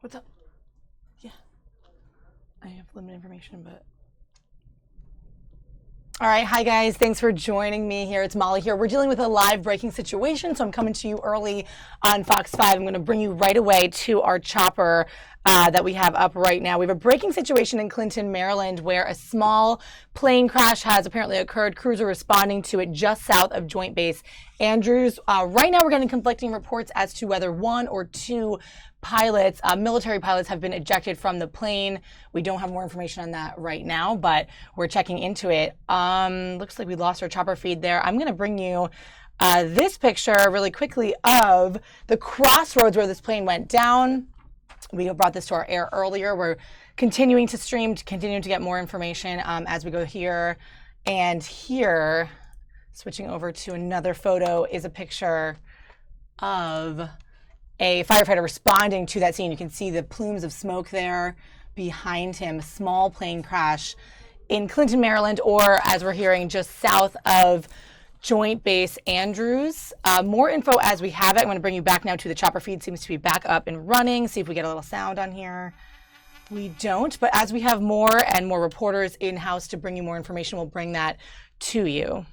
What's up? Yeah. I have limited information, but. All right, hi guys. Thanks for joining me here. It's Molly here. We're dealing with a live breaking situation, so I'm coming to you early on Fox 5. I'm going to bring you right away to our chopper that we have up right now. We have a breaking situation in Clinton, Maryland, where a small plane crash has apparently occurred. Crews are responding to it just south of Joint Base Andrews. Right now, we're getting conflicting reports as to whether one or two pilots, military pilots, have been ejected from the plane. We don't have more information on that right now, but we're checking into it. Looks like we lost our chopper feed there. I'm going to bring you this picture really quickly of the crossroads where this plane went down. We brought this to our air earlier. We're continuing to stream, continuing to get more information as we go here and here. Switching over to another photo is a picture of a firefighter responding to that scene. You can see the plumes of smoke there behind him. A small plane crash in Clinton, Maryland, or as we're hearing, just south of Joint Base Andrews. More info as we have it. I'm going to bring you back now to the chopper feed. Seems to be back up and running. See if we get a little sound on here. We don't, but as we have more and more reporters in-house to bring you more information, we'll bring that to you.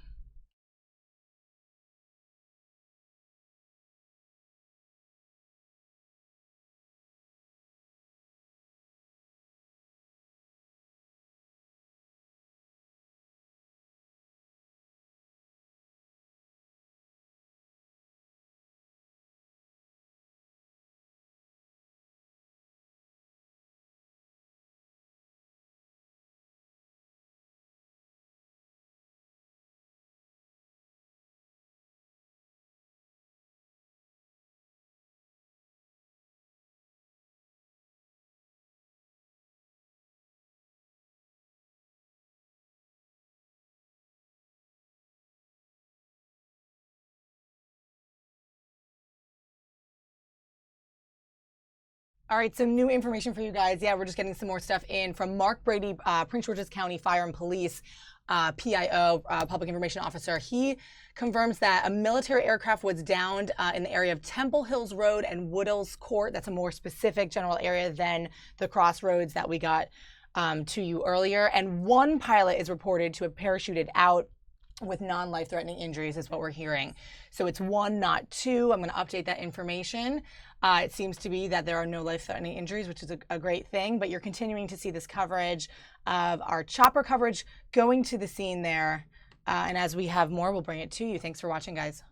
All right, some new information for you guys. Yeah, we're just getting some more stuff in from Mark Brady, Prince George's County Fire and Police, PIO, Public Information Officer. He confirms that a military aircraft was downed in the area of Temple Hills Road and Woodall's Court. That's a more specific general area than the crossroads that we got to you earlier. And one pilot is reported to have parachuted out with non-life-threatening injuries is what we're hearing. So it's one, not two. I'm going to update that information. It seems to be that there are no life-threatening injuries, which is a great thing, but you're continuing to see this coverage of our chopper coverage going to the scene there. And as we have more, we'll bring it to you. Thanks for watching, guys.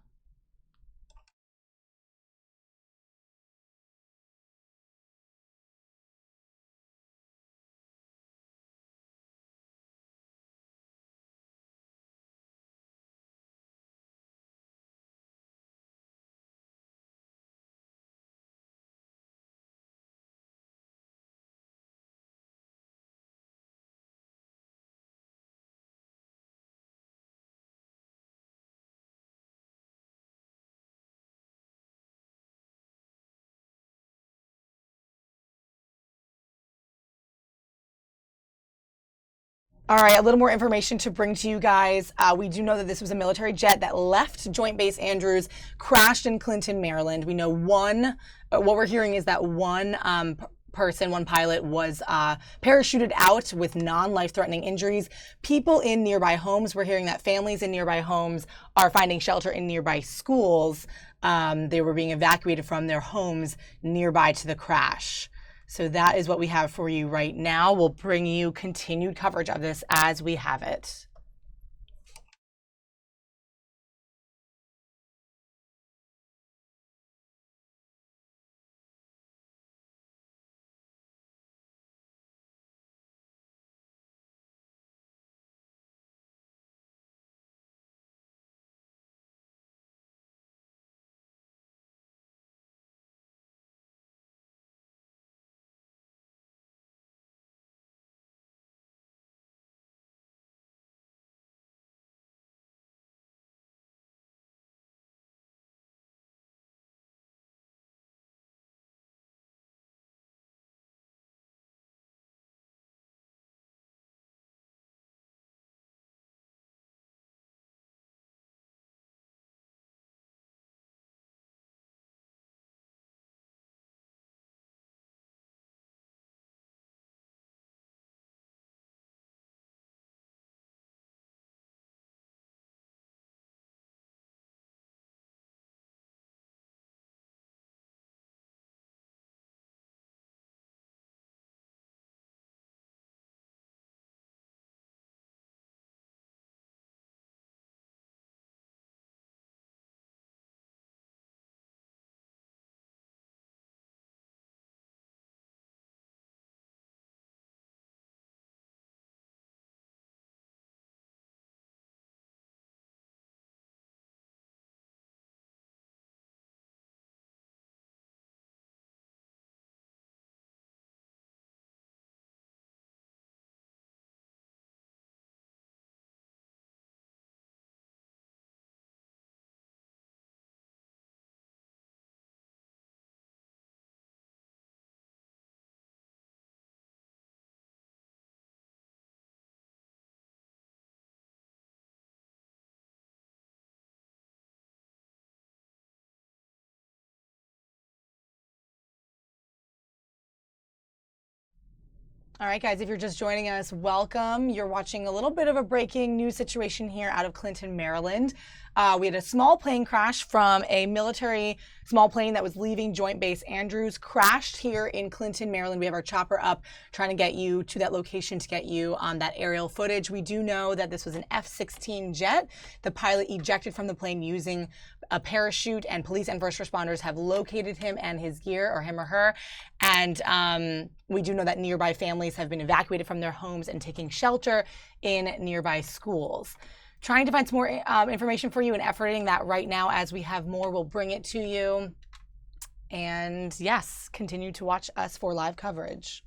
All right, a little more information to bring to you guys. We do know that this was a military jet that left Joint Base Andrews, crashed in Clinton, Maryland. We know what we're hearing is that one pilot was parachuted out with non-life-threatening injuries. People in nearby homes, we're hearing that families in nearby homes are finding shelter in nearby schools. They were being evacuated from their homes nearby to the crash. So that is what we have for you right now. We'll bring you continued coverage of this as we have it. All right, guys, if you're just joining us, welcome. You're watching a little bit of a breaking news situation here out of Clinton, Maryland. We had a small plane crash from a military small plane that was leaving Joint Base Andrews, crashed here in Clinton, Maryland. We have our chopper up trying to get you to that location to get you on that aerial footage. We do know that this was an F-16 jet. The pilot ejected from the plane using a parachute, and police and first responders have located him and his gear, or him or her. And we do know that nearby families have been evacuated from their homes and taking shelter in nearby schools. Trying to find some more information for you and efforting that right now. As we have more, we'll bring it to you. And yes, continue to watch us for live coverage.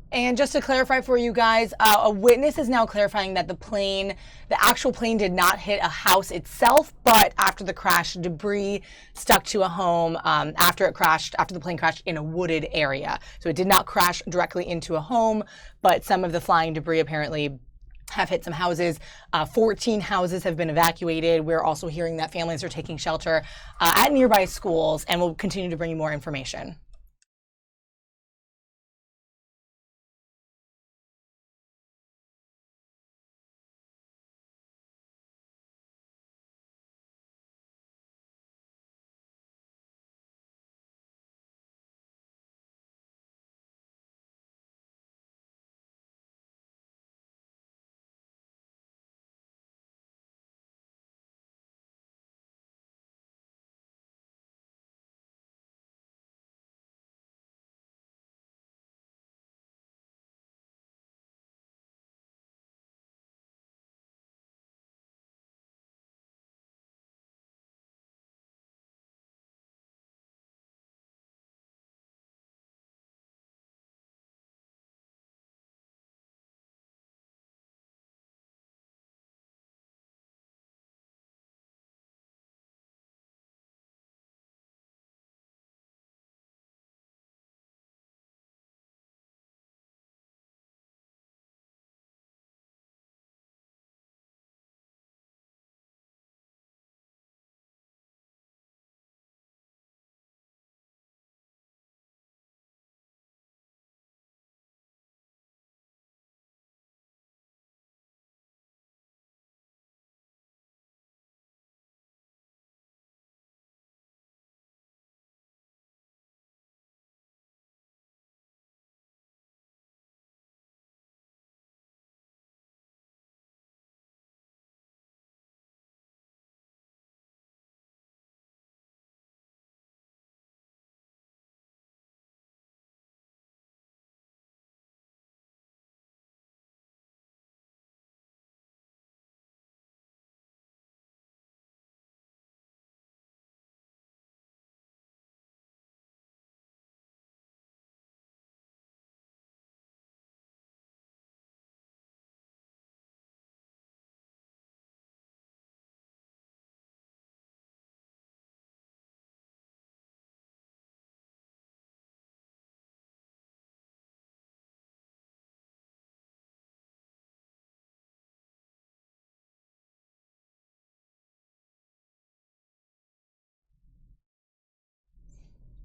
And just to clarify for you guys, a witness is now clarifying that the actual plane did not hit a house itself, but after the crash, debris stuck to a home after the plane crashed in a wooded area. So it did not crash directly into a home, but some of the flying debris apparently have hit some houses. 14 houses have been evacuated. We're also hearing that families are taking shelter at nearby schools, and we'll continue to bring you more information.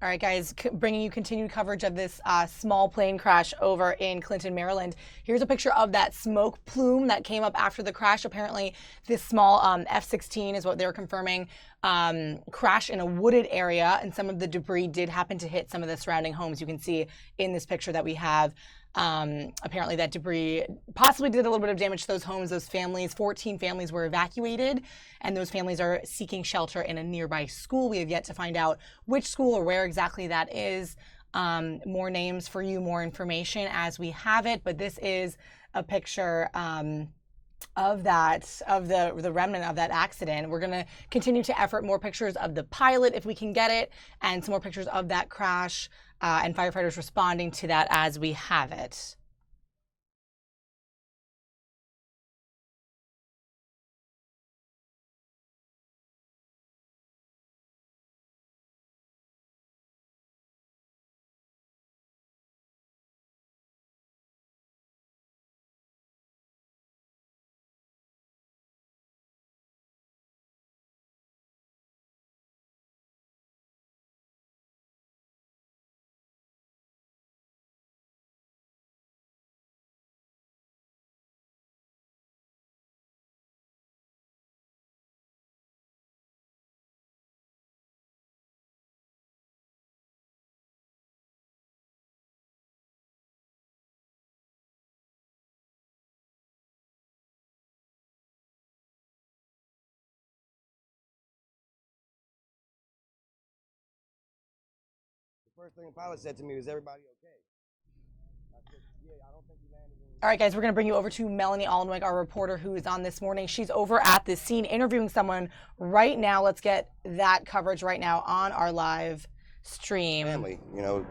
All right, guys, bringing you continued coverage of this small plane crash over in Clinton, Maryland. Here's a picture of that smoke plume that came up after the crash. Apparently, this small F-16 is what they're confirming crashed in a wooded area, and some of the debris did happen to hit some of the surrounding homes. You can see in this picture that we have. Apparently that debris possibly did a little bit of damage to those homes, those families. 14 families were evacuated, and those families are seeking shelter in a nearby school. We have yet to find out which school or where exactly that is. More names for you, more information as we have it, but this is a picture of the remnant of that accident. We're going to continue to effort more pictures of the pilot if we can get it, and some more pictures of that crash and firefighters responding to that as we have it. First thing the pilot said to me was, "Everybody okay?" I said, "Yeah, I don't think he landed in." All right, guys, we're going to bring you over to Melanie Allenwick, our reporter who is on this morning. She's over at the scene interviewing someone right now. Let's get that coverage right now on our live stream. Family,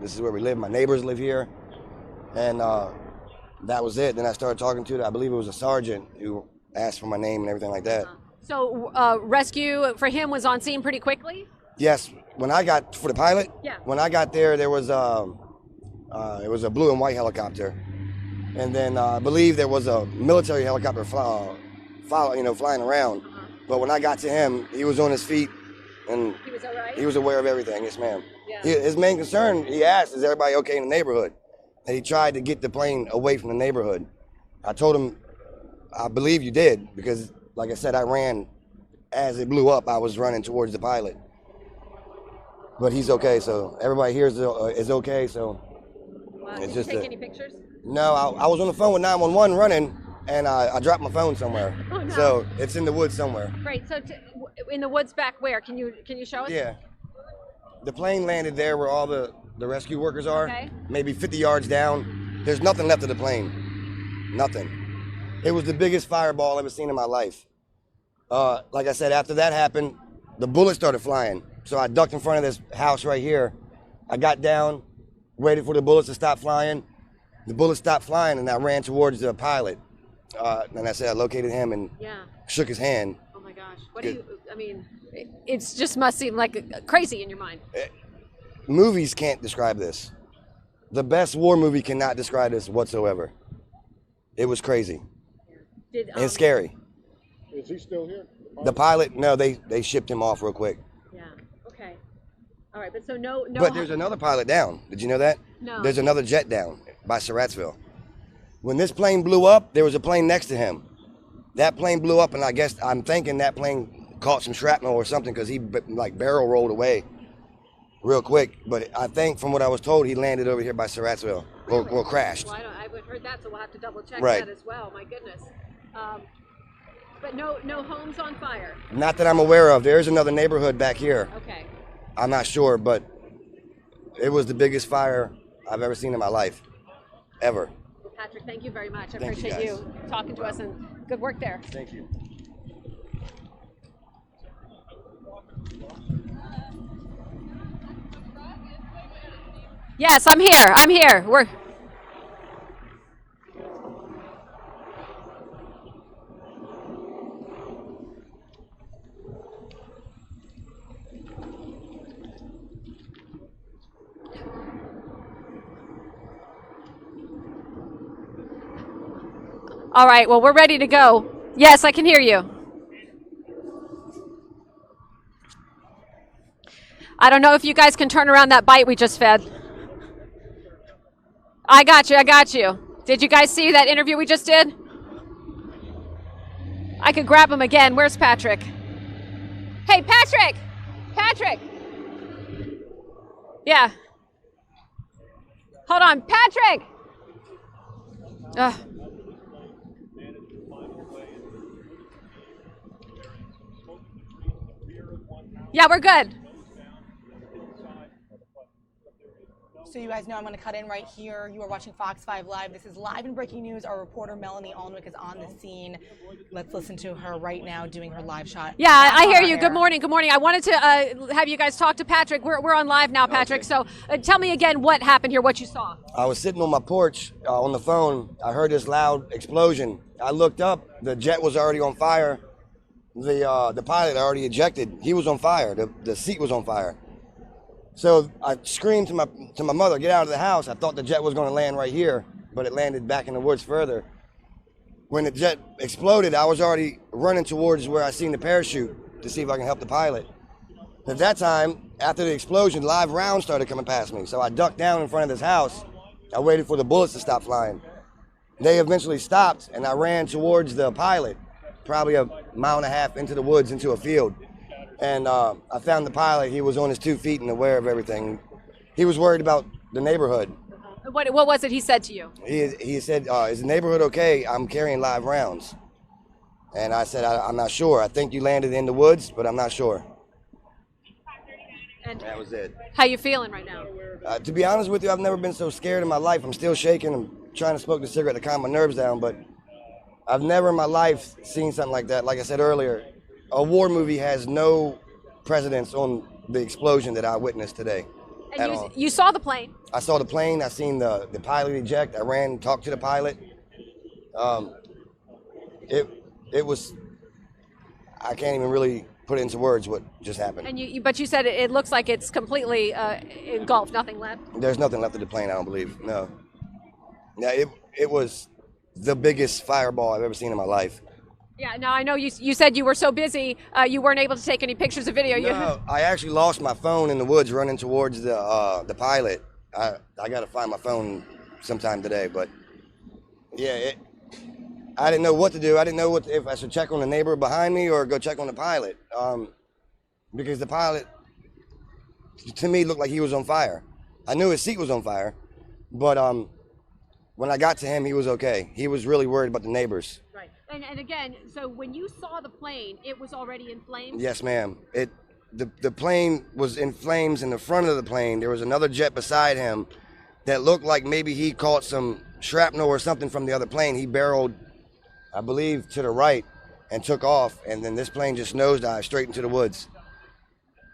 this is where we live. My neighbors live here, and that was it. Then I started talking to, I believe it was a sergeant who asked for my name and everything like that. So rescue for him was on scene pretty quickly? Yes, when I got, for the pilot, yeah. When I got there, there was it was a blue and white helicopter. And then I believe there was a military helicopter flying around. Uh-huh. But when I got to him, he was on his feet, and he was all right? He was aware of everything. Yes, ma'am. Yeah. His main concern, he asked, is everybody okay in the neighborhood? And he tried to get the plane away from the neighborhood. I told him, I believe you did, because, like I said, I ran as it blew up. I was running towards the pilot. But he's okay, so everybody here is okay, so. Wow. Did you take any pictures? No, I was on the phone with 911 running, and I dropped my phone somewhere. Oh, no. So it's in the woods somewhere. Great. So in the woods back where? Can you show us? Yeah. The plane landed there where all the rescue workers are. Okay. Maybe 50 yards down. There's nothing left of the plane. Nothing. It was the biggest fireball I've ever seen in my life. Like I said, after that happened, the bullets started flying. So I ducked in front of this house right here. I got down, waited for the bullets to stop flying. The bullets stopped flying, and I ran towards the pilot. And I said I located him and shook his hand. Oh my gosh! It's just must seem like crazy in your mind. Movies can't describe this. The best war movie cannot describe this whatsoever. It was crazy. And scary. Is he still here? The pilot, no, they shipped him off real quick. Yeah. Okay. All right, but so no. But there's another pilot down. Did you know that? No. There's another jet down by Surrattsville. When this plane blew up, there was a plane next to him. That plane blew up, and I guess I'm thinking that plane caught some shrapnel or something, because he barrel rolled away real quick. But I think from what I was told, he landed over here by Surrattsville. Really? Or crashed. Well, I haven't heard that, so we'll have to double check Right. that as well. My goodness. But no homes on fire. Not that I'm aware of. There is another neighborhood back here. Okay. I'm not sure, but it was the biggest fire I've ever seen in my life, ever. Well, Patrick, thank you very much. I Thank you, appreciate guys. you talking to us, and good work there. Thank you. Yes, I'm here. We're. All right, well, we're ready to go. Yes, I can hear you. I don't know if you guys can turn around that bite we just fed. I got you. I got you. Did you guys see that interview we just did? I could grab him again. Where's Patrick? Hey, Patrick! Patrick! Yeah. Hold on. Patrick! Ugh. Yeah, we're good. So you guys know I'm going to cut in right here. You are watching Fox 5 Live. This is live and breaking news. Our reporter Melanie Alnwick is on the scene. Let's listen to her right now doing her live shot. Yeah, I hear you. Good morning. Good morning. I wanted to have you guys talk to Patrick. We're on live now, Patrick. Okay. So tell me again what happened here, what you saw. I was sitting on my porch on the phone. I heard this loud explosion. I looked up. The jet was already on fire. The pilot already ejected. He was on fire. The seat was on fire. So I screamed to my mother, get out of the house. I thought the jet was going to land right here, but it landed back in the woods further. When the jet exploded, I was already running towards where I seen the parachute to see if I can help the pilot. At that time, after the explosion, live rounds started coming past me. So I ducked down in front of this house. I waited for the bullets to stop flying. They eventually stopped, and I ran towards the pilot, probably a mile and a half into the woods, into a field. And I found the pilot. He was on his 2 feet and aware of everything. He was worried about the neighborhood. What was it he said to you? He said, is the neighborhood okay? I'm carrying live rounds. And I said, I'm not sure. I think you landed in the woods, but I'm not sure. And that was it. How you feeling right now? To be honest with you, I've never been so scared in my life. I'm still shaking. I'm trying to smoke the cigarette to calm my nerves down, but I've never in my life seen something like that. Like I said earlier, a war movie has no precedence on the explosion that I witnessed today. And you saw the plane? I saw the plane. I seen the pilot eject. I ran, talked to the pilot. It was, I can't even really put it into words what just happened. And but you said it looks like it's completely engulfed, nothing left? There's nothing left of the plane, I don't believe, no. Yeah, it was the biggest fireball I've ever seen in my life. Yeah, now I know you said you were so busy you weren't able to take any pictures or video. No, I actually lost my phone in the woods running towards the pilot. I got to find my phone sometime today, but yeah, I didn't know what to do. I didn't know if I should check on the neighbor behind me or go check on the pilot, because the pilot, to me, looked like he was on fire. I knew his seat was on fire, but when I got to him, he was okay. He was really worried about the neighbors. Right. And again, so when you saw the plane, it was already in flames? Yes, ma'am. The plane was in flames. In the front of the plane, there was another jet beside him that looked like maybe he caught some shrapnel or something from the other plane. He barreled, I believe, to the right and took off, and then this plane just nosedived straight into the woods.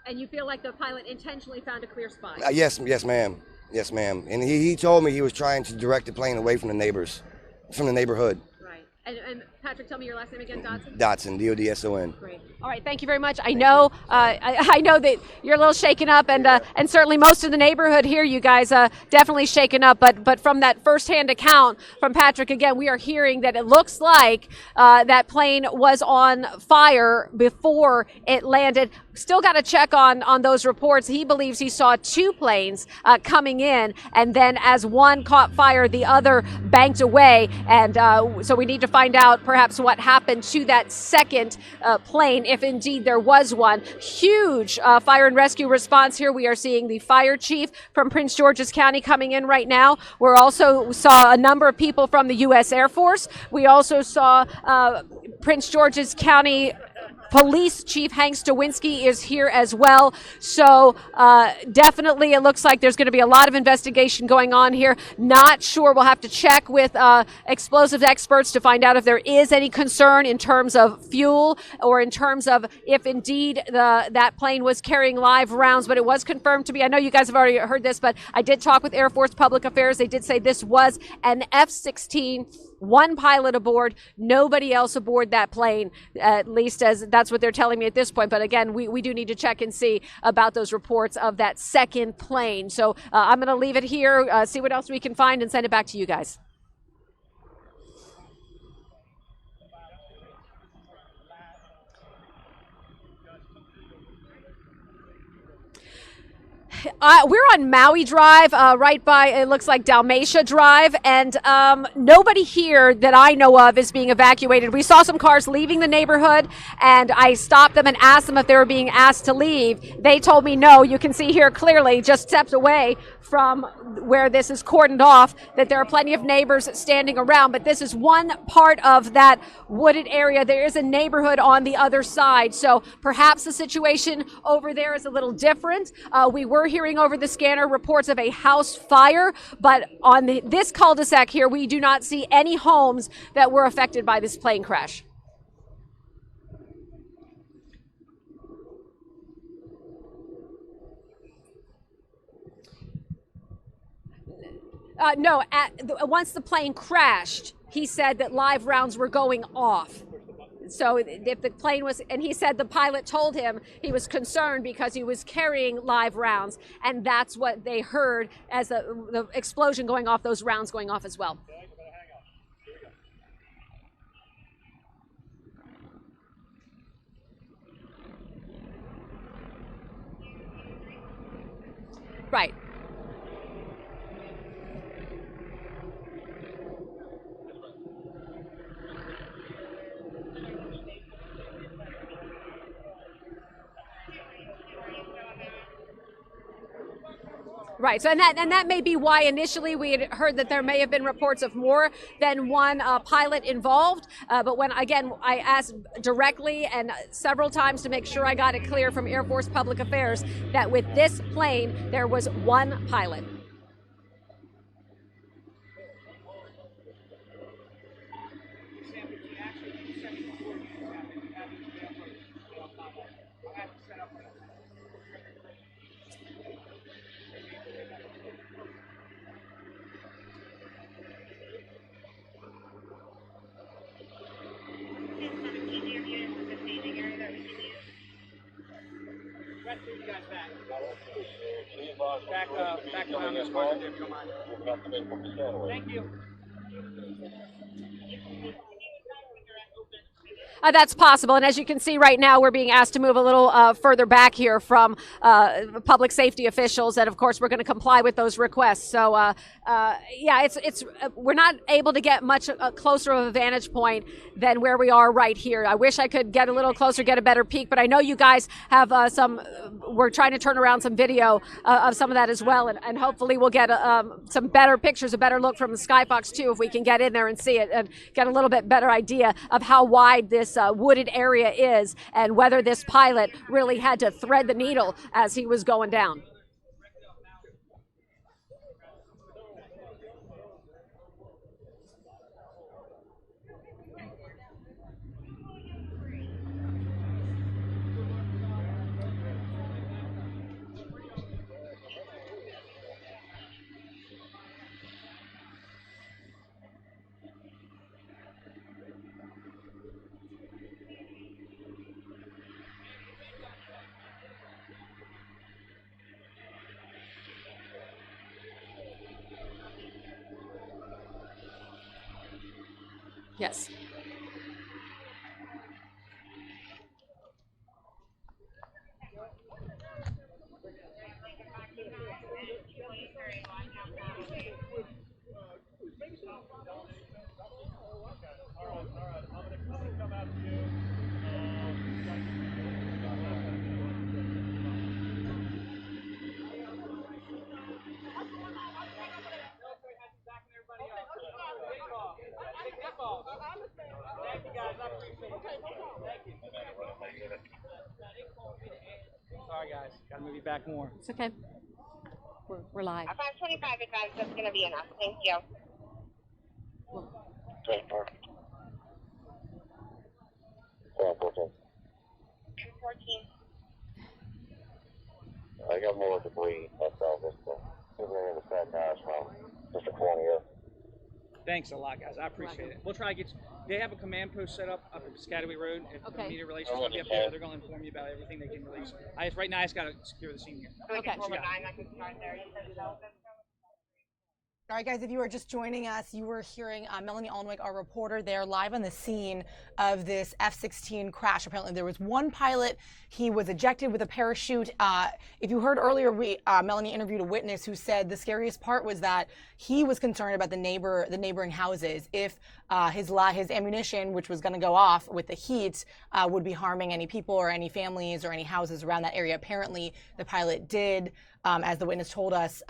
And you feel like the pilot intentionally found a clear spot? Yes, ma'am. Yes, ma'am. And he told me he was trying to direct the plane away from the neighbors, from the neighborhood. Right. And Patrick, tell me your last name again, Dodson? Dodson, D-O-D-S-O-N. Great. All right, thank you very much. I know I know that you're a little shaken up, and certainly most of the neighborhood here, you guys, definitely shaken up. But from that firsthand account from Patrick, again, we are hearing that it looks like that plane was on fire before it landed. Still got to check on those reports. He believes he saw 2 planes coming in, and then as one caught fire, the other banked away. And so we need to find out perhaps what happened to that second plane, if indeed there was one. Huge fire and rescue response here. We are seeing the fire chief from Prince George's County coming in right now. We also saw a number of people from the U.S. Air Force. We also saw Prince George's County Police Chief Hank Stawinski is here as well. So definitely it looks like there's going to be a lot of investigation going on here. Not sure. We'll have to check with explosive experts to find out if there is any concern in terms of fuel or in terms of if indeed that plane was carrying live rounds. But it was confirmed to be, I know you guys have already heard this, but I did talk with Air Force Public Affairs. They did say this was an F-16, 1 pilot aboard, nobody else aboard that plane, at least as that's what they're telling me at this point. But again, we do need to check and see about those reports of that second plane. So I'm going to leave it here, see what else we can find, and send it back to you guys. We're on Maui Drive, right by, it looks like Dalmatia Drive, and nobody here that I know of is being evacuated. We saw some cars leaving the neighborhood, and I stopped them and asked them if they were being asked to leave. They told me no. You can see here clearly, just steps away from where this is cordoned off, that there are plenty of neighbors standing around, but this is one part of that wooded area. There is a neighborhood on the other side, so perhaps the situation over there is a little different. We were hearing over the scanner reports of a house fire, but on this cul-de-sac here, we do not see any homes that were affected by this plane crash. No, once the plane crashed, he said that live rounds were going off. So if the plane was, and he said the pilot told him he was concerned because he was carrying live rounds, and that's what they heard as the explosion going off, those rounds going off as well. Right. Right, so and that may be why initially we had heard that there may have been reports of more than one pilot involved, but when, again, I asked directly and several times to make sure I got it clear from Air Force Public Affairs that with this plane, there was one pilot. Back around this car if you don't mind. Thank you. That's possible, and as you can see right now, we're being asked to move a little further back here from public safety officials, and of course, we're going to comply with those requests. So, yeah, it's we're not able to get much closer of a vantage point than where we are right here. I wish I could get a little closer, get a better peek, but I know you guys have we're trying to turn around some video of some of that as well, and hopefully we'll get some better pictures, a better look from the Skybox too, if we can get in there and see it and get a little bit better idea of how wide this wooded area is and whether this pilot really had to thread the needle as he was going down. Yes. Sorry, guys. Gotta move you back more. It's okay. We're live. 525 advance, that's going to be enough. Thank you. 24. 14. I got more debris. That's all. Just the same house now. Just a corner here. Thanks a lot, guys. I appreciate it. We'll try to get you. They have a command post set up at Piscataway Road. If the media relations will be up there, they're going to inform you about everything they can release. Right now, I just got to secure the scene here. Okay. I can start there. All right, guys, if you are just joining us, you were hearing Melanie Alnwick, our reporter, there live on the scene of this F-16 crash. Apparently, there was one pilot. He was ejected with a parachute. If you heard earlier, Melanie interviewed a witness who said the scariest part was that he was concerned about the neighboring houses. If his ammunition, which was going to go off with the heat, would be harming any people or any families or any houses around that area. Apparently, the pilot did. As the witness told us,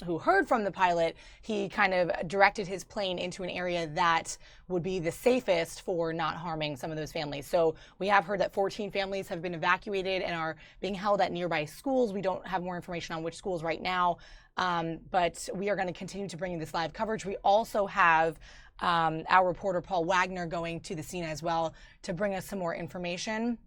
who heard from the pilot, he kind of directed his plane into an area that would be the safest for not harming some of those families. So we have heard that 14 families have been evacuated and are being held at nearby schools. We don't have more information on which schools right now, but we are going to continue to bring you this live coverage. We also have our reporter Paul Wagner going to the scene as well to bring us some more information.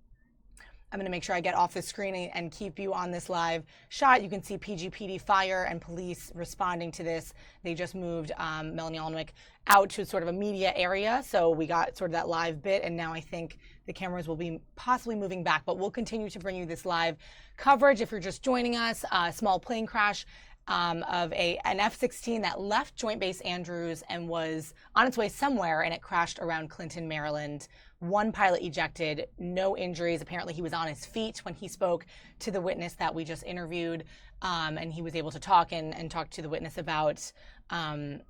I'm going to make sure I get off the screen and keep you on this live shot. You can see PGPD fire and police responding to this. They just moved Melanie Alnwick out to sort of a media area. So we got sort of that live bit. And now I think the cameras will be possibly moving back. But we'll continue to bring you this live coverage. If you're just joining us, a small plane crash of an F-16 that left Joint Base Andrews and was on its way somewhere, and it crashed around Clinton, Maryland. One pilot ejected, no injuries. Apparently he was on his feet when he spoke to the witness that we just interviewed, and he was able to talk and talk to the witness about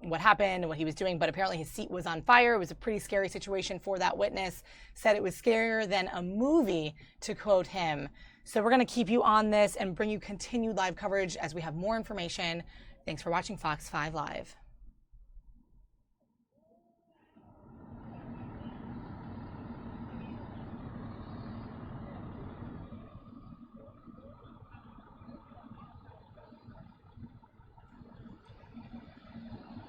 what happened and what he was doing. But apparently his seat was on fire. It was a pretty scary situation for that witness. Said it was scarier than a movie, to quote him. So we're going to keep you on this and bring you continued live coverage as we have more information. Thanks for watching Fox 5 Live.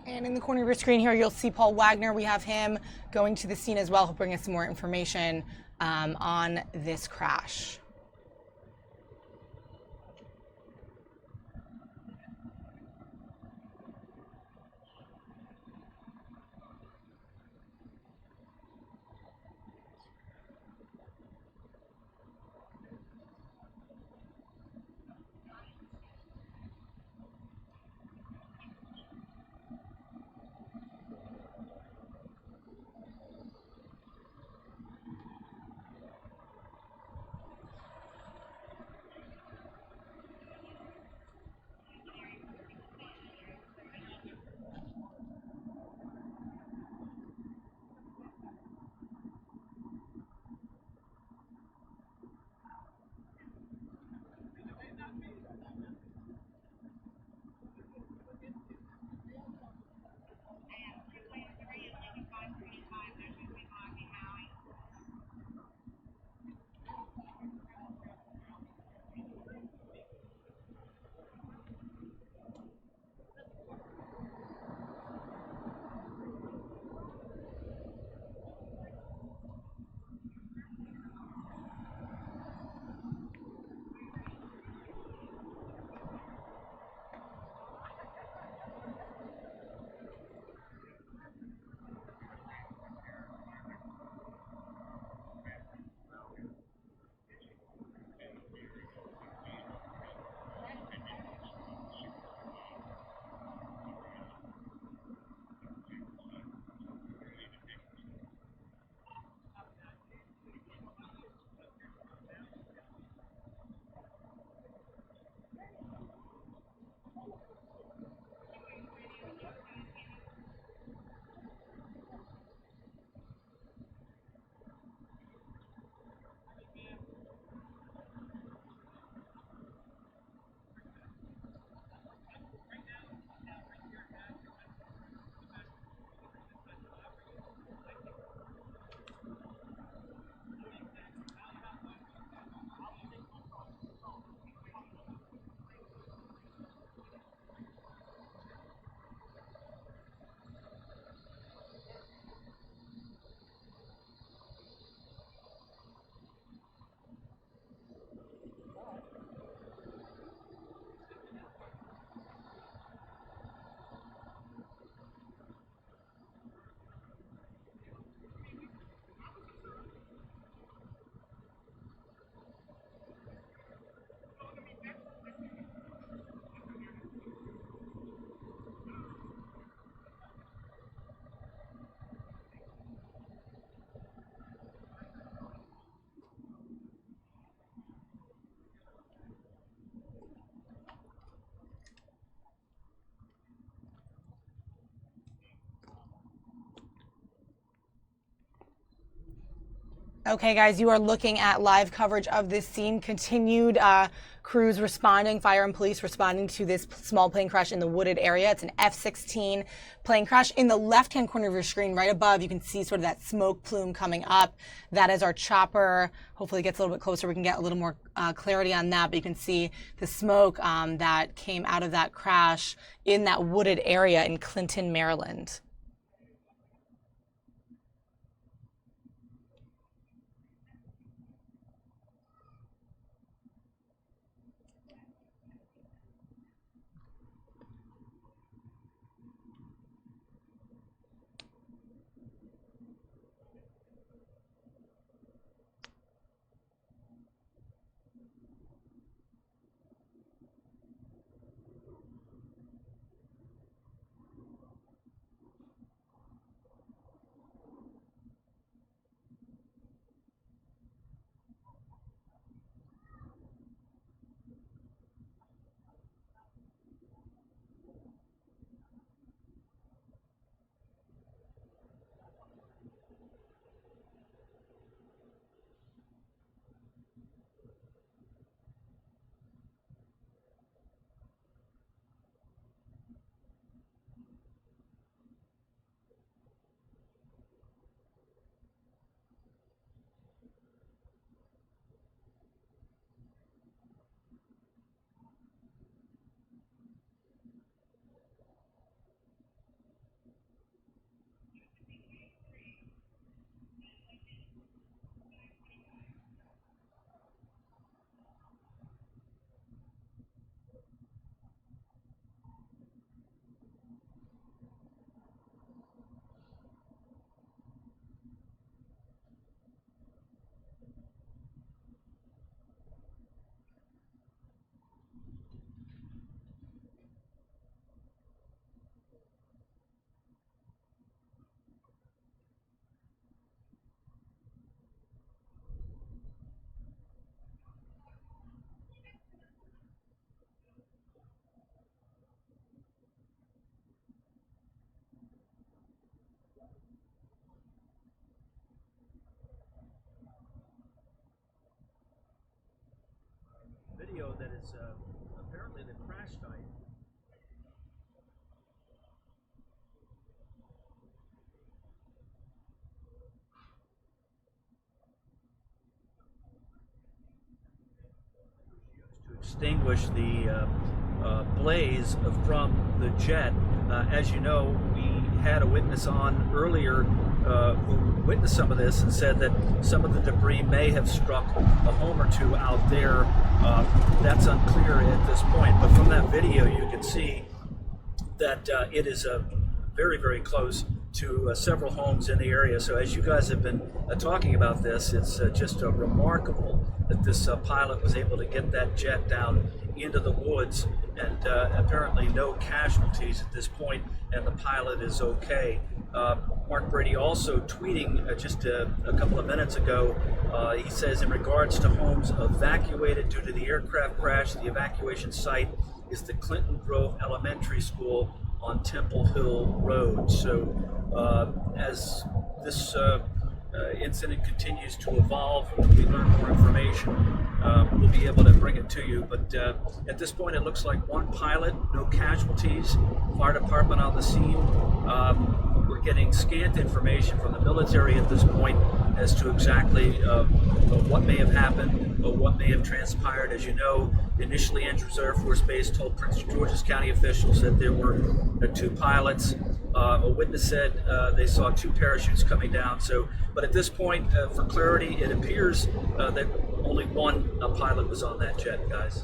And in the corner of your screen here, you'll see Paul Wagner. We have him going to the scene as well. He'll bring us some more information on this crash. Okay, guys, you are looking at live coverage of this scene. Continued crews responding, fire and police responding to this small plane crash in the wooded area. It's an F-16 plane crash. In the left-hand corner of your screen, right above, you can see sort of that smoke plume coming up. That is our chopper. Hopefully it gets a little bit closer. We can get a little more clarity on that, but you can see the smoke that came out of that crash in that wooded area in Clinton, Maryland. Video that is apparently the crash site. To extinguish the blaze from the jet. As you know, we had a witness on earlier who witnessed some of this and said that some of the debris may have struck a home or two out there. That's unclear at this point, but from that video you can see that it is very, very close to several homes in the area. So as you guys have been talking about this, it's just remarkable that this pilot was able to get that jet down into the woods, and apparently no casualties at this point, and the pilot is okay. Mark Brady also tweeting just a couple of minutes ago, he says in regards to homes evacuated due to the aircraft crash, the evacuation site is the Clinton Grove Elementary School on Temple Hill Road. So as this incident continues to evolve, we learn more information, we'll be able to bring it to you. But at this point, it looks like one pilot, no casualties. Fire department on the scene. We're getting scant information from the military at this point as to exactly what may have happened or what may have transpired. As you know, initially Andrews Air Force Base told Prince George's County officials that there were two pilots. A witness said they saw two parachutes coming down. So, but at this point, for clarity, it appears that only one pilot was on that jet, guys.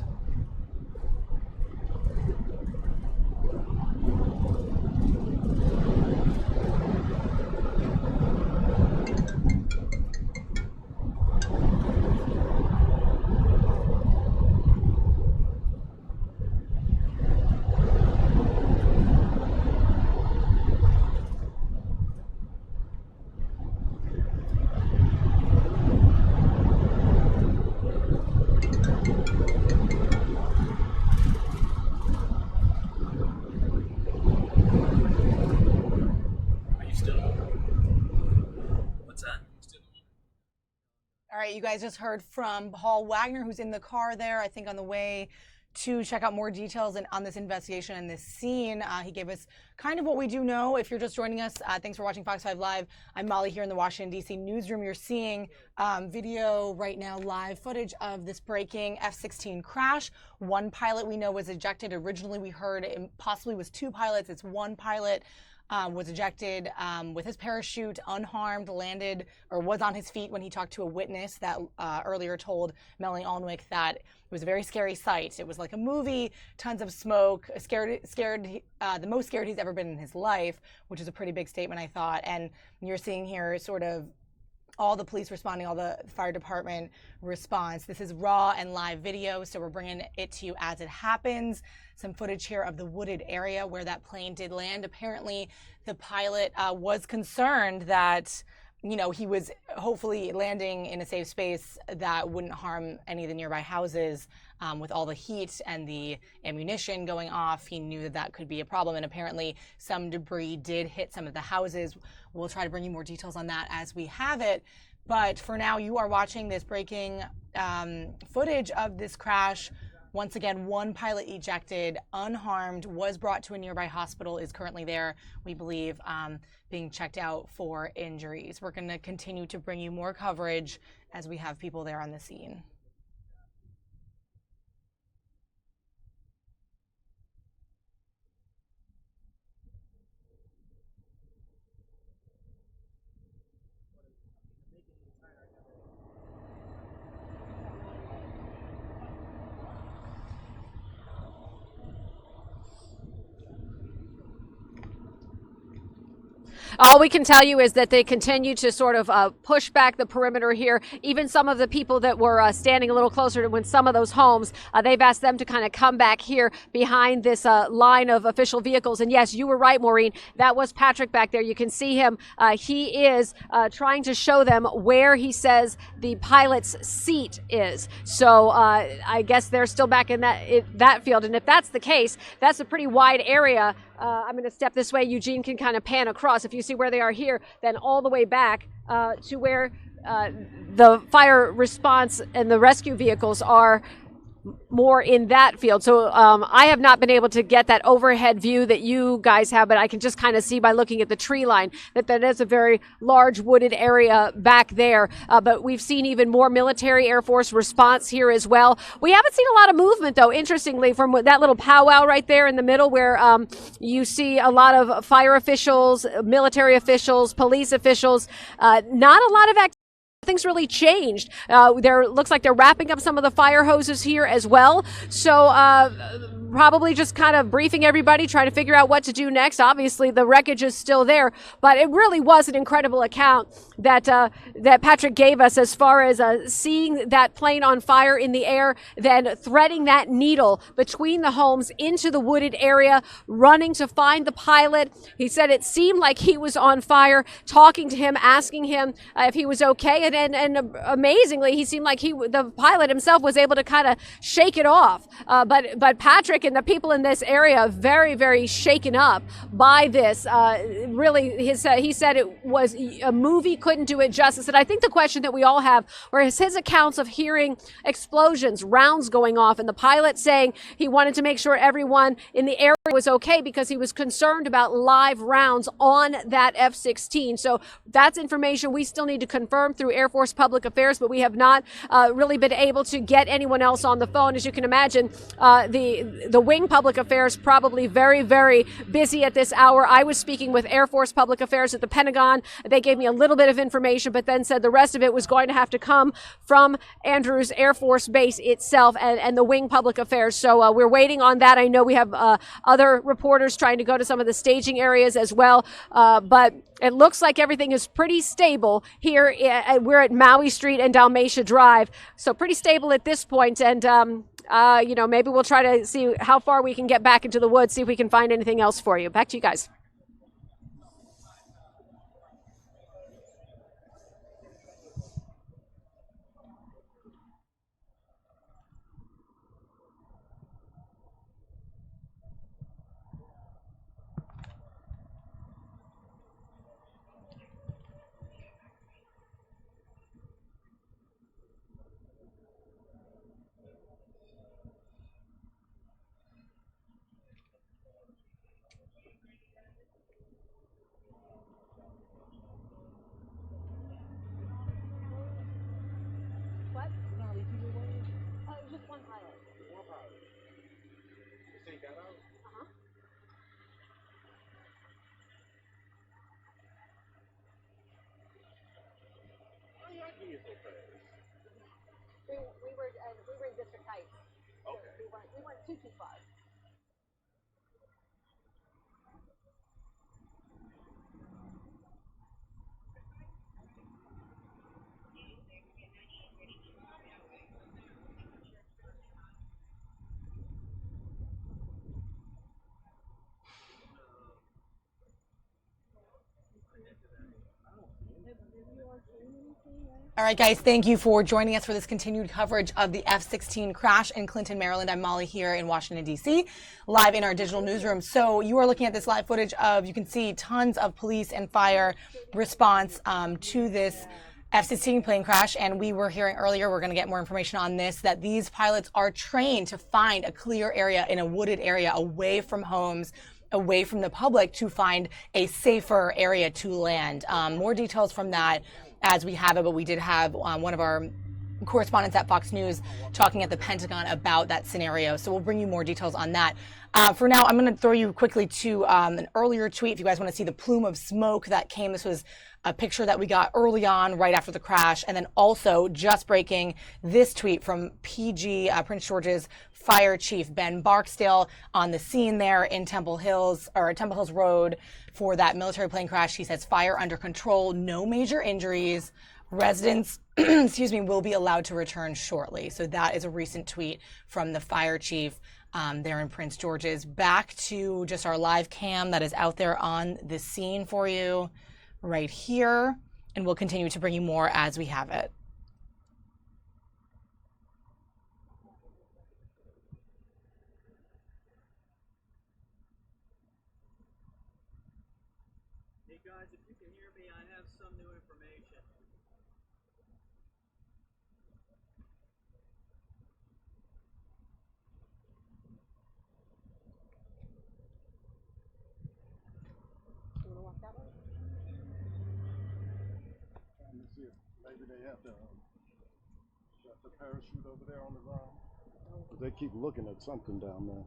right, you guys just heard from Paul Wagner, who's in the car there, I think on the way to check out more details on this investigation and this scene. He gave us kind of what we do know. If you're just joining us, thanks for watching Fox 5 Live. I'm Molly here in the Washington, D.C. newsroom. You're seeing video right now, live footage of this breaking F-16 crash. One pilot we know was ejected. Originally, we heard it possibly was 2 pilots. It's 1 pilot. Was ejected with his parachute, unharmed, landed or was on his feet when he talked to a witness that earlier told Melanie Alnwick that it was a very scary sight. It was like a movie, tons of smoke, the most scared he's ever been in his life, which is a pretty big statement, I thought. And you're seeing here sort of all the police responding, all the fire department response. This is raw and live video, so we're bringing it to you as it happens. Some footage here of the wooded area where that plane did land. Apparently, the pilot was concerned that, you know, he was hopefully landing in a safe space that wouldn't harm any of the nearby houses. With all the heat and the ammunition going off, he knew that that could be a problem, and apparently some debris did hit some of the houses. We'll try to bring you more details on that as we have it. But for now, you are watching this breaking footage of this crash. Once again, 1 pilot ejected, unharmed, was brought to a nearby hospital, is currently there, we believe, being checked out for injuries. We're going to continue to bring you more coverage as we have people there on the scene. All we can tell you is that they continue to sort of push back the perimeter here. Even some of the people that were standing a little closer to when some of those homes, they've asked them to kind of come back here behind this line of official vehicles. And yes, you were right, Maureen. That was Patrick back there. You can see him. He is trying to show them where he says the pilot's seat is. So I guess they're still back in that field. And if that's the case, that's a pretty wide area. I'm going to step this way. Eugene can kind of pan across. If you see where they are here, then all the way back to where the fire response and the rescue vehicles are more in that field. So I have not been able to get that overhead view that you guys have, but I can just kind of see by looking at the tree line that is a very large wooded area back there. But we've seen even more military Air Force response here as well. We haven't seen a lot of movement, though, interestingly, from that little powwow right there in the middle where you see a lot of fire officials, military officials, police officials, not a lot of activity. Nothing's really changed. There looks like they're wrapping up some of the fire hoses here as well. So probably just kind of briefing everybody, trying to figure out what to do next. Obviously, the wreckage is still there, but it really was an incredible account that Patrick gave us as far as seeing that plane on fire in the air, then threading that needle between the homes into the wooded area, running to find the pilot. He said it seemed like he was on fire, talking to him, asking him if he was okay. And amazingly, he seemed like the pilot himself was able to kind of shake it off. But Patrick and the people in this area very, very shaken up by this. Really, he said it was a movie couldn't do it justice. And I think the question that we all have was his accounts of hearing explosions, rounds going off, and the pilot saying he wanted to make sure everyone in the area was okay because he was concerned about live rounds on that F-16. So that's information we still need to confirm through Air Force Public Affairs, but we have not really been able to get anyone else on the phone. As you can imagine, the Wing Public Affairs probably very, very busy at this hour. I was speaking with Air Force Public Affairs at the Pentagon. They gave me a little bit of information, but then said the rest of it was going to have to come from Andrews Air Force Base itself and the Wing Public Affairs. So we're waiting on that. I know we have other reporters trying to go to some of the staging areas as well, but it looks like everything is pretty stable here. We're at Maui Street and Dalmatia Drive, so pretty stable at this point. And maybe we'll try to see how far we can get back into the woods, see if we can find anything else for you. Back to you guys. All right, guys, thank you for joining us for this continued coverage of the F-16 crash in Clinton, Maryland. I'm Molly here in Washington, D.C., live in our digital newsroom. So you are looking at this live footage of, you can see tons of police and fire response to this F-16 plane crash. And we were hearing earlier, we're going to get more information on this, that these pilots are trained to find a clear area in a wooded area away from homes, away from the public, to find a safer area to land. More details from that as we have it, but we did have one of our correspondents at Fox News talking at the Pentagon about that scenario. So we'll bring you more details on that. For now, I'm going to throw you quickly to an earlier tweet. If you guys want to see the plume of smoke that came, this was a picture that we got early on, right after the crash. And then also just breaking this tweet from PG, Prince George's Fire Chief Ben Barksdale on the scene there in Temple Hills Road for that military plane crash. He says fire under control, no major injuries. Residents, will be allowed to return shortly. So that is a recent tweet from the fire chief there in Prince George's. Back to just our live cam that is out there on the scene for you right here. And we'll continue to bring you more as we have it. Hey guys, if you can hear me, I have some new information. Trying to see if maybe they have the parachute over there on the ground. But they keep looking at something down there.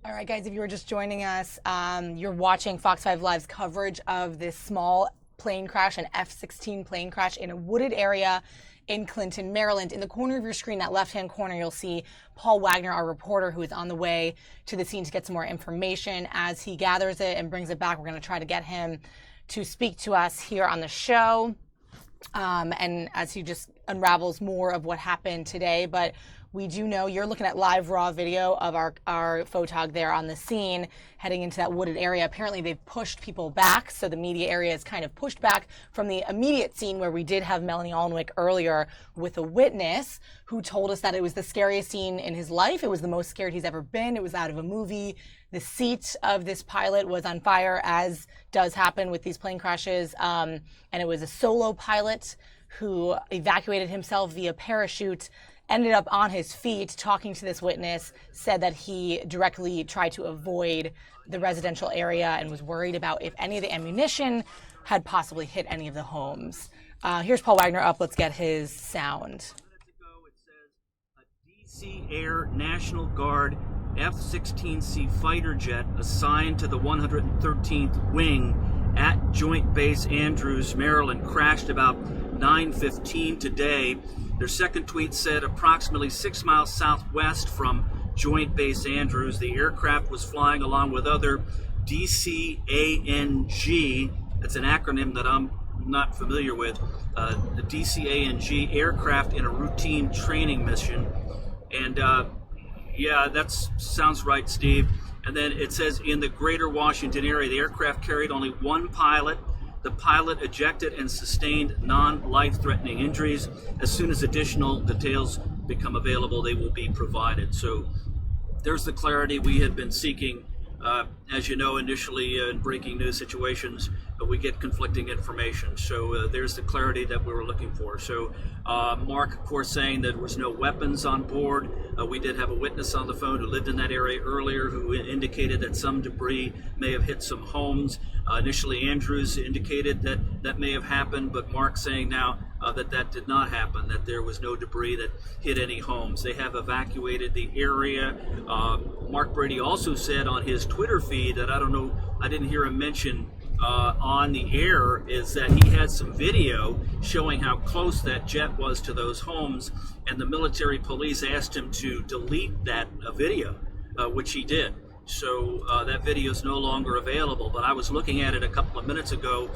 All right, guys, if you were just joining us, you're watching Fox 5 Live's coverage of this small plane crash, an F-16 plane crash in a wooded area in Clinton, Maryland. In the corner of your screen, that left-hand corner, you'll see Paul Wagner, our reporter, who is on the way to the scene to get some more information. As he gathers it and brings it back, we're going to try to get him to speak to us here on the show. And as he just unravels more of what happened today. But we do know you're looking at live raw video of our photog there on the scene heading into that wooded area. Apparently they've pushed people back, so the media area is kind of pushed back from the immediate scene where we did have Melanie Alnwick earlier with a witness who told us that it was the scariest scene in his life. It was the most scared he's ever been. It was out of a movie. The seat of this pilot was on fire, as does happen with these plane crashes, and it was a solo pilot who evacuated himself via parachute, ended up on his feet talking to this witness, said that he directly tried to avoid the residential area and was worried about if any of the ammunition had possibly hit any of the homes. Here's Paul Wagner up. Let's get his sound. It says a DC Air National Guard F-16C fighter jet assigned to the 113th Wing at Joint Base Andrews, Maryland, crashed about 9:15 today. Their second tweet said approximately 6 miles southwest from Joint Base Andrews. The aircraft was flying along with other DCANG, that's an acronym that I'm not familiar with, the DCANG aircraft in a routine training mission. And yeah, that sounds right, Steve. And then it says in the greater Washington area, the aircraft carried only one pilot. The pilot ejected and sustained non-life-threatening injuries. As soon as additional details become available, they will be provided. So there's the clarity we had been seeking. As you know, initially in breaking news situations, we get conflicting information. So there's the clarity that we were looking for. So Mark, of course, saying that there was no weapons on board. We did have a witness on the phone who lived in that area earlier who indicated that some debris may have hit some homes. Initially, Andrews indicated that that may have happened, but Mark saying now that did not happen, that there was no debris that hit any homes. They have evacuated the area. Mark Brady also said on his Twitter feed that I didn't hear him mention on the air, is that he had some video showing how close that jet was to those homes, and the military police asked him to delete that video, which he did. So that video is no longer available, but I was looking at it a couple of minutes ago,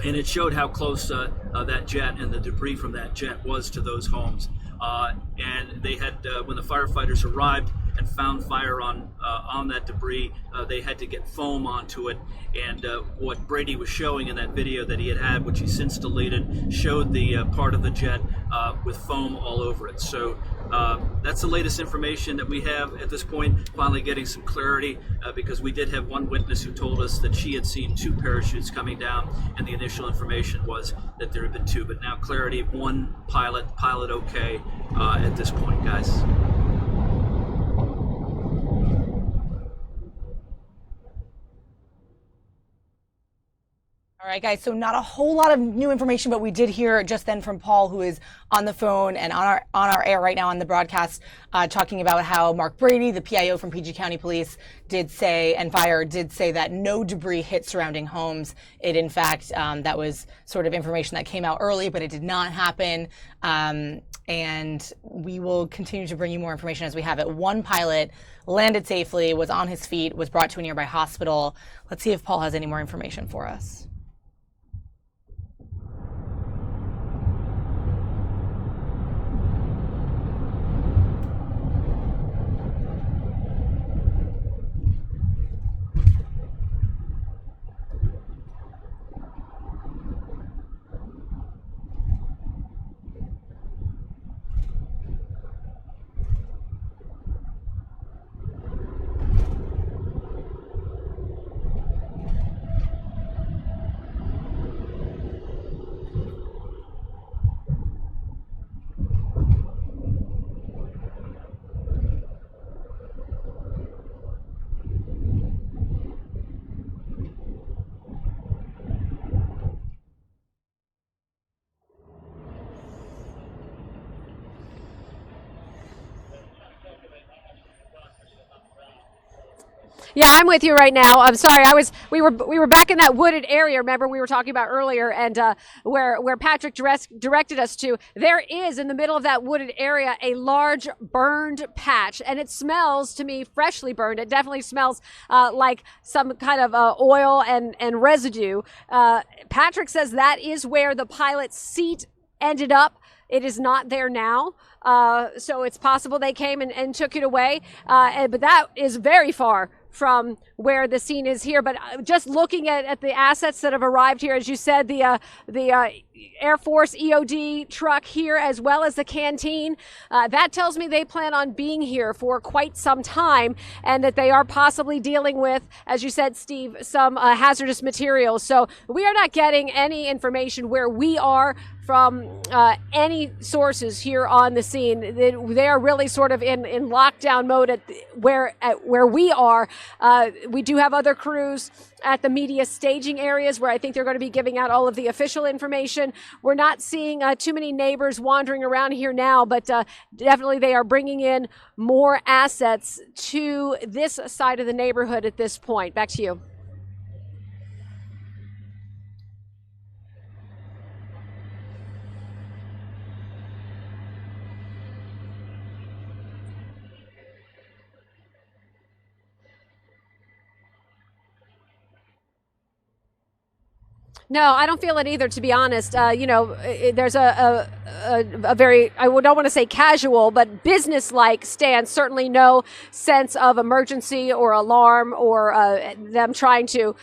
and it showed how close that jet and the debris from that jet was to those homes. And they had, when the firefighters arrived and found fire on that debris, they had to get foam onto it. And what Brady was showing in that video that he had, which he since deleted, showed the part of the jet with foam all over it. So that's the latest information that we have at this point, finally getting some clarity, because we did have one witness who told us that she had seen 2 parachutes coming down, and the initial information was that there had been 2. But now clarity, 1 pilot okay at this point, guys. All right, guys, so not a whole lot of new information, but we did hear just then from Paul, who is on the phone and on our air right now on the broadcast, talking about how Mark Brady, the PIO from PG County Police, did say, and Fire did say, that no debris hit surrounding homes. It, in fact, that was sort of information that came out early, but it did not happen. And we will continue to bring you more information as we have it. 1 pilot landed safely, was on his feet, was brought to a nearby hospital. Let's see if Paul has any more information for us. Yeah, I'm with you right now. I'm sorry. We were back in that wooded area. Remember we were talking about earlier, and where Patrick directed us to. There is in the middle of that wooded area a large burned patch, and it smells to me freshly burned. It definitely smells like some kind of oil and residue. Patrick says that is where the pilot's seat ended up. It is not there now. So it's possible they came and took it away. But that is very far from where the scene is here. But just looking at the assets that have arrived here, as you said, the Air Force EOD truck here, as well as the canteen, that tells me they plan on being here for quite some time, and that they are possibly dealing with, as you said, Steve, some hazardous materials. So we are not getting any information where we are from any sources here on the scene. They are really sort of in lockdown mode where we are. We do have other crews at the media staging areas where I think they're going to be giving out all of the official information. We're not seeing too many neighbors wandering around here now, but definitely they are bringing in more assets to this side of the neighborhood at this point. Back to you. No, I don't feel it either, to be honest. There's a very, I don't want to say casual, but business-like stance. Certainly no sense of emergency or alarm or them trying to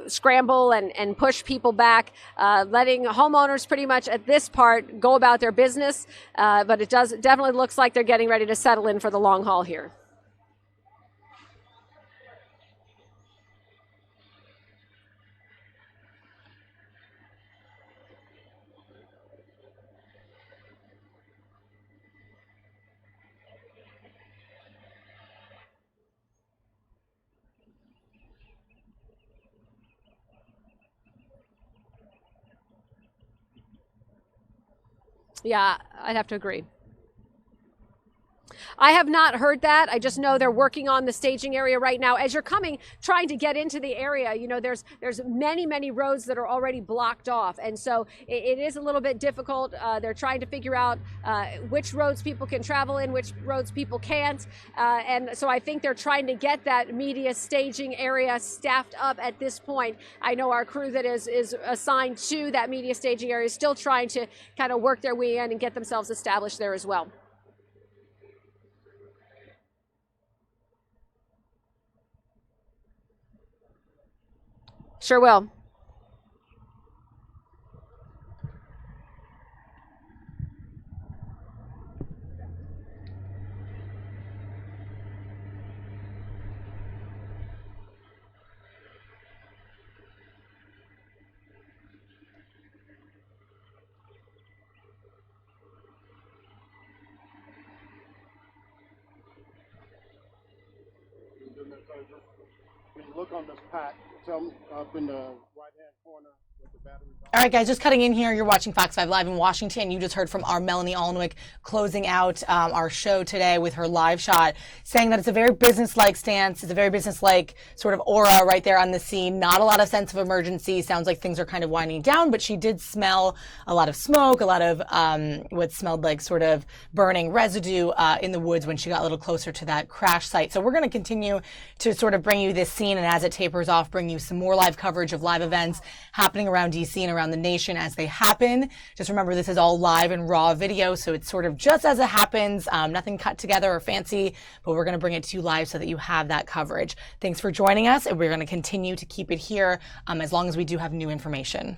scramble and push people back, letting homeowners pretty much at this part go about their business. But it definitely looks like they're getting ready to settle in for the long haul here. Yeah, I'd have to agree. I have not heard that. I just know they're working on the staging area right now. As you're trying to get into the area, there's many roads that are already blocked off. And so it is a little bit difficult. They're trying to figure out which roads people can travel in, which roads people can't. And so I think they're trying to get that media staging area staffed up at this point. I know our crew that is assigned to that media staging area is still trying to kind of work their way in and get themselves established there as well. Sure will. When you look on this pack, tell me up in the right-hand corner with the battery. All right, guys, just cutting in here. You're watching Fox 5 Live in Washington. You just heard from our Melanie Alnwick closing out our show today with her live shot, saying that it's a very business-like stance. It's a very business-like sort of aura right there on the scene. Not a lot of sense of emergency. Sounds like things are kind of winding down, but she did smell a lot of smoke, a lot of what smelled like sort of burning residue in the woods when she got a little closer to that crash site. So we're going to continue to sort of bring you this scene, and as it tapers off, bring you some more live coverage of live events happening around D.C. and around the nation as they happen. Just remember, this is all live and raw video, so it's sort of just as it happens, nothing cut together or fancy, but we're going to bring it to you live so that you have that coverage. Thanks for joining us, and we're going to continue to keep it here as long as we do have new information.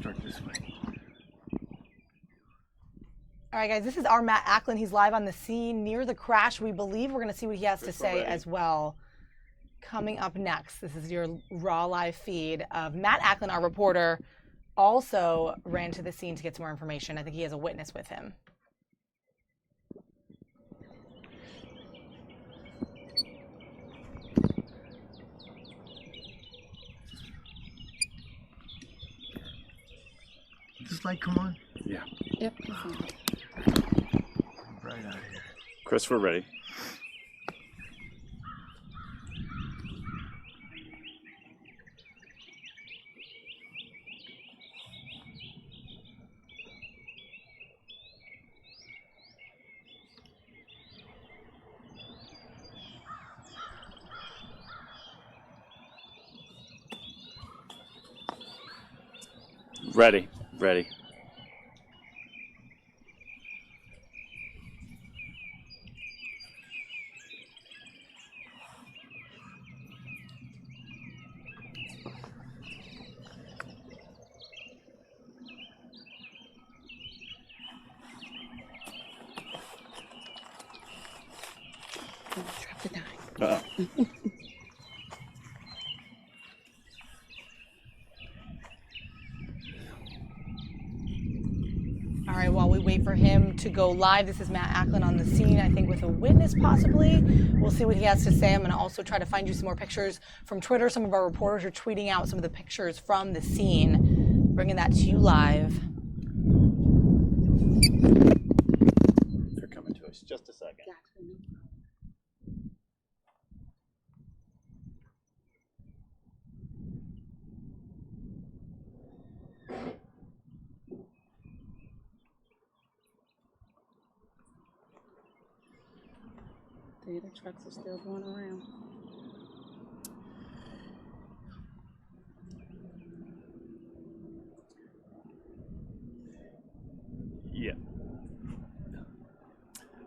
start this way. All right, guys, this is our Matt Acklin. He's live on the scene near the crash, we believe. We're going to see what he has to say as well. Coming up next, this is your raw live feed of Matt Acklin, our reporter, also ran to the scene to get some more information. I think he has a witness with him. Does this light come on? Yeah. Yep. Right out here. Chris, we're ready. Ready, ready. Drop the dime. Uh-oh. All right, while we wait for him to go live, this is Matt Acklin on the scene, I think with a witness possibly. We'll see what he has to say. I'm going to also try to find you some more pictures from Twitter. Some of our reporters are tweeting out some of the pictures from the scene, bringing that to you live. They're coming to us. Just a second. The trucks are still going around. Yeah.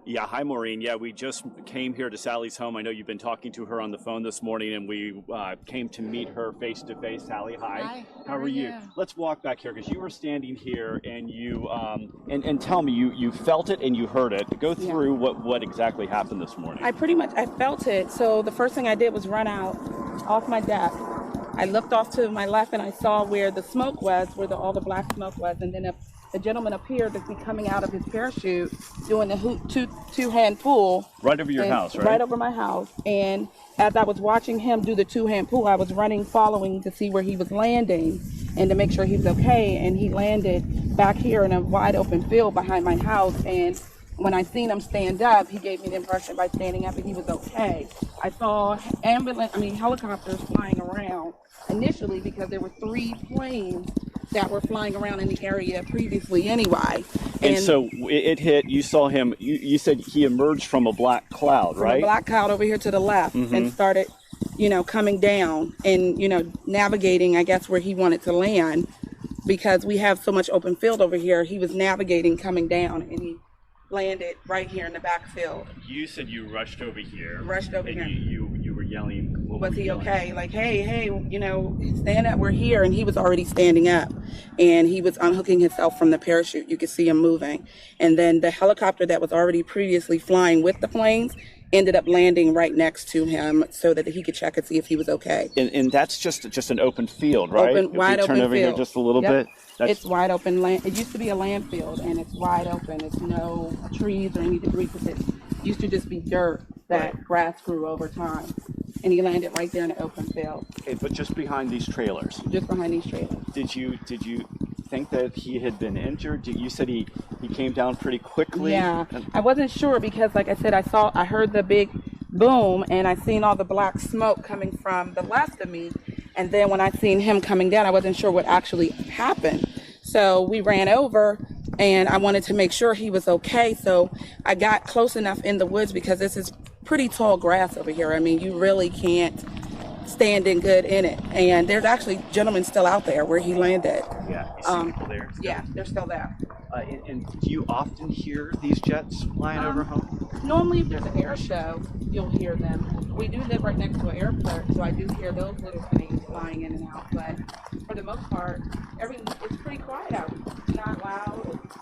Yeah, hi Maureen. Yeah, we just came here to Sally's home. I know you've been talking to her on the phone this morning, and we came to meet her face to face. Sally, hi. Hi. How are you? Let's walk back here because you were standing here, and you and tell me you felt it and you heard it. Go through what exactly happened this morning. I felt it. So the first thing I did was run out off my deck. I looked off to my left and I saw where the smoke was, where all the black smoke was, and then the gentleman appeared to be coming out of his parachute doing the two-hand pull. Right over your house, right? Right over my house. And as I was watching him do the two-hand pull, I was running, following to see where he was landing and to make sure he was okay. And he landed back here in a wide open field behind my house. And when I seen him stand up, he gave me the impression by standing up that he was okay. I saw helicopters flying around initially because there were 3 planes that were flying around in the area previously anyway. And so it hit, you saw him, you said he emerged from a black cloud, right? From a black cloud over here to the left and started, coming down and, navigating, I guess, where he wanted to land because we have so much open field over here. He was navigating coming down and he landed right here in the backfield. You said you rushed over here. And you were yelling. Was he okay? Like, hey, stand up, we're here. And he was already standing up and he was unhooking himself from the parachute. You could see him moving. And then the helicopter that was already previously flying with the planes ended up landing right next to him so that he could check and see if he was okay. And that's just an open field, right? Wide open turn over field. here just a little bit. It's wide open land. It used to be a landfill and it's wide open. It's no trees or any debris because it used to just be dirt that grass grew over time. And he landed right there in the open field. Okay, but just behind these trailers. Just behind these trailers. Did you think that he had been injured? You said he came down pretty quickly. Yeah, I wasn't sure because, like I said, I heard the big boom and I seen all the black smoke coming from the left of me. And then when I seen him coming down, I wasn't sure what actually happened. So we ran over and I wanted to make sure he was okay. So I got close enough in the woods because this is pretty tall grass over here. I mean, you really can't standing good in it. And there's actually gentlemen still out there where he landed. Yeah, you see people there? Yeah, they're still there. And do you often hear these jets flying over home? Normally, if there's an air show, you'll hear them. We do live right next to an airport, so I do hear those little planes flying in and out. But for the most part, it's pretty quiet out. It's not loud. It's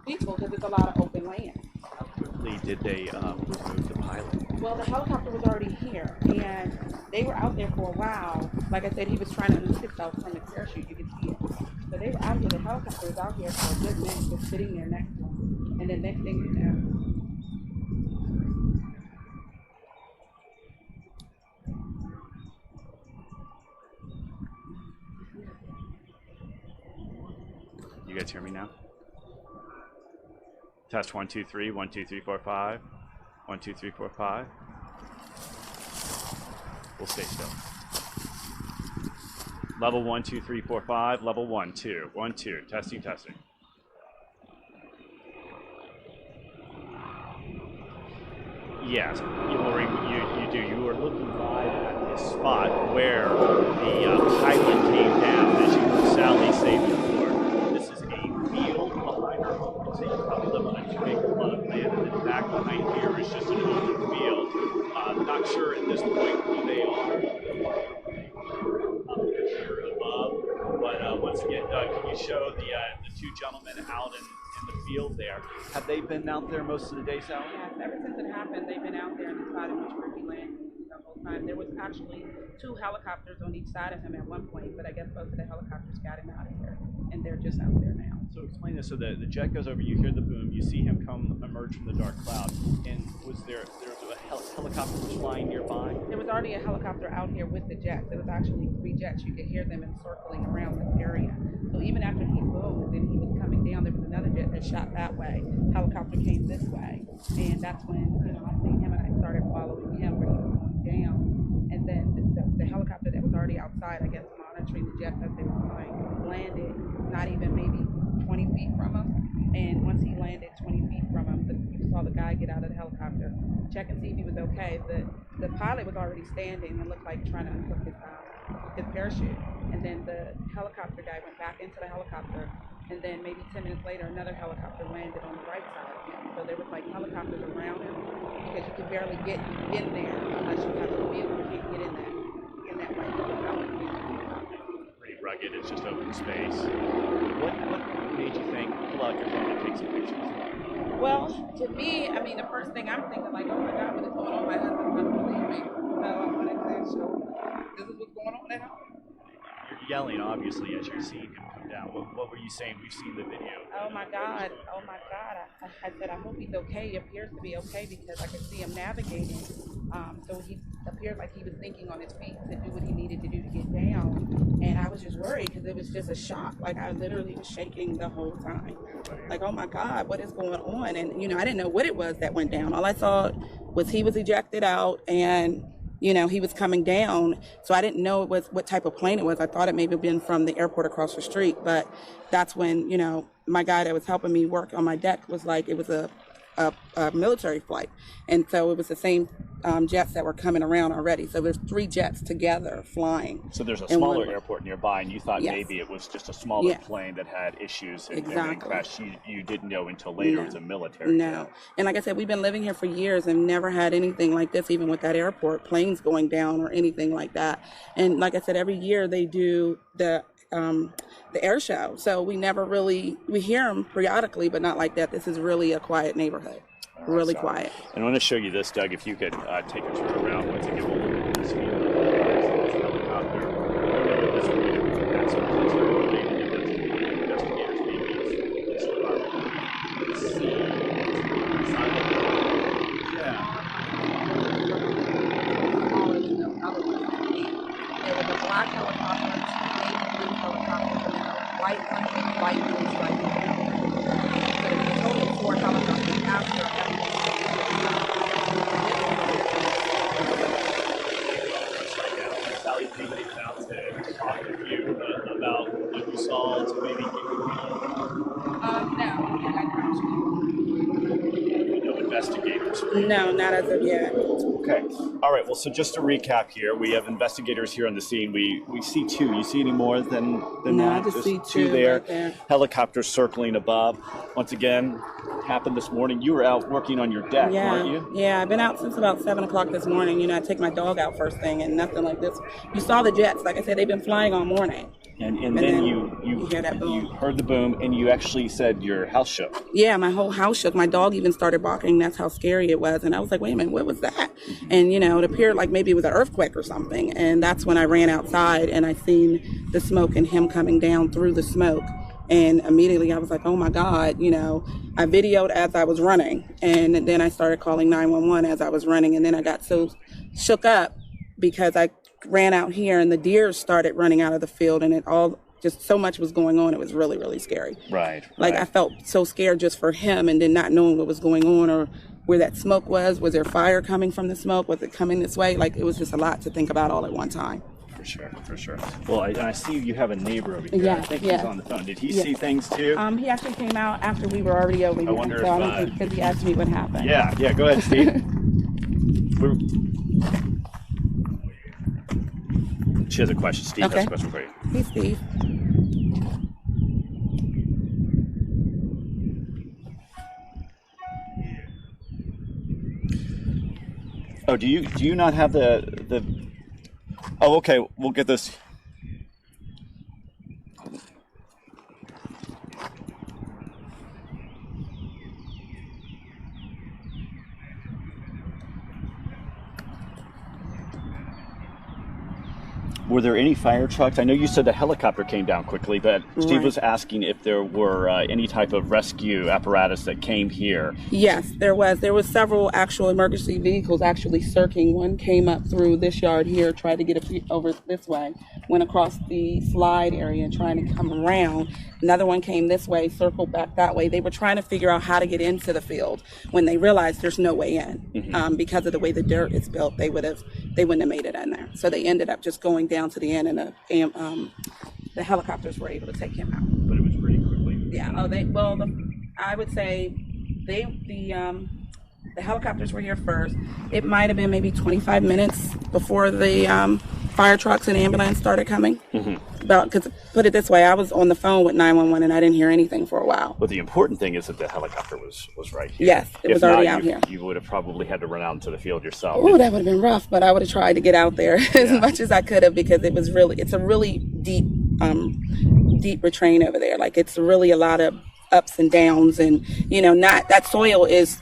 peaceful because it's a lot of open land. How quickly did they remove the pilot? Well, the helicopter was already here, and they were out there for a while. Like I said, he was trying to unhook himself from the parachute. You could see it. So they were out here. The helicopter was out here for a good minute, just sitting there next to him. And then next thing you know, you guys hear me now? Test 1 2 3 1 2 3 4 5 1 2 3 4 5. We'll stay still. Level 1 2 3 4 5. Level 1 2 1 2. Testing testing. Yes, you do. You are looking live at this spot where the pilot came down, as you heard Sally say before. This is a field behind our home. So you probably live on a 2-acre plot of land, and then back behind here is just an open field. Not sure at this point who they are. Here above, but once again, Doug, can you show the two gentlemen out in the field there? Have they been out there most of the day, Sally? yes, ever since it happened, they've been out there on the side of which where he landed the whole time. There was actually 2 helicopters on each side of him at one point, but I guess both of the helicopters got him out of here, and they're just out there now. So explain this. So the jet goes over, you hear the boom, you see him emerge from the dark cloud, and was there a helicopter was flying nearby? There was already a helicopter out here with the jets. There was actually 3 jets. You could hear them encircling around this area. So even after he moved and he was coming down, there was another jet that shot that way. Helicopter came this way, and that's when I seen him and I started following him where he was going down. And then the helicopter that was already outside, I guess, monitoring the jets as they were flying, landed not even maybe 20 feet from him. And once he landed 20 feet from him, you saw the guy get out of the helicopter, check and see if he was okay. The pilot was already standing and looked like trying to unhook his parachute. And then the helicopter guy went back into the helicopter, and then maybe 10 minutes later, another helicopter landed on the right side of him. So there was like helicopters around him because you could barely get in there unless you have a vehicle. You can't get in that way. Pretty rugged. It's just open space. What made you think, pull out your phone and take some pictures? Well, to me, I mean, the first thing I'm thinking, like, oh my God, what is going on? My husband's not believing me. So I wanted to show this is what's going on at home. You're yelling, obviously, as you're seeing him come down. What were you saying? We've seen the video. Oh my God. Oh my God. I said, I hope he's okay. He appears to be okay because I could see him navigating. So he appeared like he was thinking on his feet to do what he needed to do to get down. And I was just worried because it was just a shock. Like I literally was shaking the whole time. Like, oh my God, what is going on? And, I didn't know what it was that went down. All I saw was he was ejected out and he was coming down. So I didn't know what type of plane it was. I thought it may have been from the airport across the street. But that's when, my guy that was helping me work on my deck was like, it was a military flight. And so it was the same jets that were coming around already. So there's 3 jets together flying. So there's a smaller airport nearby, and you thought Yes. maybe it was just a smaller plane that had issues and crashed. You didn't know until later it was a military jet. And like I said, we've been living here for years and never had anything like this, even with that airport, planes going down or anything like that. And like I said, every year they do the air show. So we never really, we hear them periodically, but not like that. This is really a quiet neighborhood. Really quiet. And I want to show you this, Doug, if you could take a tour around once again. We'll look at this helicopter. This will be that's investigators maybe police department. See. There was a black helicopter, 2 navy blue helicopters, and then a white one with white blue stripes. So there was a total of 4 helicopters after. No, not as of yet. Okay. All right. Well, so just to recap here, we have investigators here on the scene. We see two. You see any more than No, that? I just see two two there. right there. Helicopters circling above. Once again, happened this morning. You were out working on your deck, Yeah, weren't you? yeah. I've been out since about 7 o'clock this morning. You know, I take my dog out first thing, and nothing like this. You saw the jets. Like I said, they've been flying all morning. And then you hear that boom. You heard the boom, and you actually said your house shook. Yeah, my whole house shook. My dog even started barking. That's how scary it was. And I was like, wait a minute, what was that? And, you know, it appeared like maybe it was an earthquake or something. And that's when I ran outside and I seen the smoke and him coming down through the smoke. And immediately I was like, oh my God, you know, I videoed as I was running. And then I started calling 911 as I was running. And then I got so shook up because I ran out here and the deer started running out of the field, and it all just so much was going on. It was really, really scary. Right. Like I felt so scared just for him, and then not knowing what was going on or where that smoke was. Was there fire coming from the smoke? Was it coming this way? Like it was just a lot to think about all at one time. For sure, for sure. Well, I see you have a neighbor over here. Yeah, I think yeah. he's on the phone. Did he see things too? He actually came out after we were already over here. I wonder so if, I don't think because he asked me what happened. Yeah, go ahead, Steve. She has a question. Steve has a question for you. Hey, Steve. Oh, do you not have the? Oh, okay. We'll get this. Were there any fire trucks? I know you said the helicopter came down quickly, but Steve was asking if there were any type of rescue apparatus that came here. Yes, there was. There was several actual emergency vehicles actually circling. One came up through this yard here, tried to get over this way, went across the slide area and trying to come around. Another one came this way, circled back that way. They were trying to figure out how to get into the field when they realized there's no way in. Because of the way the dirt is built, they wouldn't have made it in there. So they ended up just going down to the end, and the helicopters were able to take him out. But it was pretty quickly. Yeah. I would say the helicopters were here first. It might have been maybe 25 minutes before the fire trucks and ambulance started coming. Because put it this way, I was on the phone with 911 and I didn't hear anything for a while. But the important thing is that the helicopter was right here. Yes, it was already out here. You would have probably had to run out into the field yourself. Oh, that would have been rough, but I would have tried to get out there as much as I could have, because it's a really deep retrain over there. Like it's really a lot of ups and downs, and not that soil is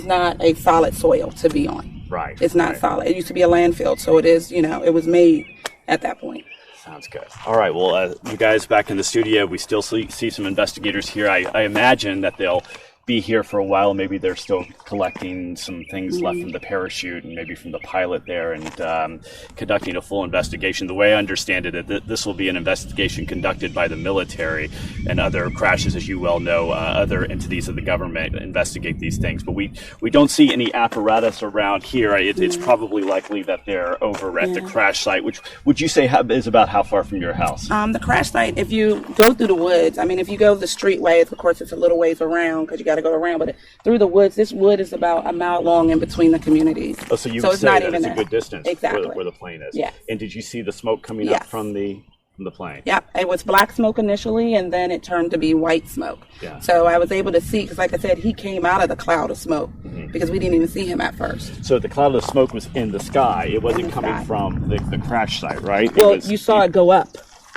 not a solid soil to be on. Right. It's not solid. It used to be a landfill, so it is. It was made at that point. Sounds good. All right. Well, you guys back in the studio, we still see some investigators here. I imagine that they'll be here for a while. Maybe they're still collecting some things left from the parachute and maybe from the pilot there, and conducting a full investigation. The way I understand it, this will be an investigation conducted by the military and other crashes, as you well know. Other entities of the government investigate these things, but we don't see any apparatus around here. It's probably likely that they're over at the crash site, which would you say is about how far from your house? The crash site, if you go through the woods, if you go the street way, of course it's a little ways around because you got to go around, but through the woods, this wood is about a mile long in between the communities. Oh, so you so would it's say not that even it's there. a good distance where the plane is. Yeah. And did you see the smoke coming up from the plane? Yeah, it was black smoke initially, and then it turned to be white smoke. Yeah. So I was able to see, because like I said, he came out of the cloud of smoke because we didn't even see him at first. So the cloud of smoke was in the sky. It wasn't coming from the crash site, right? Well, you saw it go up.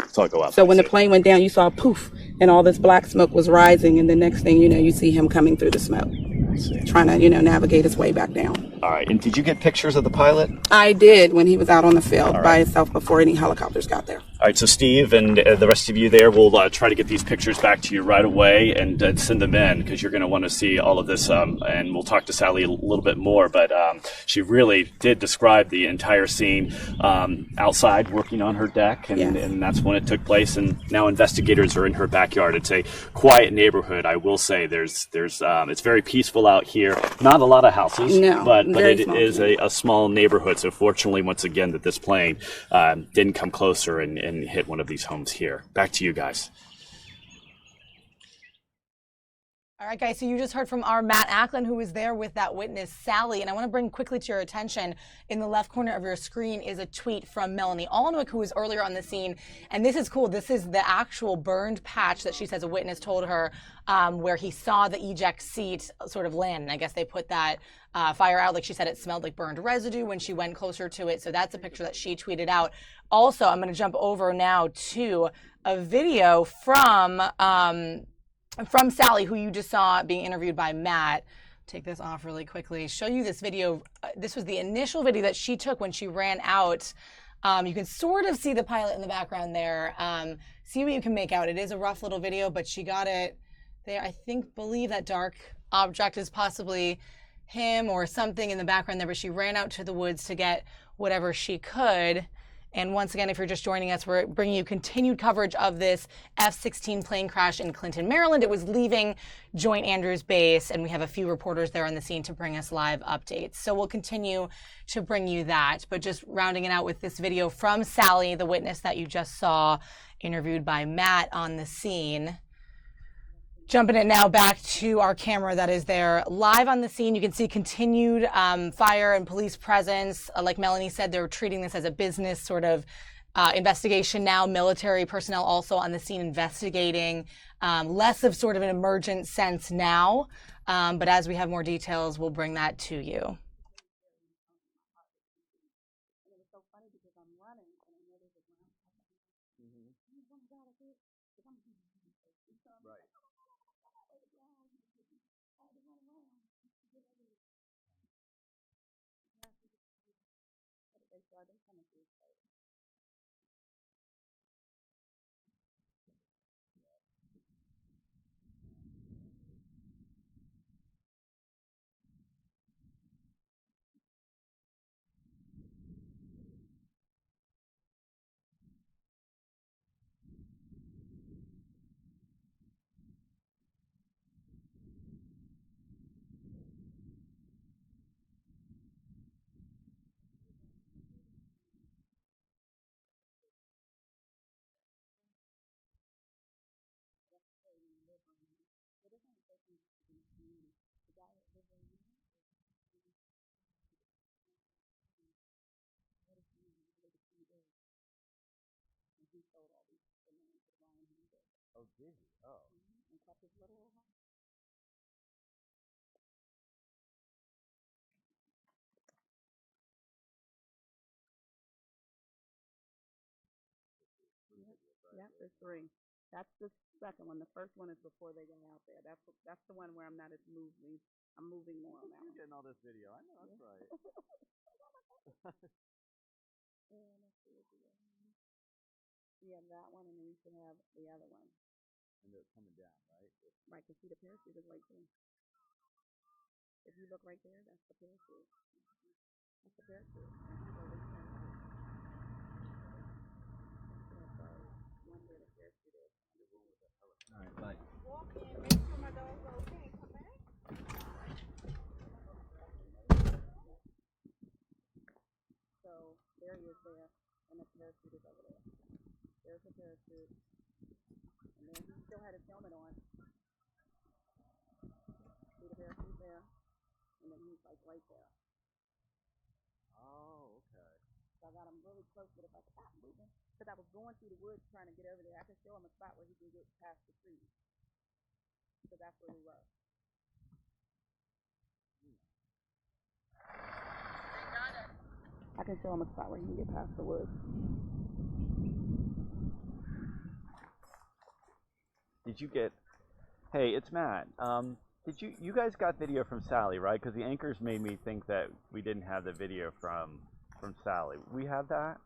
Saw it go up. So when the plane went down, you saw a poof, and all this black smoke was rising, and the next thing you know, you see him coming through the smoke, trying to, navigate his way back down. All right. And did you get pictures of the pilot? I did when he was out on the field by himself before any helicopters got there. All right. So Steve and the rest of you there will try to get these pictures back to you right away and send them in, because you're going to want to see all of this. And we'll talk to Sally a little bit more, but she really did describe the entire scene outside working on her deck, and that's when it took place. And now investigators are in her backyard. It's a quiet neighborhood. I will say there's it's very peaceful out here. Not a lot of houses, but it is a small neighborhood. So fortunately, once again, that this plane didn't come closer and hit one of these homes here. Back to you guys. All right, guys, so you just heard from our Matt Ackland, who was there with that witness, Sally. And I want to bring quickly to your attention, in the left corner of your screen is a tweet from Melanie Alnwick, who was earlier on the scene. And this is cool. This is the actual burned patch that she says a witness told her where he saw the eject seat sort of land. And I guess they put that fire out. Like she said, it smelled like burned residue when she went closer to it. So that's a picture that she tweeted out. Also, I'm going to jump over now to a video from Sally, who you just saw being interviewed by Matt. Take this off really quickly. Show you this video. This was the initial video that she took when she ran out. You can sort of see the pilot in the background there. See what you can make out. It is a rough little video, but she got it there. I believe that dark object is possibly him or something in the background there, but she ran out to the woods to get whatever she could. And once again, if you're just joining us, we're bringing you continued coverage of this F-16 plane crash in Clinton, Maryland. It was leaving Joint Andrews Base, and we have a few reporters there on the scene to bring us live updates. So we'll continue to bring you that. But just rounding it out with this video from Sally, the witness that you just saw, interviewed by Matt on the scene. Jumping it now back to our camera that is there live on the scene. You can see continued fire and police presence. Like Melanie said, they're treating this as a business sort of investigation now. Military personnel also on the scene investigating. Less of sort of an emergent sense now. But as we have more details, we'll bring that to you. Oh, did he? Oh. Yep, there's 3. That's the second one. The first one is before they got out there. That's the one where I'm not as moving. I'm moving more on that one. You're getting all this video. I know that's right. And let's see what the other one. We have that one, and then we should have the other one. And they're coming down, right? Right, because see the parachute is right there. If you look right there, that's the parachute. That's the parachute. All right, bye. Walk in, make sure my dog's okay. Come back. So there he is there, and the parachute is over there. There's the parachute. And then he still had his helmet on. See the parachute there? And then he's like right there. Oh, okay. So I got him really close, but if I stop moving, because I was going through the woods trying to get over there, I could show him a spot where he can get past the trees. So that's where we were. I can show him a spot where he can get past the woods. Did you get? Hey, it's Matt. Did you guys got video from Sally, right? Because the anchors made me think that we didn't have the video from Sally. We have that.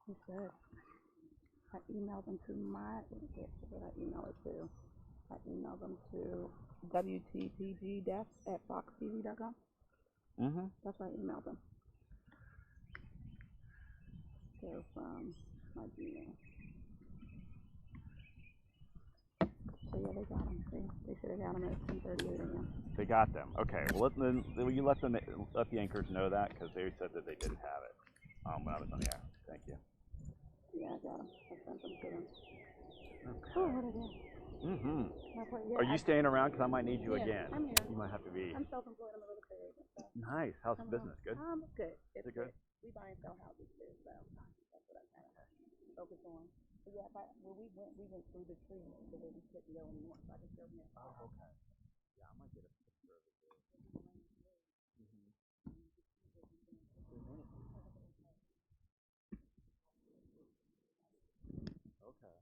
He said. I emailed them to my. What did I email it to? I emailed them to wtpg-at foxtv.com. Mm-hmm. That's why I emailed them. They're from my Gmail. So yeah, they got them. They should have got them at 10:38 a.m. They got them. Okay. Well, will you let the anchors know that, because they said that they didn't have it when I was on the air. Thank you. Yeah, I got them. I sent them to them. Okay. Oh, what are they? Mm-hmm. Are you staying around? Because I might need you again. I'm here. You might have to be. I'm self-employed. I'm a real estate agent. So. Nice. How's the business? Good? Good. Is it good? We buy and sell houses too, so that's what I kind of focus on. But yeah, where we went through the tree so that we couldn't go anymore, so I can show you. Oh, okay. Yeah, I might get a picture of it there. Okay.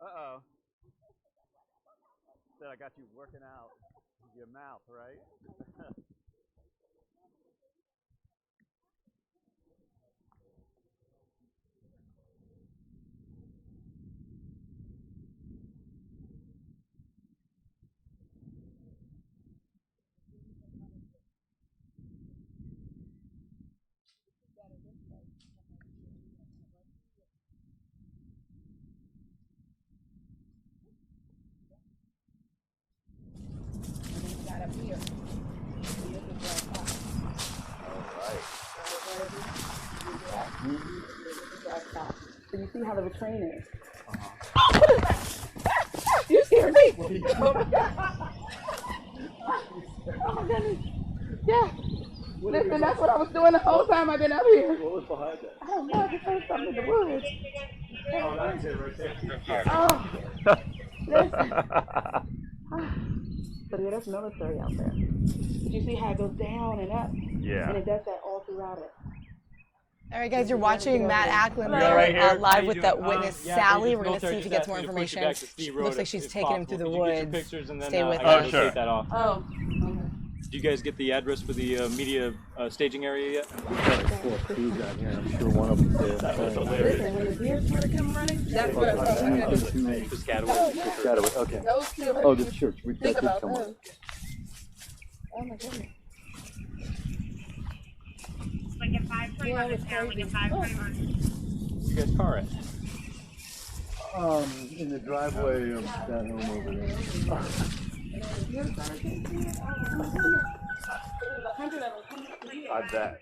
Uh-oh. Said I got you working out your mouth, right? Got up here. So you see how the train is. You scared me. Oh my goodness. Yeah. Listen, that's what I was doing the whole time I've been up here. What was behind that? I don't know. I just heard something in the woods. Oh, that's it right there. Oh, listen. But yeah, that's military out there. But you see how it goes down and up? Yeah. And it does that all throughout it. All right, guys, you're watching Matt Ackland Yeah, right here. live How you with that doing? witness, Yeah, Sally. Bridges We're going to see military if he just gets asked more me to push you information. back to Steve Road Looks like if- she's if taking him possible. through the Could you get your woods. pictures and then, Stay with I gotta us. go take that off. Oh. Did you guys get the address for the media staging area yet? Four crews out here. I'm sure one of them did. That was hilarious. Listen, when the deer started coming running, that's what I was talking about. Piscataway. Okay. Those two. Oh, the church. We Think that did about come up. those. Oh my goodness. Like a 521 in town, like a 521. You guys car at? In the driveway of that home over there. I bet.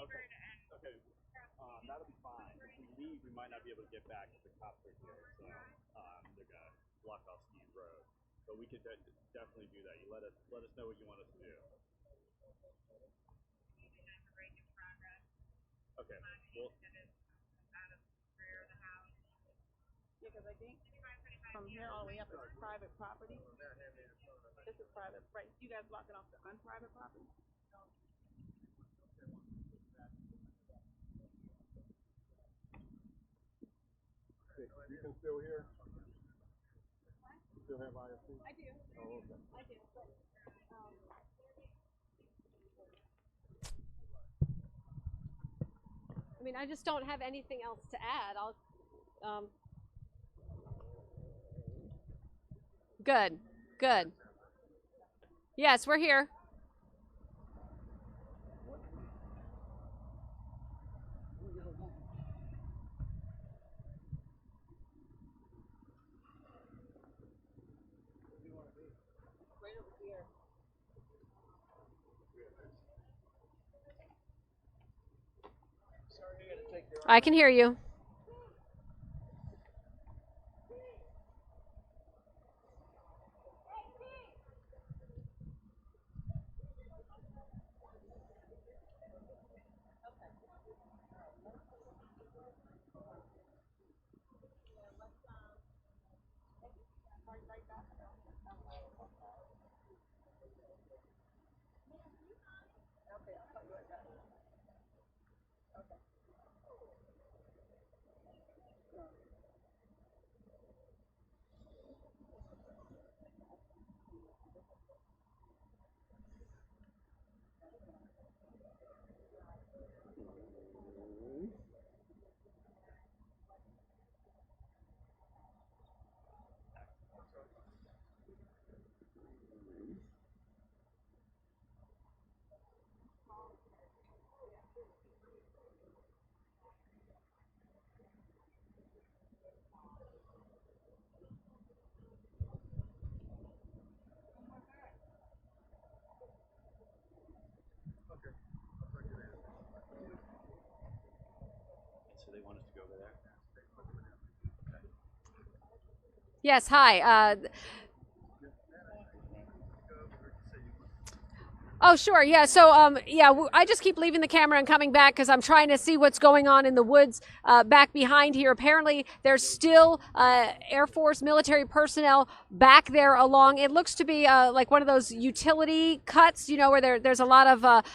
Okay. That'll be fine. If we leave, we might not be able to get back if the cops are here. So they're gonna block off Steve Road. But we could definitely do that. You let us know what you want us to do. Okay. Well, Yeah, because I think from here all the way up is private property. This is private, right? You guys blocking off the unprivate property? You can still hear? You still have IFC? I do. Oh, okay. I do. But, I mean, I just don't have anything else to add. Good, good. Yes, we're here. I can hear you. Yes, hi. Oh, sure. Yeah. So, I just keep leaving the camera and coming back because I'm trying to see what's going on in the woods back behind here. Apparently, there's still Air Force military personnel back there along. It looks to be like one of those utility cuts, where there's a lot of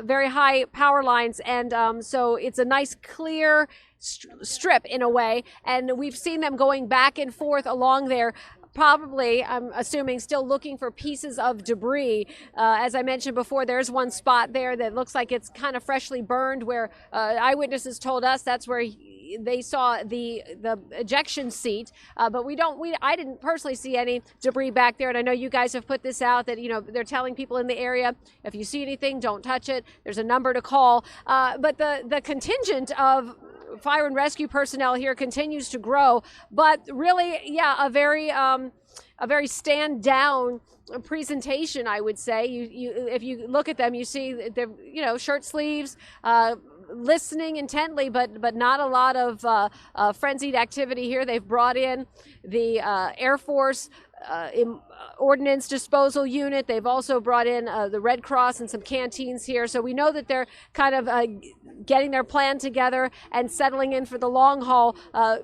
very high power lines. And so it's a nice, clear strip in a way. And we've seen them going back and forth along there. Probably, I'm assuming, still looking for pieces of debris. As I mentioned before, there's one spot there that looks like it's kind of freshly burned where eyewitnesses told us that's where they saw the ejection seat. But I didn't personally see any debris back there. And I know you guys have put this out that, they're telling people in the area, if you see anything, don't touch it. There's a number to call. But the contingent of fire and rescue personnel here continues to grow, but really, a very stand down presentation, I would say. If you look at them, you see they're, shirt sleeves, listening intently, but not a lot of frenzied activity here. They've brought in the Air Force ordnance disposal unit. They've also brought in the Red Cross and some canteens here. So we know that they're kind of getting their plan together and settling in for the long haul.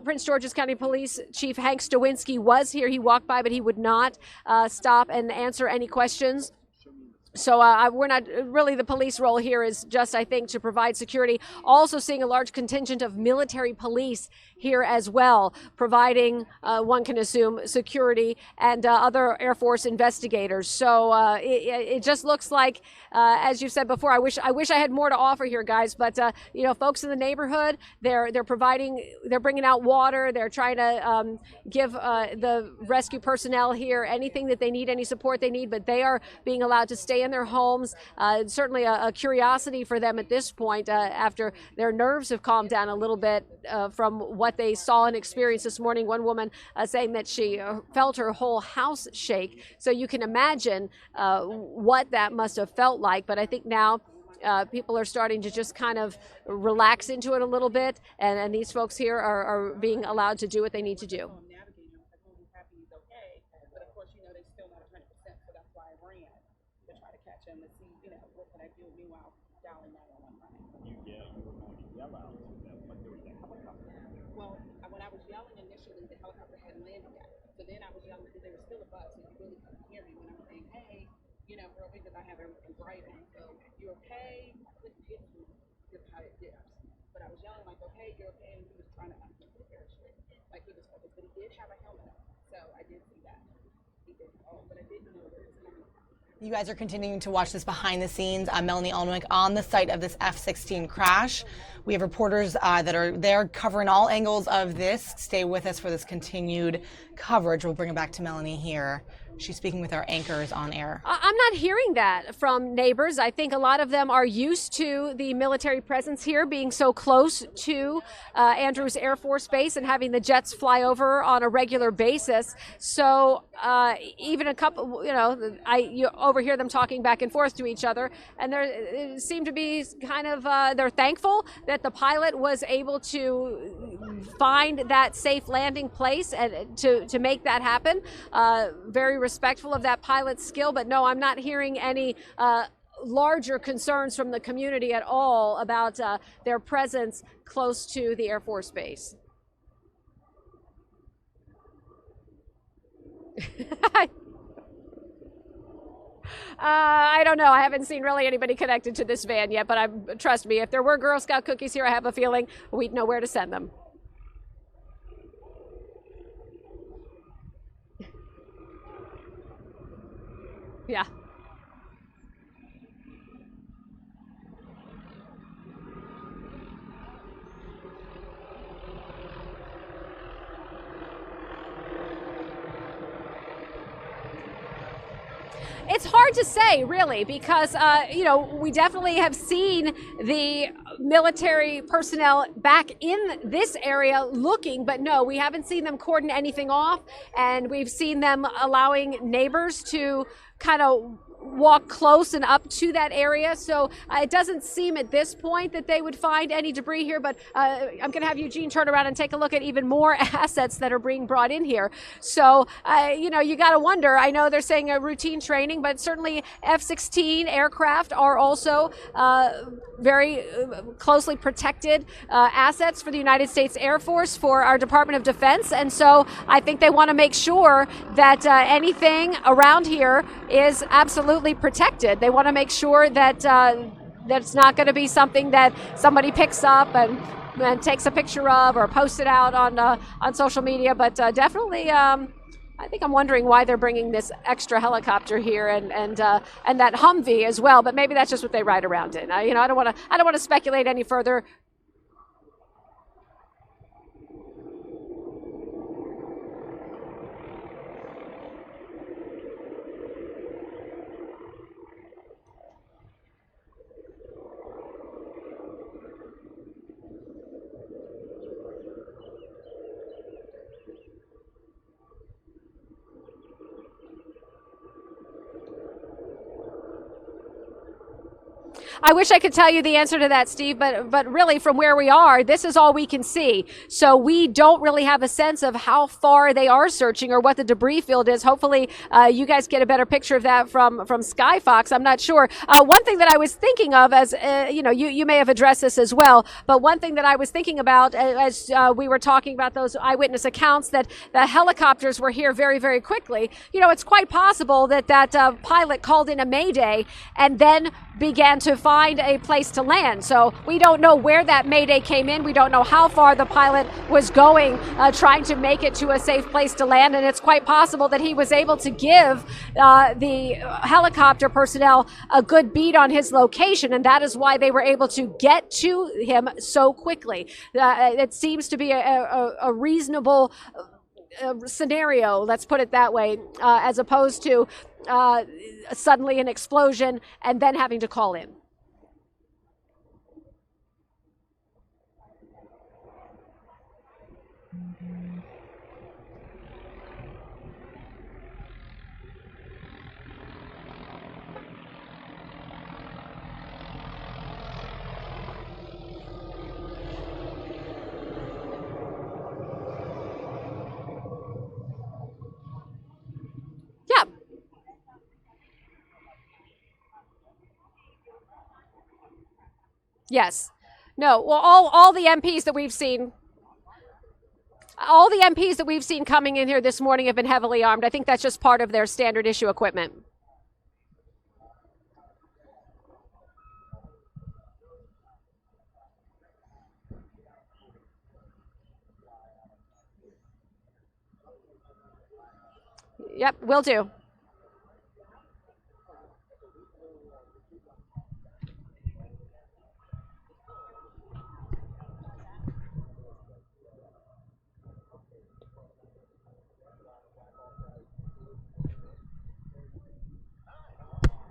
Prince George's County Police Chief Hank Stawinski was here. He walked by, but he would not stop and answer any questions. So we're not really, the police role here is just, I think, to provide security. Also seeing a large contingent of military police here as well, providing, one can assume, security, and other Air Force investigators. So it just looks like, as you said before, I wish I had more to offer here, guys. But folks in the neighborhood, they're bringing out water. They're trying to give the rescue personnel here anything that they need, any support they need. But they are being allowed to stay in their homes. Certainly a curiosity for them at this point, after their nerves have calmed down a little bit from what they saw and experienced this morning. One woman saying that she felt her whole house shake. So you can imagine what that must have felt like. But I think now people are starting to just kind of relax into it a little bit. And these folks here are being allowed to do what they need to do. You guys are continuing to watch this behind the scenes. I'm Melanie Alnwick on the site of this F-16 crash. We have reporters that are there covering all angles of this. Stay with us for this continued coverage. We'll bring it back to Melanie here. She's speaking with our anchors on air. I'm not hearing that from neighbors. I think a lot of them are used to the military presence here being so close to Andrews Air Force Base and having the jets fly over on a regular basis. So even a couple, you overhear them talking back and forth to each other, and they seem to be kind of, they're thankful that the pilot was able to find that safe landing place and to make that happen. Very respectful of that pilot's skill, but no, I'm not hearing any larger concerns from the community at all about their presence close to the Air Force Base. I don't know. I haven't seen really anybody connected to this van yet, but trust me, if there were Girl Scout cookies here, I have a feeling we'd know where to send them. Yeah. It's hard to say, really, because, we definitely have seen the military personnel back in this area looking, but no, we haven't seen them cordon anything off, and we've seen them allowing neighbors to kind of walk close and up to that area. So it doesn't seem at this point that they would find any debris here, but I'm going to have Eugene turn around and take a look at even more assets that are being brought in here. So, you got to wonder. I know they're saying a routine training, but certainly F-16 aircraft are also very closely protected assets for the United States Air Force, for our Department of Defense. And so I think they want to make sure that anything around here is absolutely protected. They want to make sure that that's not going to be something that somebody picks up and takes a picture of or posts it out on social media. But definitely, I think I'm wondering why they're bringing this extra helicopter here and that Humvee as well. But maybe that's just what they ride around in. I don't want to speculate any further. I wish I could tell you the answer to that, Steve, but really from where we are, this is all we can see. So we don't really have a sense of how far they are searching or what the debris field is. Hopefully you guys get a better picture of that from Skyfox. I'm not sure. One thing that I was thinking of as, you may have addressed this as well, but one thing that I was thinking about as we were talking about those eyewitness accounts that the helicopters were here very, very quickly. It's quite possible that pilot called in a mayday and then began to find a place to land. So we don't know where that mayday came in. We don't know how far the pilot was going, trying to make it to a safe place to land. And it's quite possible that he was able to give the helicopter personnel a good beat on his location. And that is why they were able to get to him so quickly. It seems to be a reasonable scenario, let's put it that way, as opposed to suddenly an explosion and then having to call in. Yeah. Yes. No. Well, all the MPs that we've seen, coming in here this morning have been heavily armed. I think that's just part of their standard issue equipment. Yep, will do.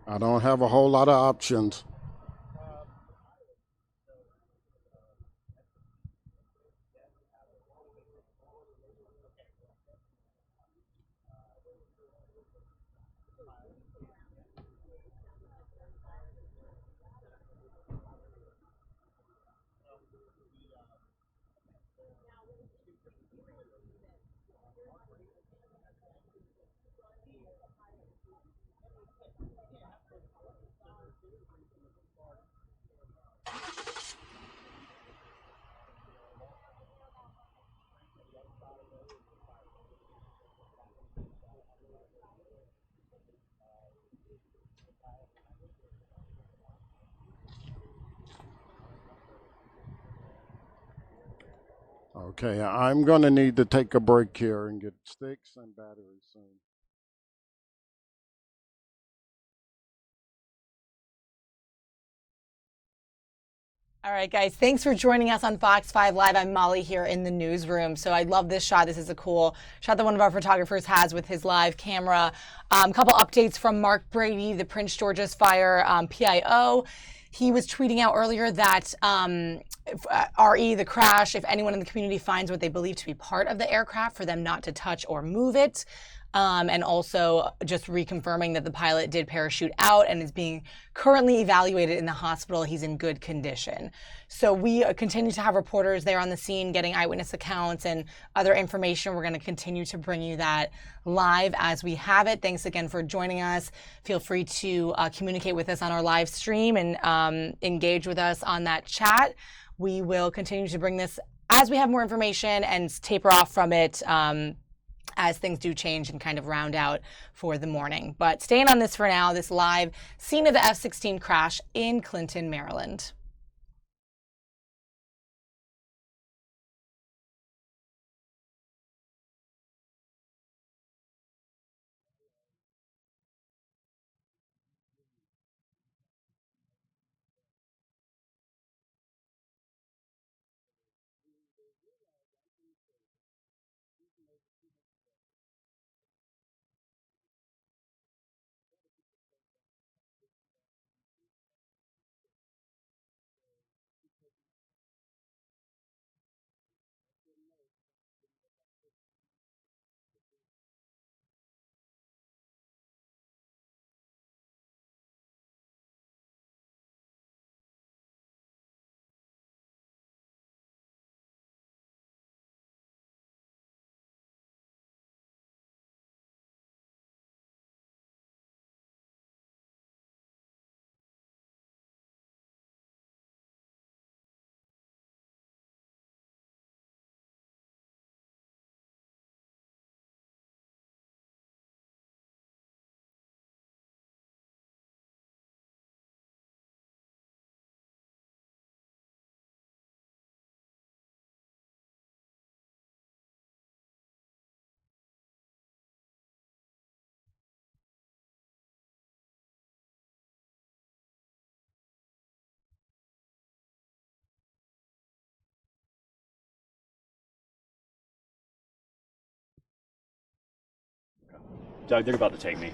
I don't have a whole lot of options. Okay, I'm going to need to take a break here and get sticks and batteries soon. All right, guys, thanks for joining us on Fox 5 Live. I'm Molly here in the newsroom. So I love this shot. This is a cool shot that one of our photographers has with his live camera. A couple updates from Mark Brady, the Prince George's Fire PIO. He was tweeting out earlier that RE, the crash, if anyone in the community finds what they believe to be part of the aircraft, for them not to touch or move it. and also just reconfirming that the pilot did parachute out and is being currently evaluated in the hospital. He's in good condition. So we continue to have reporters there on the scene getting eyewitness accounts and other information. We're going to continue to bring you that live as we have it. Thanks again for joining us. Feel free to communicate with us on our live stream and engage with us on that chat. We will continue to bring this as we have more information and taper off from it as things do change and kind of round out for the morning. But staying on this for now, this live scene of the F-16 crash in Clinton, Maryland. Doug, they're about to take me.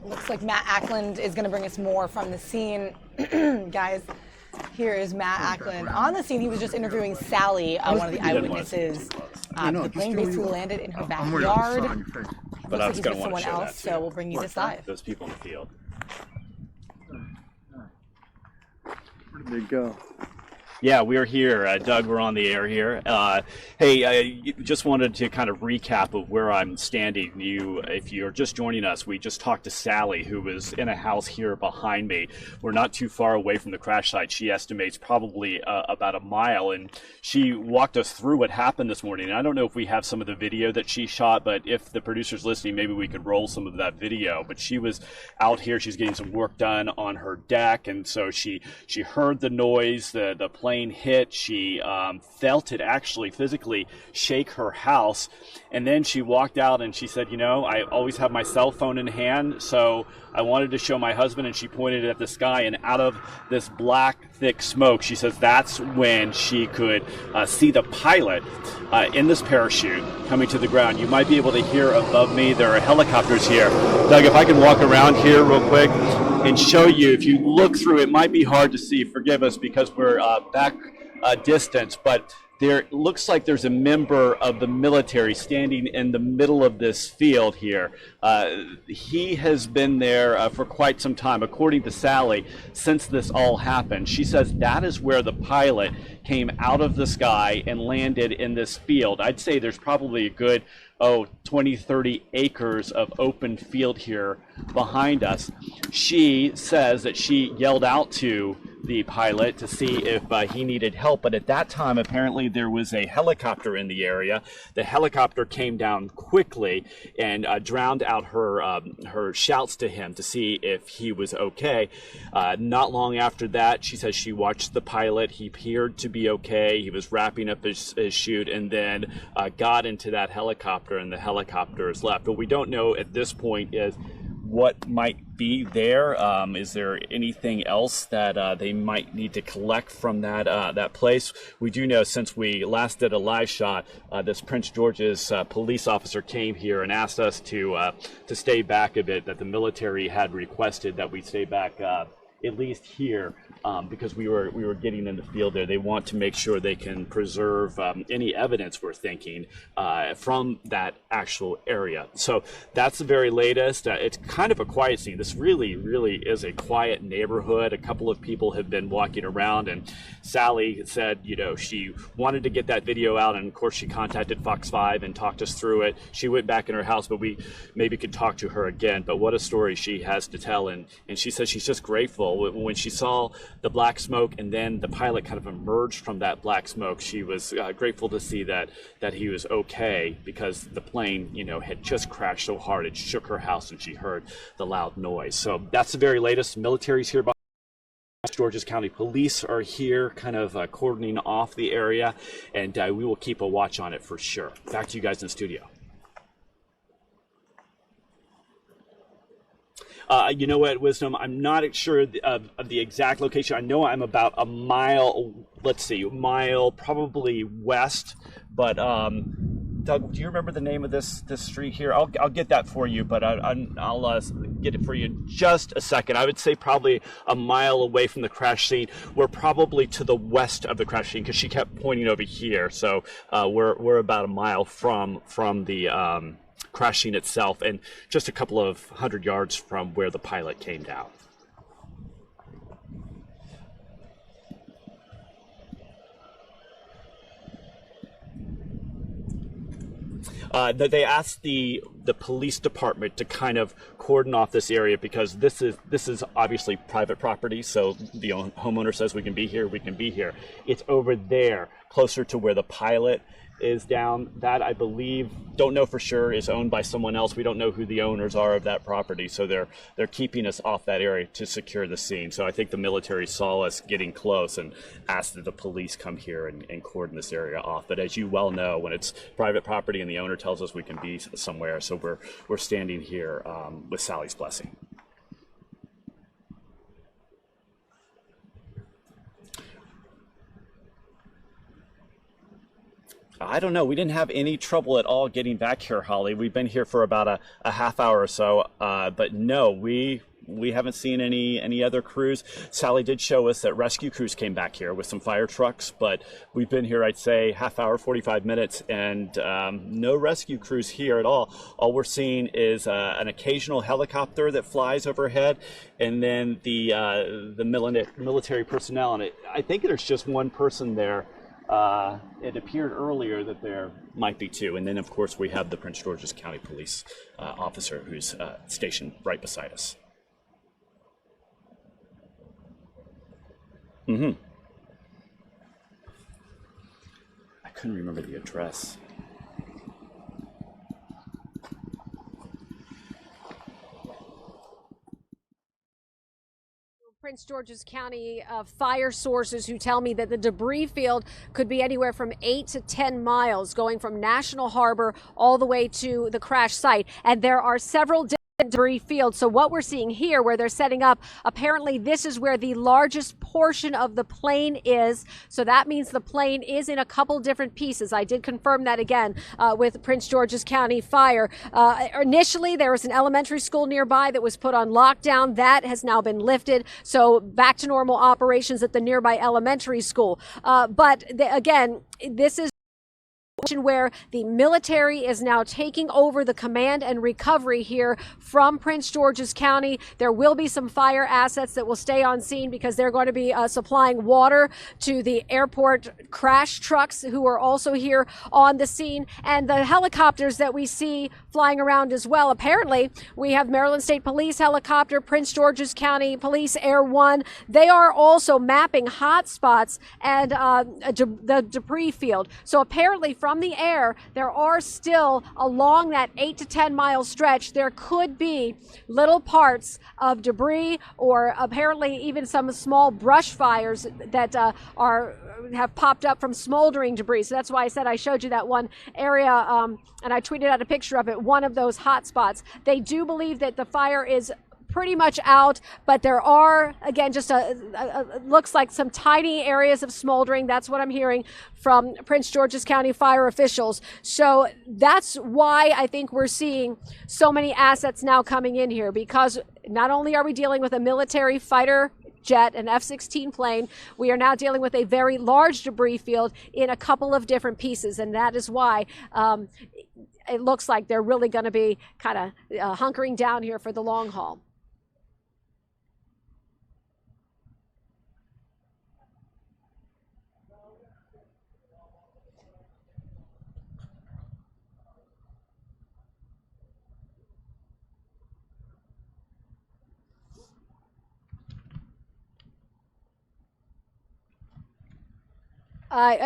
Looks like Matt Ackland is going to bring us more from the scene. Guys, here is Matt Ackland on the scene. He was just interviewing Sally, one of the eyewitnesses. The plane basically landed in her backyard. But I was Looks like he's with going to want to someone show else, that too. so we'll bring you this live. Those people in the field. Where did they go? Yeah, we're here. Doug, we're on the air here. Hey, just wanted to kind of recap of where I'm standing. If you're just joining us, we just talked to Sally, who was in a house here behind me. We're not too far away from the crash site. She estimates probably about a mile, and she walked us through what happened this morning. And I don't know if we have some of the video that she shot, but if the producer's listening, maybe we could roll some of that video. But she was out here. She's getting some work done on her deck, and so she heard the noise, the plane hit. She felt it actually physically shake her house, and then she walked out and she said, I always have my cell phone in hand, so I wanted to show my husband, and she pointed at the sky, and out of this black thick smoke, she says that's when she could see the pilot in this parachute coming to the ground. You might be able to hear above me, there are helicopters here. Doug, if I can walk around here real quick and show you, if you look through, it might be hard to see, forgive us because we're back distance, but there looks like there's a member of the military standing in the middle of this field here. He has been there for quite some time, according to Sally, since this all happened. She says that is where the pilot came out of the sky and landed in this field. I'd say there's probably a good 20, 30 acres of open field here behind us. She says that she yelled out to the pilot to see if he needed help, but at that time apparently there was a helicopter in the area. The helicopter came down quickly and drowned out her shouts to him to see if he was okay. Not long after that, she says she watched the pilot. He appeared to be okay. He was wrapping up his shoot, and then got into that helicopter, and the helicopter is left. What we don't know at this point is what might be there. Is there anything else that they might need to collect from that place? We do know, since we last did a live shot, this Prince George's police officer came here and asked us to stay back a bit, that the military had requested that we stay back at least here, because we were getting in the field there. They want to make sure they can preserve any evidence, we're thinking, from that actual area. So that's the very latest. It's kind of a quiet scene. This really is a quiet neighborhood. A couple of people have been walking around, and Sally said, she wanted to get that video out, and of course she contacted Fox 5 and talked us through it. She went back in her house, but we maybe could talk to her again. But what a story she has to tell, and she says she's just grateful. When she saw the black smoke and then the pilot kind of emerged from that black smoke, she was grateful to see that he was okay, because the plane, had just crashed so hard it shook her house and she heard the loud noise. So that's the very latest. Military's here. Georges County Police are here, kind of cordoning off the area, and we will keep a watch on it for sure. Back to you guys in the studio. You know what, Wisdom? I'm not sure of the exact location. I know I'm about a mile, probably west, but Doug, do you remember the name of this street here? I'll get that for you, but I'll get it for you in just a second. I would say probably a mile away from the crash scene. We're probably to the west of the crash scene, because she kept pointing over here. So we're about a mile from the crash scene itself, and just a couple of 100 yards from where the pilot came down. They asked the police department to kind of cordon off this area, because this is obviously private property. So the homeowner says we can be here, we can be here. It's over there, closer to where the pilot is down. That, I believe, don't know for sure, is owned by someone else. We don't know who the owners are of that property, so they're keeping us off that area to secure the scene. So I think the military saw us getting close and asked that the police come here and cordon this area off. But as you well know, when it's private property and the owner tells us we can be somewhere, so we're standing here with Sally's blessing. I don't know. We didn't have any trouble at all getting back here, Holly. We've been here for about a half hour or so, but no, we haven't seen any other crews. Sally did show us that rescue crews came back here with some fire trucks, but we've been here, I'd say, half hour, 45 minutes, and no rescue crews here at all. All we're seeing is an occasional helicopter that flies overhead, and then the military personnel. And I think there's just one person there. It appeared earlier that there might be two. And then, of course, we have the Prince George's County Police officer who's stationed right beside us. I couldn't remember the address. Prince George's County fire sources who tell me that the debris field could be anywhere from 8 to 10 miles going from National Harbor all the way to the crash site. And there are several different debris fields. So what we're seeing here, where they're setting up, apparently this is where the largest portion of the plane is. So that means the plane is in a couple different pieces. I did confirm that again with Prince George's County Fire. Initially, there was an elementary school nearby that was put on lockdown. That has now been lifted. So back to normal operations at the nearby elementary school. Again, this is where the military is now taking over the command and recovery here from Prince George's County. There will be some fire assets that will stay on scene because they're going to be supplying water to the airport crash trucks who are also here on the scene, and the helicopters that we see flying around as well. Apparently, we have Maryland State Police helicopter, Prince George's County Police Air 1. They are also mapping hot spots and the debris field. So apparently from the air, there are still, along that 8 to 10 mile stretch, there could be little parts of debris, or apparently even some small brush fires that have popped up from smoldering debris. So that's why I said I showed you that one area, and I tweeted out a picture of it, one of those hot spots. They do believe that the fire is pretty much out, but there are, again, just looks like some tiny areas of smoldering. That's what I'm hearing from Prince George's County fire officials. So that's why I think we're seeing so many assets now coming in here, because not only are we dealing with a military fighter jet, an F-16 plane. We are now dealing with a very large debris field in a couple of different pieces, and that is why it looks like they're really going to be kind of hunkering down here for the long haul.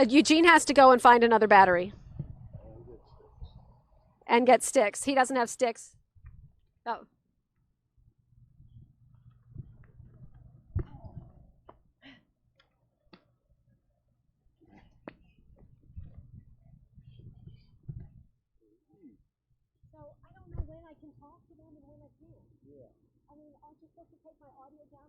Eugene has to go and find another battery. And get sticks. He doesn't have sticks. Oh. So I don't know when I can talk to them and when I can't. Yeah. I mean, aren't you supposed to take my audio down?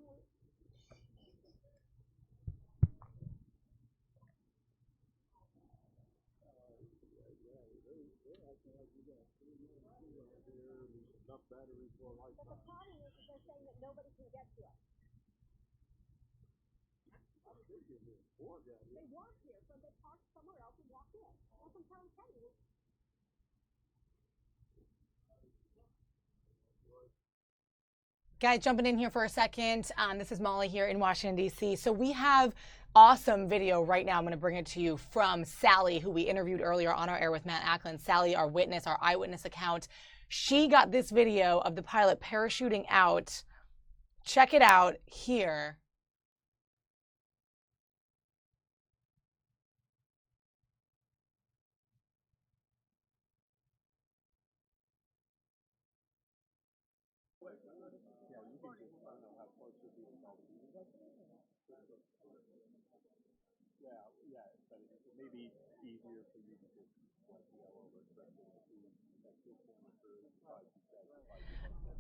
But the problem is that they're saying that nobody can get to us. They walk here, so they park somewhere else and walk in. That's what I'm telling you. Guys, jumping in here for a second. This is Molly here in Washington, D.C. So we have awesome video right now. I'm going to bring it to you from Sally, who we interviewed earlier on our air with Matt Ackland. Sally, our witness, our eyewitness account. She got this video of the pilot parachuting out. Check it out here.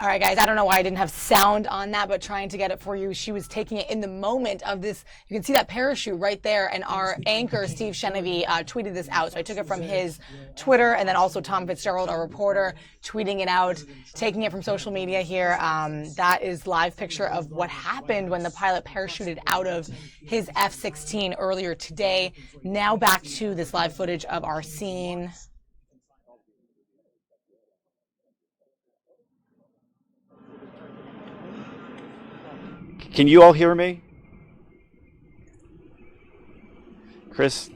All right, guys, I don't know why I didn't have sound on that, but trying to get it for you. She was taking it in the moment of this. You can see that parachute right there, and our anchor, Steve Shenevy, tweeted this out. So I took it from his Twitter, and then also Tom Fitzgerald, our reporter, tweeting it out, taking it from social media here. That is live picture of what happened when the pilot parachuted out of his F-16 earlier today. Now back to this live footage of our scene. Can you all hear me? Chris?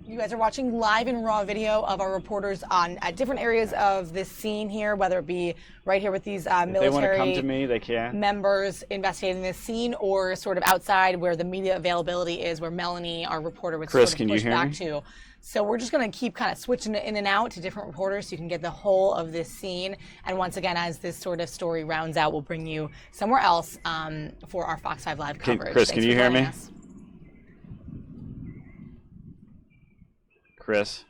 You guys are watching live and raw video of our reporters at different areas of this scene here, whether it be right here with these military they want to come to me, they can. members investigating this scene, or sort of outside where the media availability is, where Melanie, our reporter, would Chris, sort of can you push hear back me? to. So we're just going to keep kind of switching in and out to different reporters so you can get the whole of this scene. And once again, as this sort of story rounds out, we'll bring you somewhere else for our Fox 5 Live coverage. Chris, can you hear me? Us. Chris?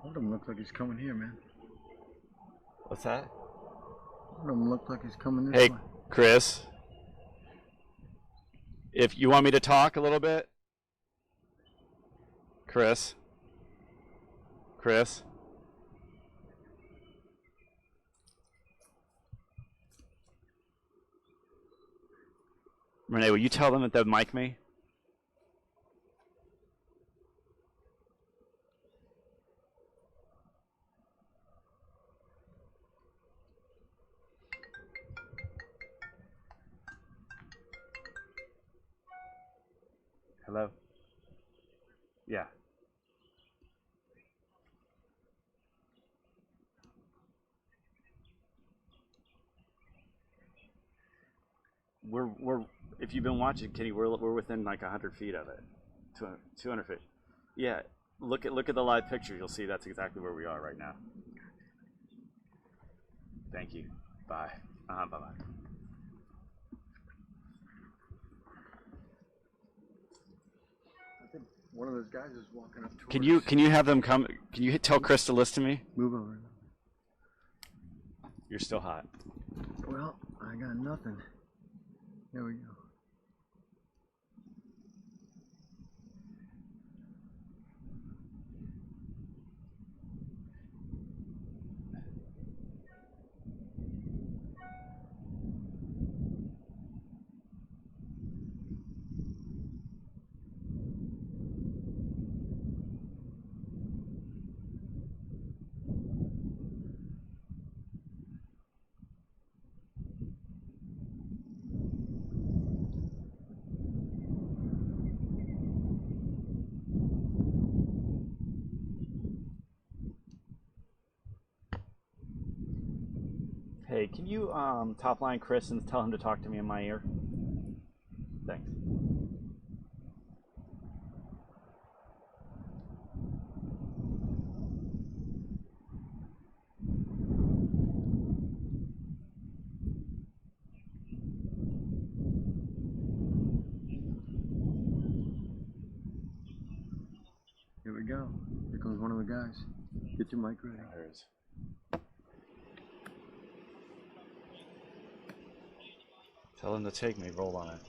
One of them looks like he's coming here, man. What's that? One of them looks like he's coming this Hey, way. Chris? If you want me to talk a little bit? Chris? Chris? Renee, will you tell them that they'll mic me? Hello? Yeah. We're if you've been watching, Kenny, we're within like 100 feet of it, 200 feet. Yeah, look at the live picture. You'll see that's exactly where we are right now. Thank you. Bye. Bye-bye. One of those guys is walking up towards. Can you have them come? Can you tell Chris to listen to me? Move over. You're still hot. Well, I got nothing. There we go. Hey, can you top line Chris and tell him to talk to me in my ear? Thanks. Here we go. Here comes one of the guys. Get your mic ready. There it is. Tell him to take me. Roll on it.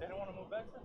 They don't want to move back, sir?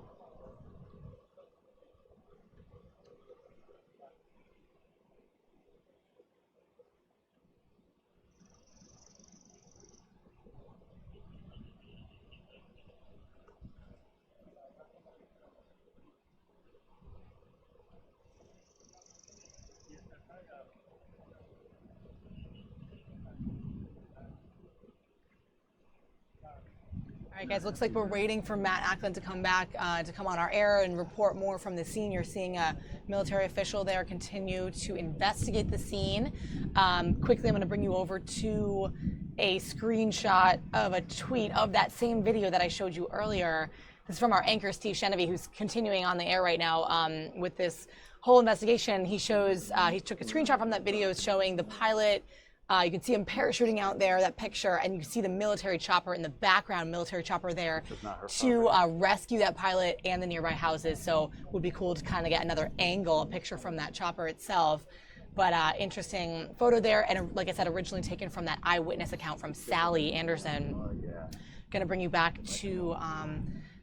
All right, guys, looks like we're waiting for Matt Ackland to come back, to come on our air and report more from the scene. You're seeing a military official there continue to investigate the scene. Quickly, I'm going to bring you over to a screenshot of a tweet of that same video that I showed you earlier. This is from our anchor, Steve Shenevy, who's continuing on the air right now with this whole investigation. He shows, he took a screenshot from that video showing the pilot. You can see him parachuting out there, that picture, and you can see the military chopper in the background, military chopper there to rescue that pilot and the nearby houses. So it would be cool to kind of get another angle, a picture from that chopper itself. But interesting photo there, and like I said, originally taken from that eyewitness account from Sally Anderson. Going to bring you back to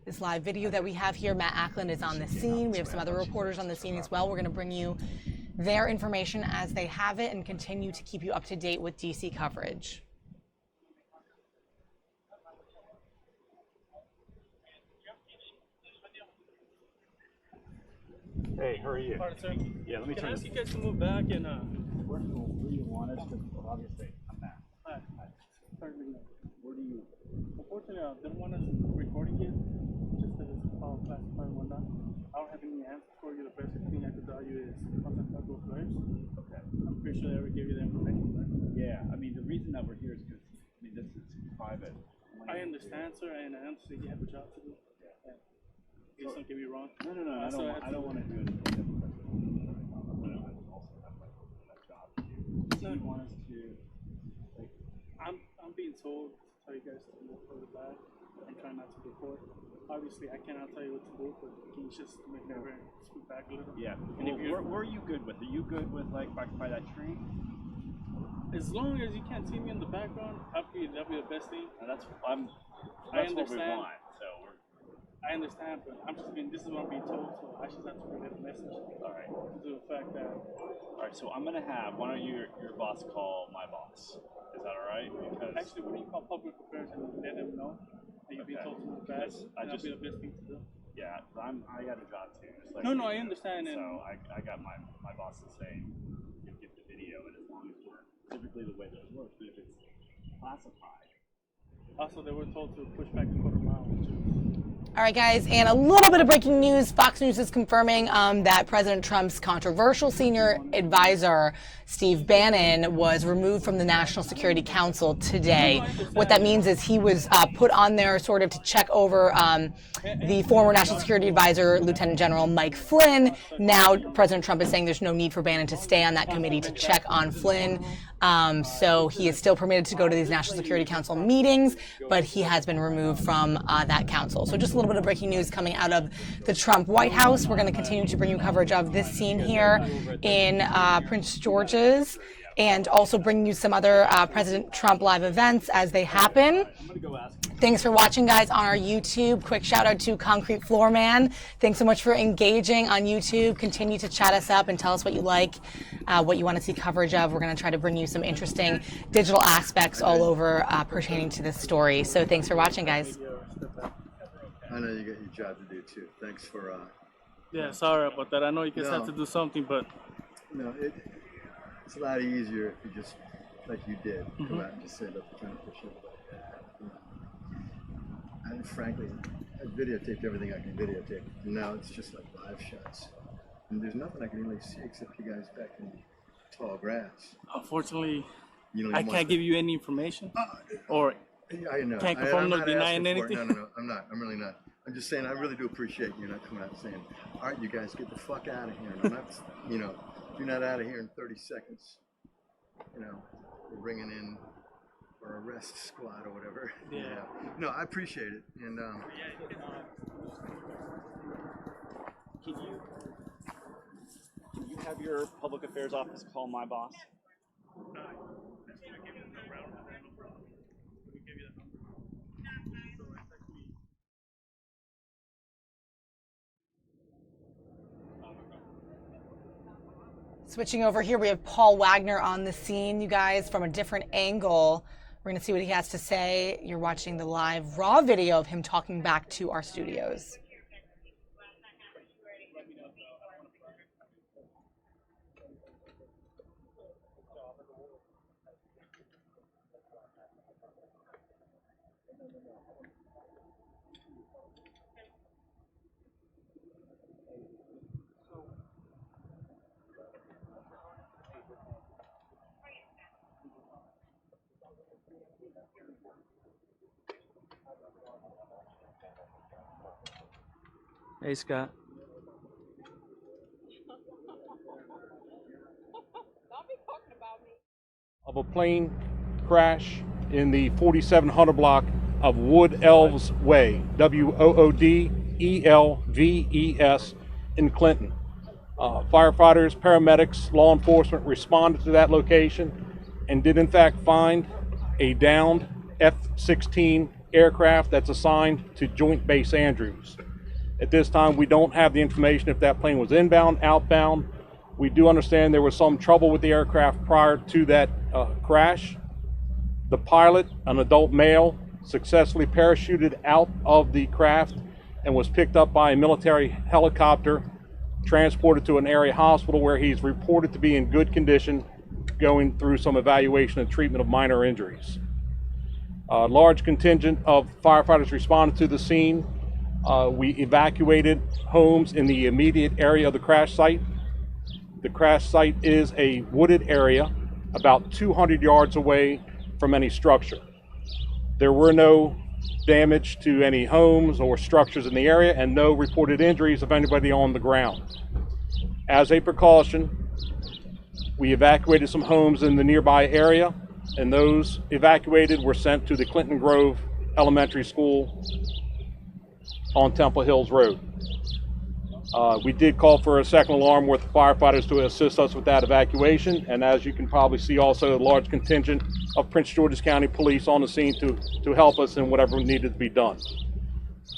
this live video that we have here. Matt Ackland is on the scene. We have some other reporters on the scene as well. We're going to bring you their information as they have it and continue to keep you up to date with DC coverage. Hey, how are you? Pardon, sir? Yeah, let me Can I turn ask you guys to move back and Where do you want us to? Obviously, I'm Matt. Hi. Where do you? Unfortunately, they don't want us recording yet. Just that it's all classified and whatnot. I don't have any answers for you. The best thing I could tell you is contact our players. Okay. I'm pretty sure they already gave you the information. Right? Yeah, I mean, the reason that we're here is because, I mean, this is private. I understand, sir, and I understand you have a job to do. Yeah. Please don't get me wrong. No, I don't want to do anything different. I also have my job to do. Do you want us to, like... I'm being told to tell you guys to move further back and try not to record. Obviously, I cannot tell you what to do, but can you just make me scoot back a little? Yeah. And if were you good with? Are you good with, like, back by that tree? As long as you can't see me in the background, that'll be the best thing. And that's I understand. what we want. So I understand, but I'm just this is what I'm being told, so I just have to relay the message. All right. To the fact that. All right. So I'm gonna have one of your boss call my boss. Is that all right? Because actually, when you call public affairs and let them know that you've been told to move back, that'll be the best thing to do. Yeah, I got a job too. Just like no, I understand. So I got my boss is saying get the video, and as long as we're typically the way that it works, but if it's classified. Also, they were told to push back a quarter mile, which is All right, guys, and a little bit of breaking news. Fox News is confirming that President Trump's controversial senior advisor, Steve Bannon, was removed from the National Security Council today. What that means is he was put on there sort of to check over the former National Security Advisor, Lieutenant General Mike Flynn. Now, President Trump is saying there's no need for Bannon to stay on that committee to check on Flynn. So he is still permitted to go to these National Security Council meetings, but he has been removed from that council. So just a little bit of breaking news coming out of the Trump White House. We're going to continue to bring you coverage of this scene here in Prince George's, and also bring you some other President Trump live events as they happen. Thanks for watching, guys, on our YouTube. Quick shout out to Concrete Floor Man. Thanks so much for engaging on YouTube. Continue to chat us up and tell us what you like, what you want to see coverage of. We're going to try to bring you some interesting digital aspects all over pertaining to this story. So thanks for watching, guys. I know you got your job to do too. Thanks for. Yeah, sorry about that. I know you guys have to do something, but. No, it's a lot easier if you just, like you did, come out and just say, look, we're trying to push it. And frankly, I videotaped everything I can videotape. And now it's just like live shots. And there's nothing I can really see except you guys back in tall grass. Unfortunately, you I can't give you any information. Or I know. can't confirm nor denying anything. No, I'm not. I'm really not. I'm just saying I really do appreciate you not coming out and saying, all right, you guys get the fuck out of here. And I'm not, if you're not out of here in 30 seconds, we're bringing in our arrest squad or whatever. Yeah. No, I appreciate it. And can you have your public affairs office call my boss? Switching over here, we have Paul Wagner on the scene, you guys, from a different angle. We're going to see what he has to say. You're watching the live raw video of him talking back to our studios. Hey, Scott. Of a plane crash in the 4700 block of Wood Elves Way, Woodelves in Clinton. Firefighters, paramedics, law enforcement responded to that location and did in fact find a downed F-16 aircraft that's assigned to Joint Base Andrews. At this time, we don't have the information if that plane was inbound, outbound. We do understand there was some trouble with the aircraft prior to that crash. The pilot, an adult male, successfully parachuted out of the craft and was picked up by a military helicopter, transported to an area hospital where he's reported to be in good condition, going through some evaluation and treatment of minor injuries. A large contingent of firefighters responded to the scene. We evacuated homes in the immediate area of the crash site. The crash site is a wooded area about 200 yards away from any structure. There were no damage to any homes or structures in the area and no reported injuries of anybody on the ground. As a precaution, we evacuated some homes in the nearby area, and those evacuated were sent to the Clinton Grove Elementary School on Temple Hills Road. We did call for a second alarm with firefighters to assist us with that evacuation, and as you can probably see, also a large contingent of Prince George's County Police on the scene to help us in whatever needed to be done.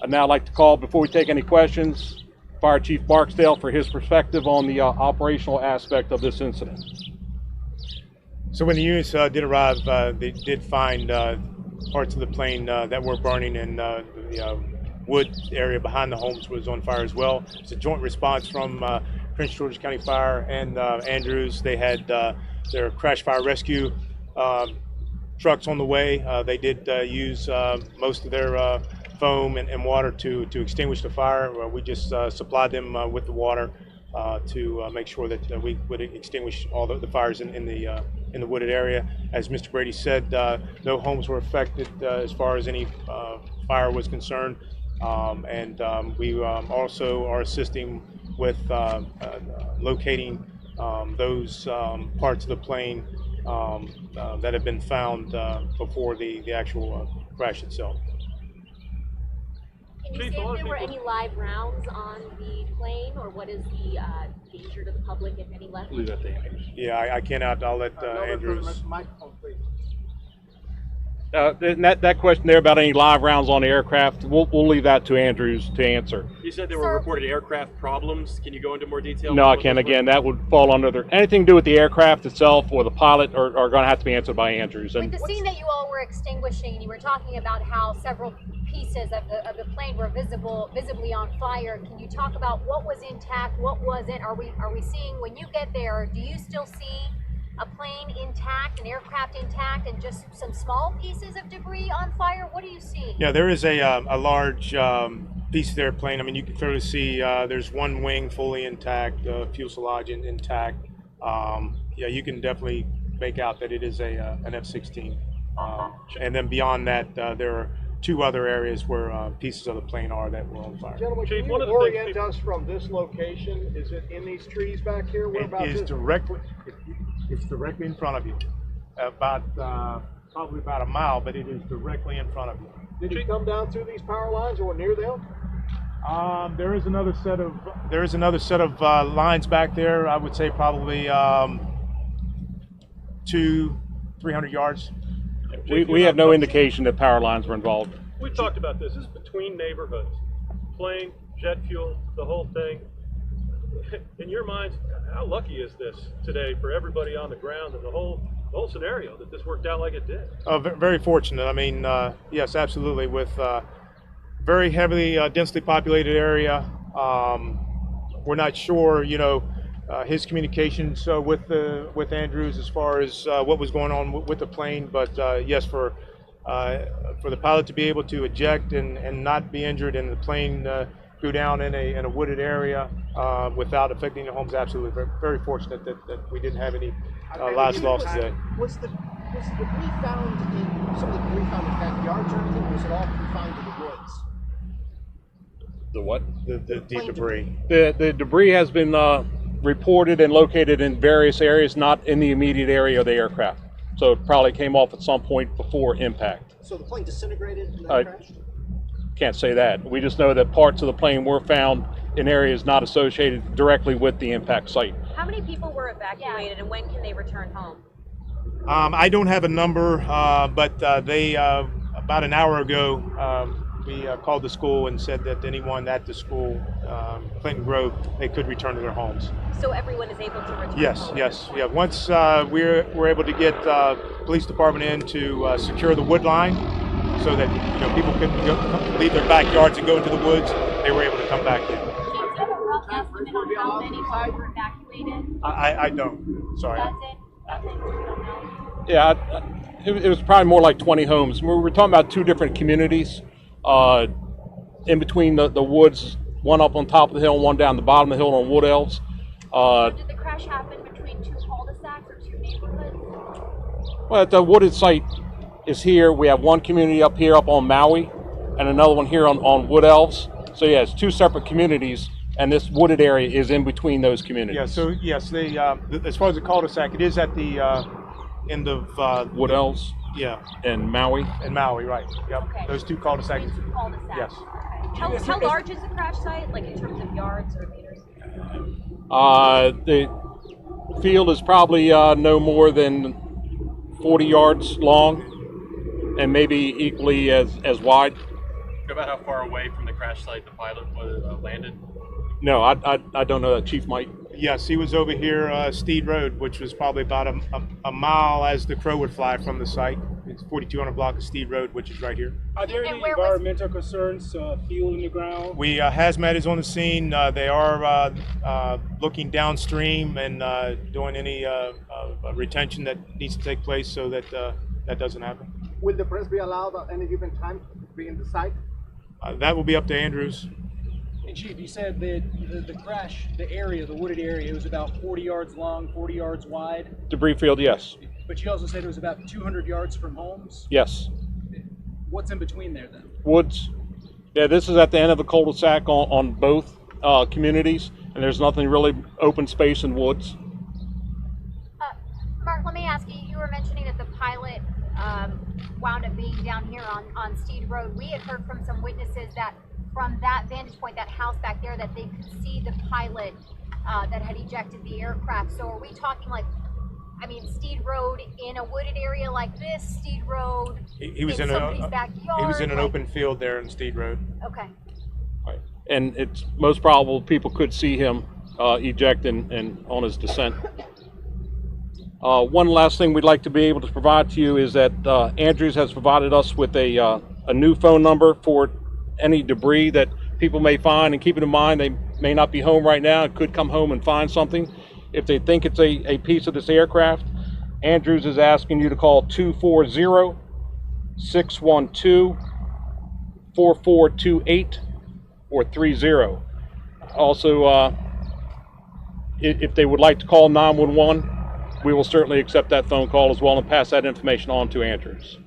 I'd now like to call, before we take any questions, Fire Chief Barksdale for his perspective on the operational aspect of this incident. So when the units did arrive, they did find parts of the plane that were burning, and the wood area behind the homes was on fire as well. It's a joint response from Prince George's County Fire and Andrews. They had their crash fire rescue trucks on the way. They did use most of their foam and water to extinguish the fire. We just supplied them with the water to make sure that we would extinguish all the fires in the wooded area. As Mr. Brady said, no homes were affected as far as any fire was concerned, and we also are assisting with locating those parts of the plane that have been found before the actual crash itself. Can you say if there were any live rounds on the plane, or what is the danger to the public, if any, left? Yeah, I cannot. I'll let Andrews. That question there about any live rounds on the aircraft, we'll leave that to Andrews to answer. You said there were reported aircraft problems. Can you go into more detail? No, I can't. Again, that would fall under anything to do with the aircraft itself or the pilot are going to have to be answered by Andrews. With the scene that you all were extinguishing, you were talking about how several pieces of the plane were visibly on fire. Can you talk about what was intact, what wasn't? Are we seeing, when you get there, do you still see a plane intact, an aircraft intact, and just some small pieces of debris on fire? What do you see? Yeah, there is a large piece of the airplane. I mean, you can clearly see there's one wing fully intact, fuselage intact. Yeah, you can definitely make out that it is an F-16. And then beyond that, there are two other areas where pieces of the plane are that were on fire. Gentlemen, can you orient us from this location? Is it in these trees back here? It is directly. It's directly in front of you, about probably about a mile, but it is directly in front of you. Did you come down through these power lines or near them? There is another set of lines back there. I would say probably 200-300 yards. We have no indication that power lines were involved. We've talked about this. This is between neighborhoods. Plane, jet fuel, the whole thing. In your minds, how lucky is this today for everybody on the ground and the whole scenario that this worked out like it did? Very fortunate. I mean, yes, absolutely. With very heavily densely populated area, we're not sure, his communications with Andrews as far as what was going on with the plane, but yes, for the pilot to be able to eject and not be injured, and the plane go down in a wooded area without affecting the homes, absolutely. Very fortunate that we didn't have any lives lost today. Was the debris found in some of the debris found in backyards or anything, or was it all confined to the woods? The what? The debris. The debris has been reported and located in various areas, not in the immediate area of the aircraft. So it probably came off at some point before impact. So the plane disintegrated and then crashed? Can't say that. We just know that parts of the plane were found in areas not associated directly with the impact site. How many people were evacuated, and when can they return home? I don't have a number, but they about an hour ago we called the school and said that anyone at the school, Clinton Grove, they could return to their homes. So everyone is able to return Yes, home? yes, yeah. Once we're able to get police department in to secure the wood line, so that people could leave their backyards and go into the woods, they were able to come back in. Do you have a rough estimate on how many homes were evacuated? I don't. Sorry. That's it? That's it? You don't know? Yeah, it was probably more like 20 homes. We were talking about two different communities in between the woods, one up on top of the hill and one down the bottom of the hill on Wood Elves. So did the crash happen between two cul-de-sacs or two neighborhoods? Well, the wooded site is here. We have one community up here up on Maui and another one here on Wood Elves. So yeah, it's two separate communities, and this wooded area is in between those communities. Yeah, so yes, they as far as the cul-de-sac, it is at the end of Wood Elves. Yeah. And Maui. And Maui, right. Yep. Okay. Those two cul-de-sacs. Yes. Okay. How large is the crash site, like in terms of yards or meters? The field is probably no more than 40 yards long and maybe equally as wide. About how far away from the crash site the pilot was landed? No, I don't know that. Chief might. Yes, he was over here, Steed Road, which was probably about a mile as the crow would fly from the site. It's 4200 block of Steed Road, which is right here. Are there any environmental concerns, fuel in the ground? We hazmat is on the scene. They are looking downstream and doing any retention that needs to take place so that that doesn't happen. Will the press be allowed at any given time to be in the site? That will be up to Andrews. And Chief, you said that the crash, the area, the wooded area, it was about 40 yards long, 40 yards wide. Debris field, yes. But you also said it was about 200 yards from homes. Yes. What's in between there then? Woods. Yeah, this is at the end of the cul-de-sac on both communities, and there's nothing really open space in woods. Mark, let me ask you, you were mentioning that the pilot wound up being down here on Steed Road. We had heard from some witnesses that from that vantage point, that house back there, that they could see the pilot that had ejected the aircraft. So are we talking like, I mean, Steed Road in a wooded area like this, Steed Road He was in somebody's backyard? He was in an open field there in Steed Road. Okay. Right. And it's most probable people could see him eject and on his descent. One last thing we'd like to be able to provide to you is that Andrews has provided us with a new phone number for any debris that people may find, and keep in mind they may not be home right now, could come home and find something. If they think it's a piece of this aircraft, Andrews is asking you to call 240-612-4428 or 30. Also, if they would like to call 911, we will certainly accept that phone call as well and pass that information on to Andrews.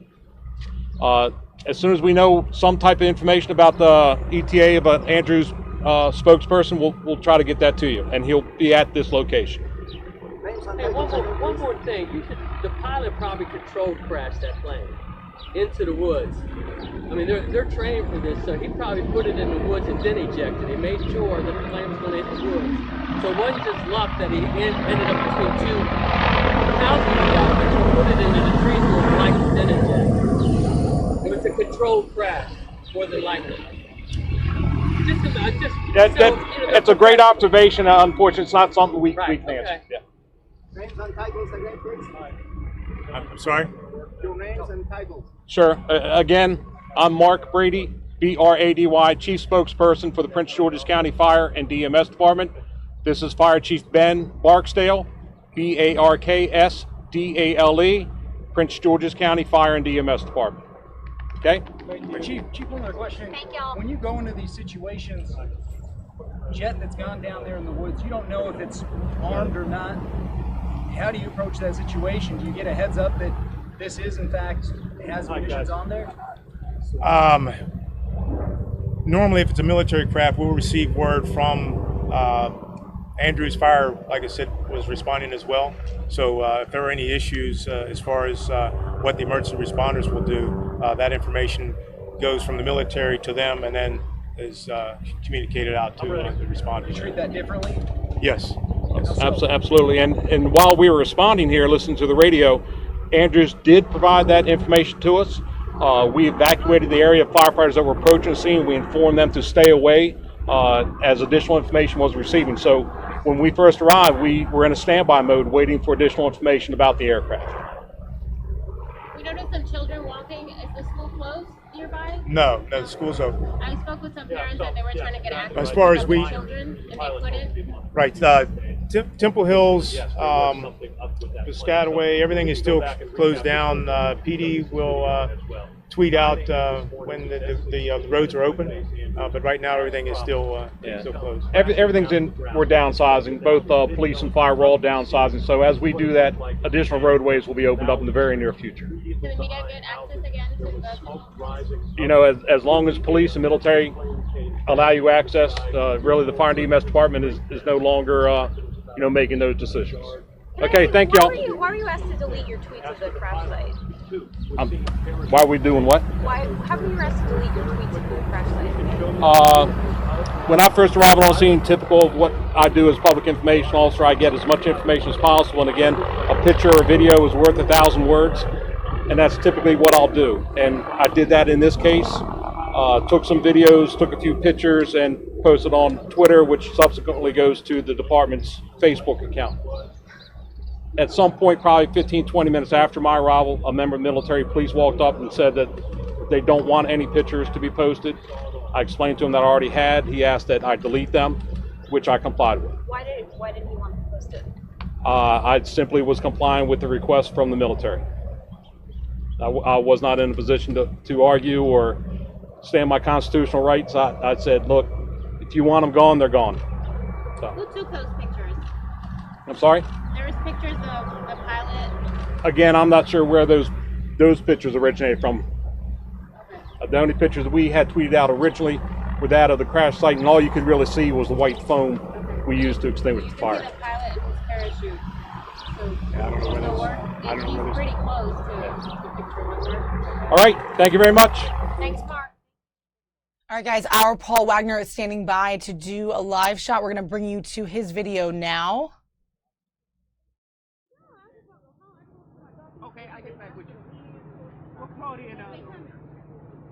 As soon as we know some type of information about the ETA, about Andrews' spokesperson, we'll try to get that to you, and he'll be at this location. Hey, one more thing. The pilot probably controlled crashed that plane into the woods. I mean, they're trained for this, so he probably put it in the woods and then ejected. He made sure that the plane was going to hit the woods. So it wasn't just luck that he ended up between two houses, but he put it into the trees more than likely then eject. It was a controlled crash, more than likely. That's a great observation. Unfortunately, it's not something we can answer. Yeah. Names and titles again, please. I'm sorry? Your names and titles. Sure. Again, I'm Mark Brady, B-R-A-D-Y, Chief Spokesperson for the Prince George's County Fire and DMS Department. This is Fire Chief Ben Barksdale, B-A-R-K-S-D-A-L-E, Prince George's County Fire and DMS Department. Okay? Chief, one other question. When you go into these situations, jet that's gone down there in the woods, you don't know if it's armed or not. How do you approach that situation? Do you get a heads up that this is, in fact, has munitions on there? Normally, if it's a military craft, we'll receive word from Andrews Fire, like I said, was responding as well. So if there are any issues as far as what the emergency responders will do, that information goes from the military to them and then is communicated out to the responders. You treat that differently? Yes. Absolutely. And while we were responding here, listening to the radio, Andrews did provide that information to us. We evacuated the area of firefighters that were approaching the scene. We informed them to stay away as additional information was receiving. So when we first arrived, we were in a standby mode waiting for additional information about the aircraft. We noticed some children walking. Is the school closed nearby? No, the school's open. I spoke with some parents that they were trying to get access As far to as some we- children, and they couldn't. Right. Temple Hills, Piscataway, everything is still closed down. PD will tweet out when the roads are open, but right now everything is still closed. We're downsizing. Both police and fire were all downsizing. So as we do that, additional roadways will be opened up in the very near future. Can the media get access again to the You know, as long as police and military allow you access, really the fire and DMS department is no longer, making those decisions. Okay, thank y'all. Why were you asked to delete your tweets of the crash site? Why are we doing what? How come you were asked to delete your tweets of the crash site? When I first arrived on scene, typical of what I do as public information officer, I get as much information as possible. And again, a picture or video is worth 1,000 words. And that's typically what I'll do. And I did that in this case. Took some videos, took a few pictures, and posted on Twitter, which subsequently goes to the department's Facebook account. At some point, probably 15, 20 minutes after my arrival, a member of military police walked up and said that they don't want any pictures to be posted. I explained to him that I already had. He asked that I delete them, which I complied with. Why did he want to post it? I simply was complying with the request from the military. I was not in a position to argue or stand my constitutional rights. I said, look, if you want them gone, they're gone. So, Who took those pictures? I'm sorry? There's pictures of the pilot. Again, I'm not sure where those pictures originated from. The only pictures that we had tweeted out originally were that of the crash site, and all you could really see was the white foam we used to extinguish the fire. The pilot and his parachute. So Yeah, I don't know where those. I don't know where he's those. pretty close to the picture, remember? All right, thank you very much. Thanks, Mark. All right, guys, our Paul Wagner is standing by to do a live shot. We're going to bring you to his video now. Okay, I get back with you. We'll call you now.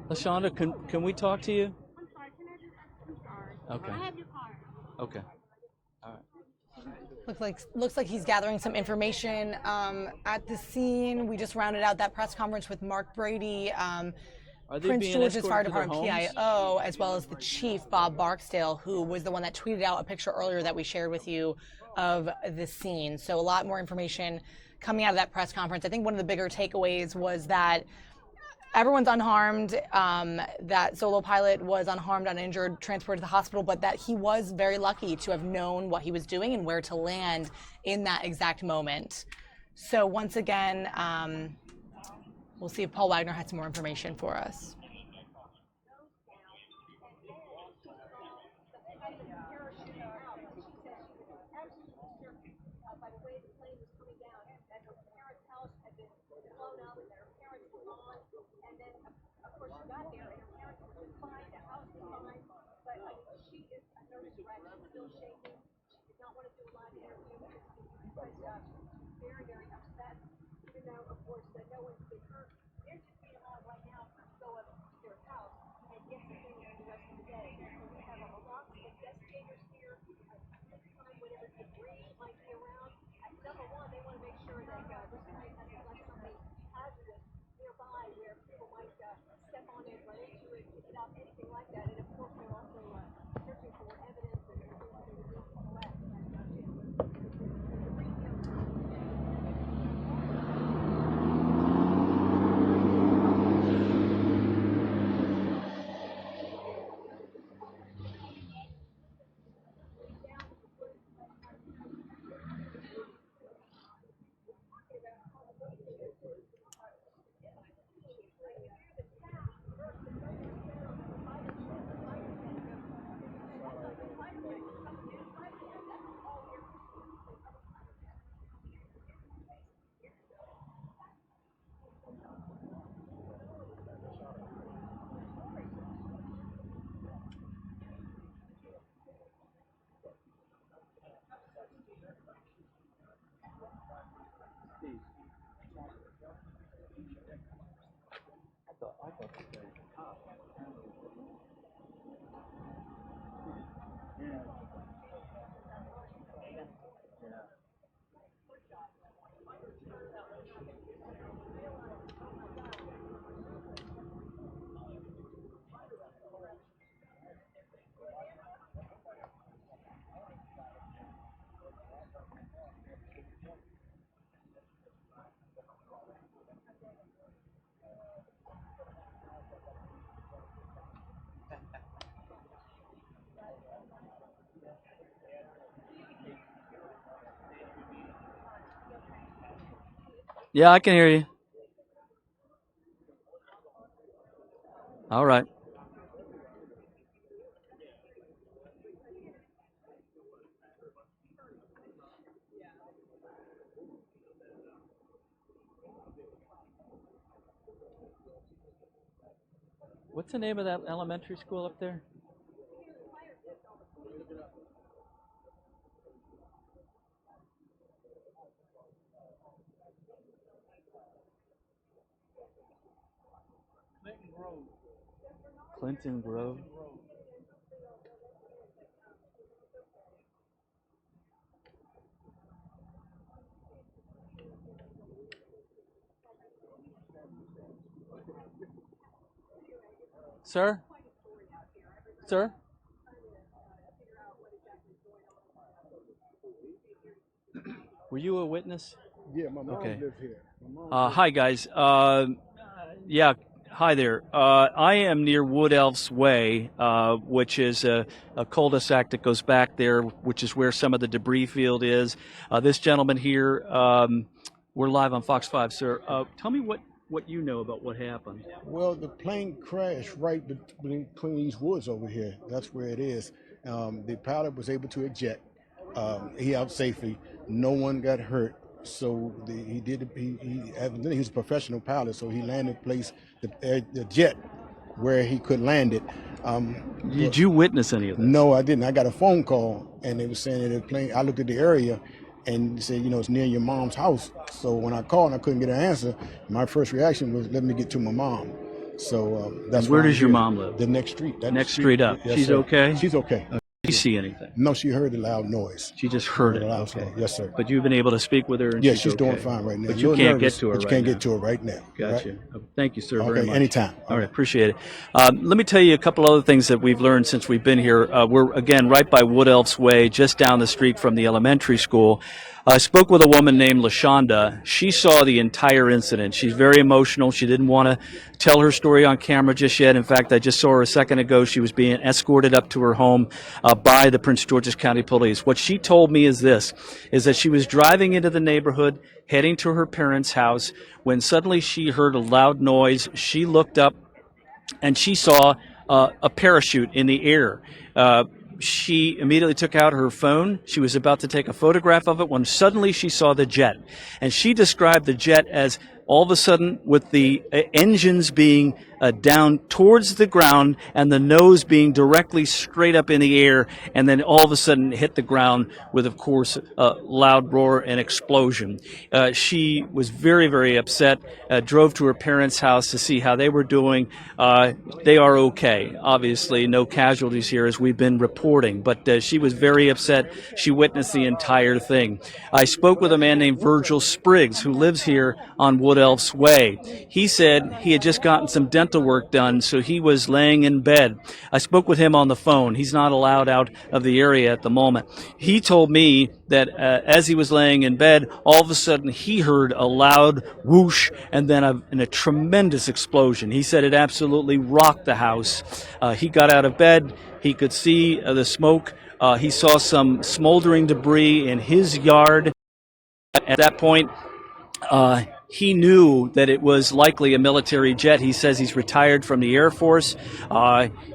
LaShonda, can we talk to you? I'm sorry, can I just, I'm sorry. Okay. I have your car. Okay. All right. Looks like he's gathering some information at the scene. We just rounded out that press conference with Mark Brady, Are they Prince being George's escorted Fire to their Department homes? PIO, as well as the chief, Bob Barksdale, who was the one that tweeted out a picture earlier that we shared with you of the scene. So a lot more information coming out of that press conference. I think one of the bigger takeaways was that everyone's unharmed, that solo pilot was unharmed, uninjured, transported to the hospital, but that he was very lucky to have known what he was doing and where to land in that exact moment. So once again, we'll see if Paul Wagner had some more information for us. Yeah, I can hear you. All right. What's the name of that elementary school up there? Clinton Grove. Sir? Sir? Were you a witness? Yeah, my mom Okay. lives here. My mom Hi, guys. Yeah, Hi there. I am near Wood Elf's Way, which is a cul-de-sac that goes back there, which is where some of the debris field is. This gentleman here, we're live on Fox 5, sir. Tell me what you know about what happened. Well, the plane crashed right between these woods over here. That's where it is. The pilot was able to eject. He out safely. No one got hurt. So evidently he was a professional pilot. So he landed the jet where he could land it. Did you witness any of this? No, I didn't. I got a phone call and they were saying that the plane. I looked at the area and said, it's near your mom's house. So when I called and I couldn't get an answer, my first reaction was, let me get to my mom. So that's where does your mom live? The next street. Next street up. Yes, She's sir. okay? She's okay. Did you see anything? No, she heard the loud noise. She just heard it. Okay. Yes, sir. But you've been able to speak with her, and yeah, she's doing okay. fine right now. But you can't get to her but you right can't now. get to her right now. Gotcha. Right? Thank you, sir, Okay, very much. anytime. All right, appreciate it. Let me tell you a couple other things that we've learned since we've been here. We're, again, right by Wood Elf's Way, just down the street from the elementary school. I spoke with a woman named LaShonda. She saw the entire incident. She's very emotional. She didn't want to tell her story on camera just yet. In fact, I just saw her a second ago. She was being escorted up to her home by the Prince George's County Police. What she told me is this, is that she was driving into the neighborhood, heading to her parents' house, when suddenly she heard a loud noise. She looked up, and she saw a parachute in the air. She immediately took out her phone. She was about to take a photograph of it when suddenly she saw the jet. And she described the jet as all of a sudden with the engines being down towards the ground and the nose being directly straight up in the air, and then all of a sudden hit the ground with, of course, a loud roar and explosion. She was very, very upset, drove to her parents' house to see how they were doing. They are okay. Obviously, no casualties here as we've been reporting, but she was very upset. She witnessed the entire thing. I spoke with a man named Virgil Spriggs who lives here on Wood Elf's Way. He said he had just gotten some dental work done, so he was laying in bed. I spoke with him on the phone. He's not allowed out of the area at the moment. He told me that as he was laying in bed, all of a sudden he heard a loud whoosh and then a tremendous explosion. He said it absolutely rocked the house. He got out of bed. He could see the smoke. He saw some smoldering debris in his yard. At that point, he knew that it was likely a military jet. He says he's retired from the Air Force.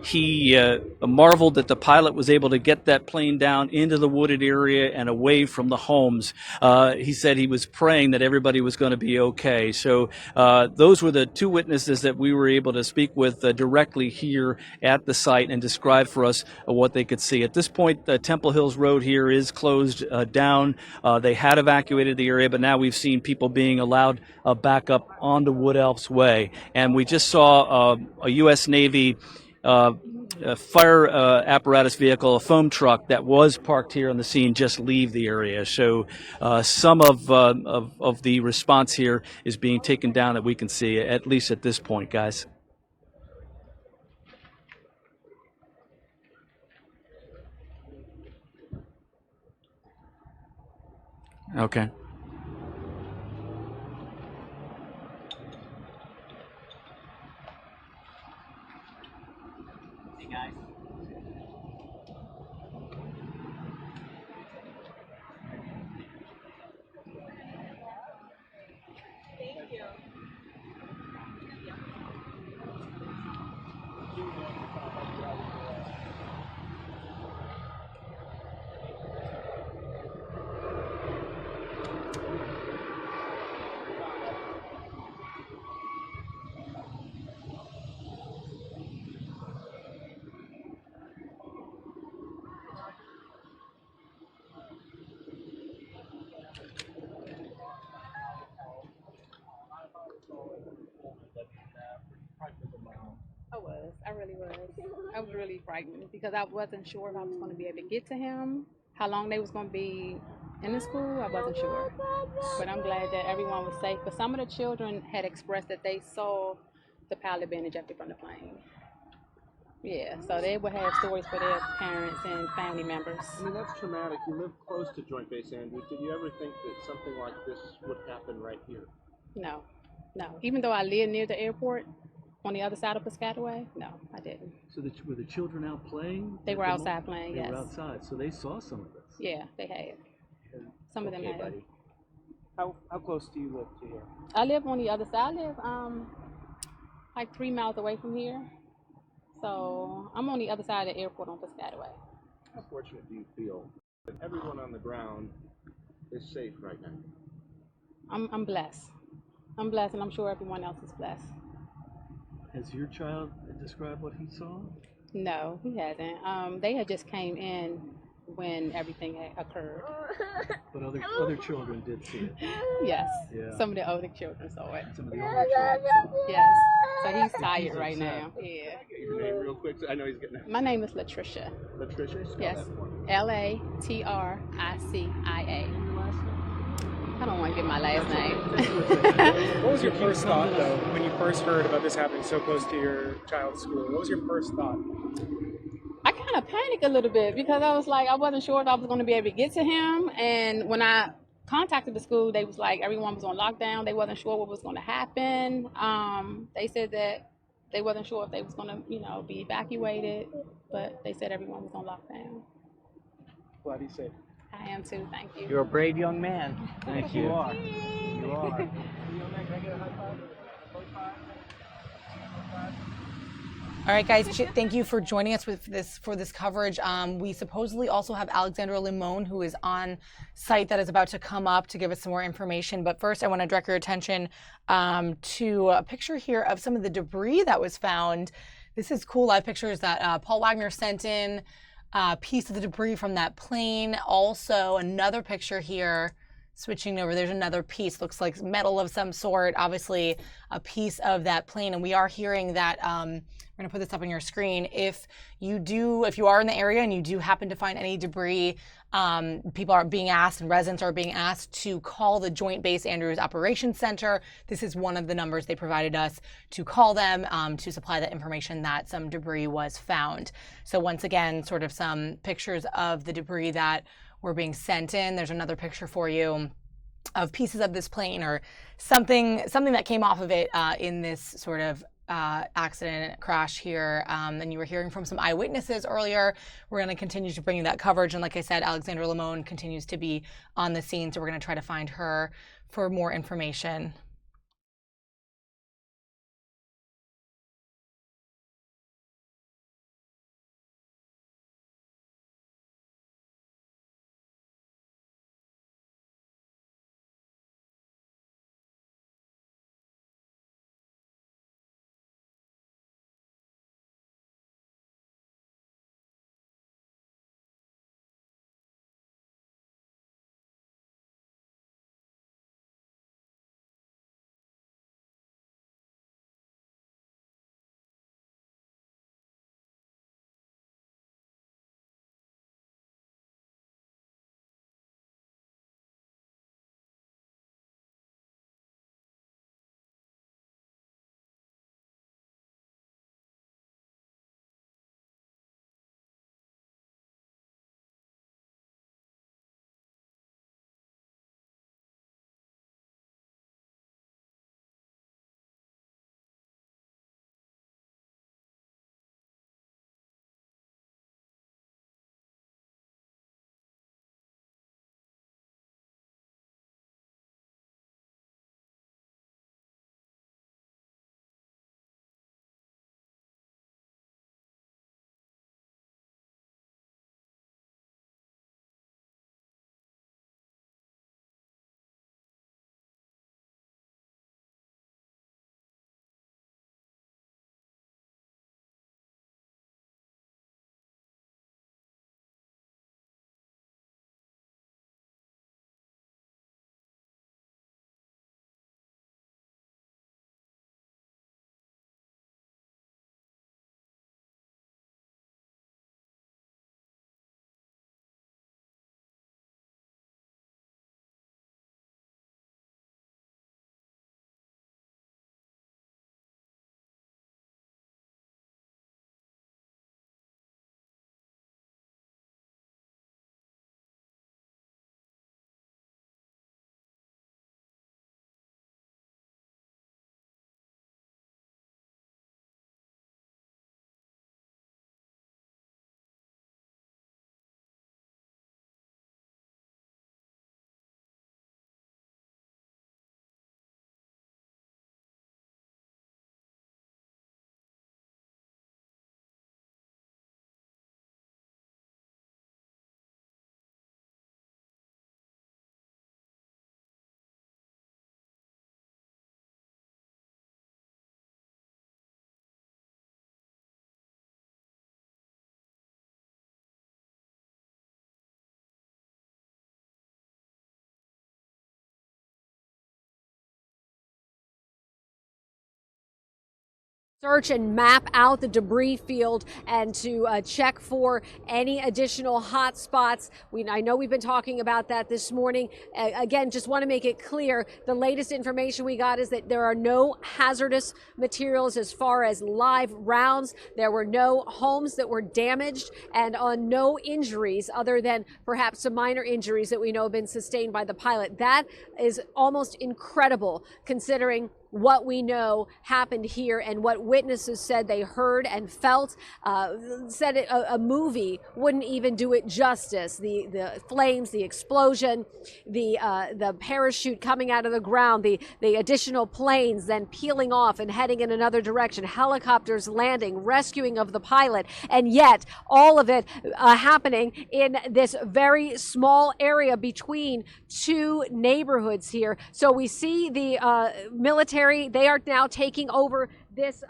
He marveled that the pilot was able to get that plane down into the wooded area and away from the homes. He said he was praying that everybody was going to be okay. So those were the two witnesses that we were able to speak with directly here at the site and describe for us what they could see. At this point, Temple Hills Road here is closed down. They had evacuated the area, but now we've seen people being allowed back up onto Wood Elf's Way. And we just saw a U.S. Navy a fire apparatus vehicle, a foam truck that was parked here on the scene, just leave the area. So some of the response here is being taken down that we can see, at least at this point, guys. Okay. I really was. I was really frightened because I wasn't sure if I was going to be able to get to him, how long they was going to be in the school. I wasn't sure. But I'm glad that everyone was safe. But some of the children had expressed that they saw the pilot being ejected from the plane. Yeah, so they would have stories for their parents and family members. I mean, that's traumatic. You live close to Joint Base Andrews. Did you ever think that something like this would happen right here? No. Even though I live near the airport, On the other side of Piscataway? No, I didn't. So were the children out playing? They at were the outside playing, They yes. were outside, so they saw some of this. Yeah, they had. Some of them Okay, had. buddy. How close do you live to here? I live on the other side. I live like 3 miles away from here. So I'm on the other side of the airport on Piscataway. How fortunate do you feel that everyone on the ground is safe right now? I'm blessed. I'm blessed, and I'm sure everyone else is blessed. Has your child described what he saw? No, he hasn't. They had just came in when everything had occurred. But other children did see it. Yes. Yeah. Some of the older children saw it. Some of the older children saw it. Yes. So he's So tired he's right upset. now. Yeah. Get your name real quick. I know he's getting. My name is Latricia. Latricia. Spell Yes. that for me. Latricia. I don't want to give my last name. What was your first thought, though, when you first heard about this happening so close to your child's school? What was your first thought? I kind of panicked a little bit because I was like, I wasn't sure if I was going to be able to get to him. And when I contacted the school, they was like, everyone was on lockdown. They wasn't sure what was going to happen. They said that they wasn't sure if they was going to, be evacuated, but they said everyone was on lockdown. Glad he's safe. I am too, thank you. You're a brave young man. Thank you. You are. You are. All right, guys, thank you for joining us for this coverage. We supposedly also have Alexandra Limon, who is on site, that is about to come up to give us some more information. But first, I want to direct your attention to a picture here of some of the debris that was found. This is cool live pictures that Paul Wagner sent in. Piece of the debris from that plane. Also, another picture here. Switching over, there's another piece. Looks like metal of some sort. Obviously, a piece of that plane. And we are hearing that. We're going to put this up on your screen. If you are in the area and you do happen to find any debris, people are being asked, and residents are being asked to call the Joint Base Andrews Operations Center. This is one of the numbers they provided us to call them to supply the information that some debris was found. So once again, sort of some pictures of the debris that were being sent in. There's another picture for you of pieces of this plane or something that came off of it in this sort of accident crash here. And you were hearing from some eyewitnesses earlier. We're going to continue to bring you that coverage. And like I said, Alexandra Limon continues to be on the scene. So we're going to try to find her for more information. search and map out the debris field and to check for any additional hot spots. I know we've been talking about that this morning. Again, just want to make it clear, the latest information we got is that there are no hazardous materials as far as live rounds. There were no homes that were damaged and no injuries other than perhaps some minor injuries that we know have been sustained by the pilot. That is almost incredible considering what we know happened here and what witnesses said they heard and felt. Said a movie wouldn't even do it justice. The flames, the explosion, the parachute coming out of the ground, the additional planes then peeling off and heading in another direction, helicopters landing, rescuing of the pilot, and yet all of it happening in this very small area between two neighborhoods here. So we see the military. They are now taking over this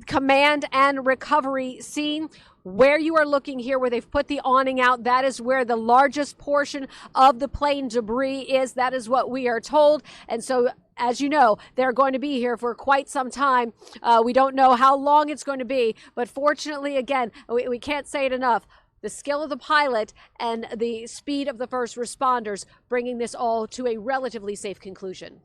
command and recovery scene. Where you are looking here, where they've put the awning out, that is where the largest portion of the plane debris is. That is what we are told. And so, as you know, they're going to be here for quite some time. We don't know how long it's going to be, but fortunately, again, we can't say it enough. The skill of the pilot and the speed of the first responders bringing this all to a relatively safe conclusion.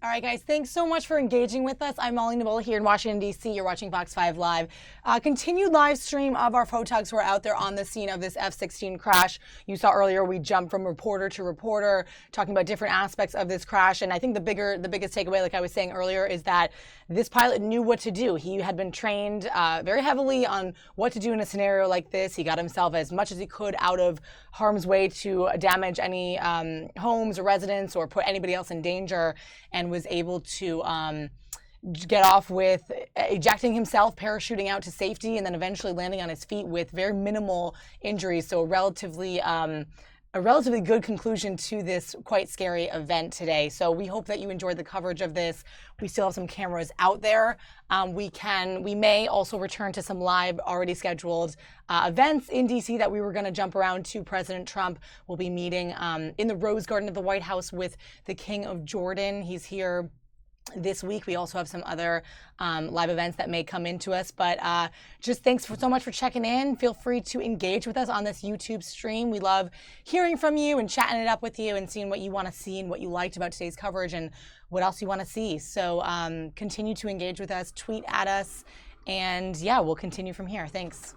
All right, guys, thanks so much for engaging with us. I'm Molly Nevola here in Washington, D.C. You're watching Fox 5 Live. Continued live stream of our photogs who are out there on the scene of this F-16 crash. You saw earlier we jumped from reporter to reporter, talking about different aspects of this crash. And I think the biggest takeaway, like I was saying earlier, is that this pilot knew what to do. He had been trained very heavily on what to do in a scenario like this. He got himself as much as he could out of harm's way to damage any homes or residents or put anybody else in danger, and was able to get off with ejecting himself, parachuting out to safety, and then eventually landing on his feet with very minimal injuries. So a relatively good conclusion to this quite scary event today. So we hope that you enjoyed the coverage of this. We still have some cameras out there. We may also return to some live already scheduled events in DC that we were going to jump around to. President Trump will be meeting in the Rose Garden of the White House with the King of Jordan. He's here this week. We also have some other live events that may come into us, but just thanks so much for checking in. Feel free to engage with us on this YouTube stream. We love hearing from you and chatting it up with you and seeing what you want to see and what you liked about today's coverage and what else you want to see. So continue to engage with us, tweet at us, and yeah, we'll continue from here. Thanks.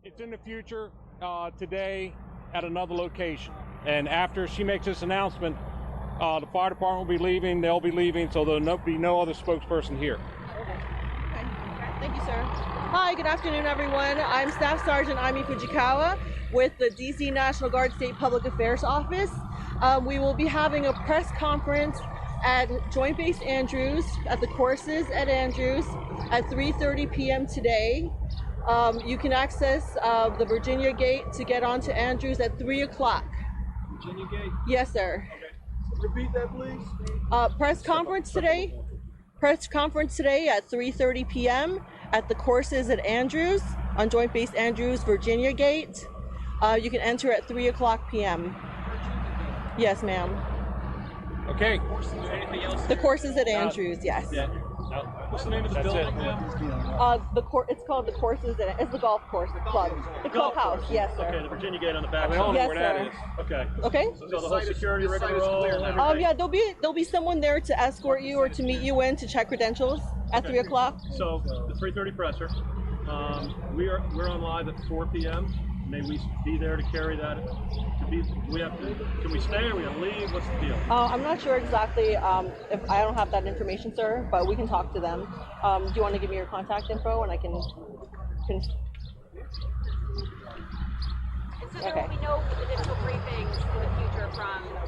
It's in the future today at another location. And after she makes this announcement, the fire department will be leaving, they'll be leaving, so there'll be no other spokesperson here. Thank you, sir. Hi, good afternoon, everyone. I'm Staff Sergeant Ami Fujikawa with the DC National Guard State Public Affairs Office. We will be having a press conference at Joint Base Andrews, at the courses at Andrews, at 3:30 p.m. today. You can access the Virginia Gate to get onto Andrews at 3 o'clock. Virginia Gate? Yes, sir. Okay. Repeat that, please. Press conference today. Press conference today at 3:30 p.m. at the courses at Andrews, on Joint Base Andrews, Virginia Gate. You can enter at 3 o'clock p.m. Yes, ma'am. Okay. Anything else? The courses at Andrews, yes. Yeah. What's the name of the building, ma'am? It's called the courses. It's the golf course club. The clubhouse, yes, sir. Okay, the Virginia Gate on the back. I don't know Yes, where that sir. is. Okay. Okay. So the whole security rigmarole. Everything. Yeah, there'll be someone there to escort you or to meet you in to check credentials at 3 o'clock. So the 3:30 presser. We're on live at 4 p.m. May we be there to carry that? Can we stay or we gonna leave? What's the deal? I'm not sure exactly if I don't have that information, sir, but we can talk to them. Do you want to give me your contact info and I can And so there will be no additional briefings in the future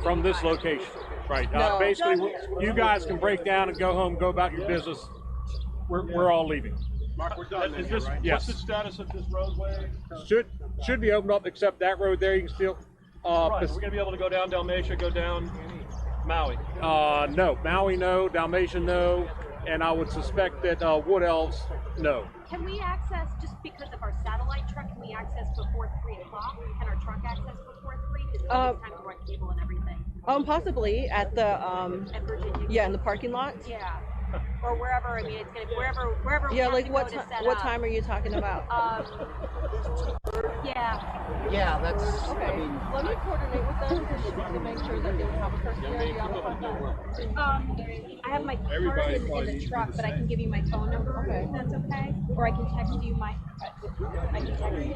From this location, right? No. Basically, you guys can break down and go home, go about your business. We're all leaving. Mark, we're done. Is this, Yes. What's the status of this roadway? Should be opened up, except that road there. You can still. Right. We're gonna be able to go down Dalmatia, go down Maui. No, Maui no, Dalmatian no, and I would suspect that Wood Elves no. Can we access, just because of our satellite truck, can we access before 3 o'clock? Can our truck access before 3? Because we have time to run cable and everything. possibly at the At Virginia. yeah, in the parking lot. Yeah. Or wherever, I mean, it's gonna be wherever we Yeah, have like to what go to set what up. time are you talking about? Yeah. Yeah, that's. Okay. I mean, Let me coordinate with them to make sure that they have a person there. I have my card in the truck, but I can give you my phone number if that's okay. Or I can text you my. I can text you.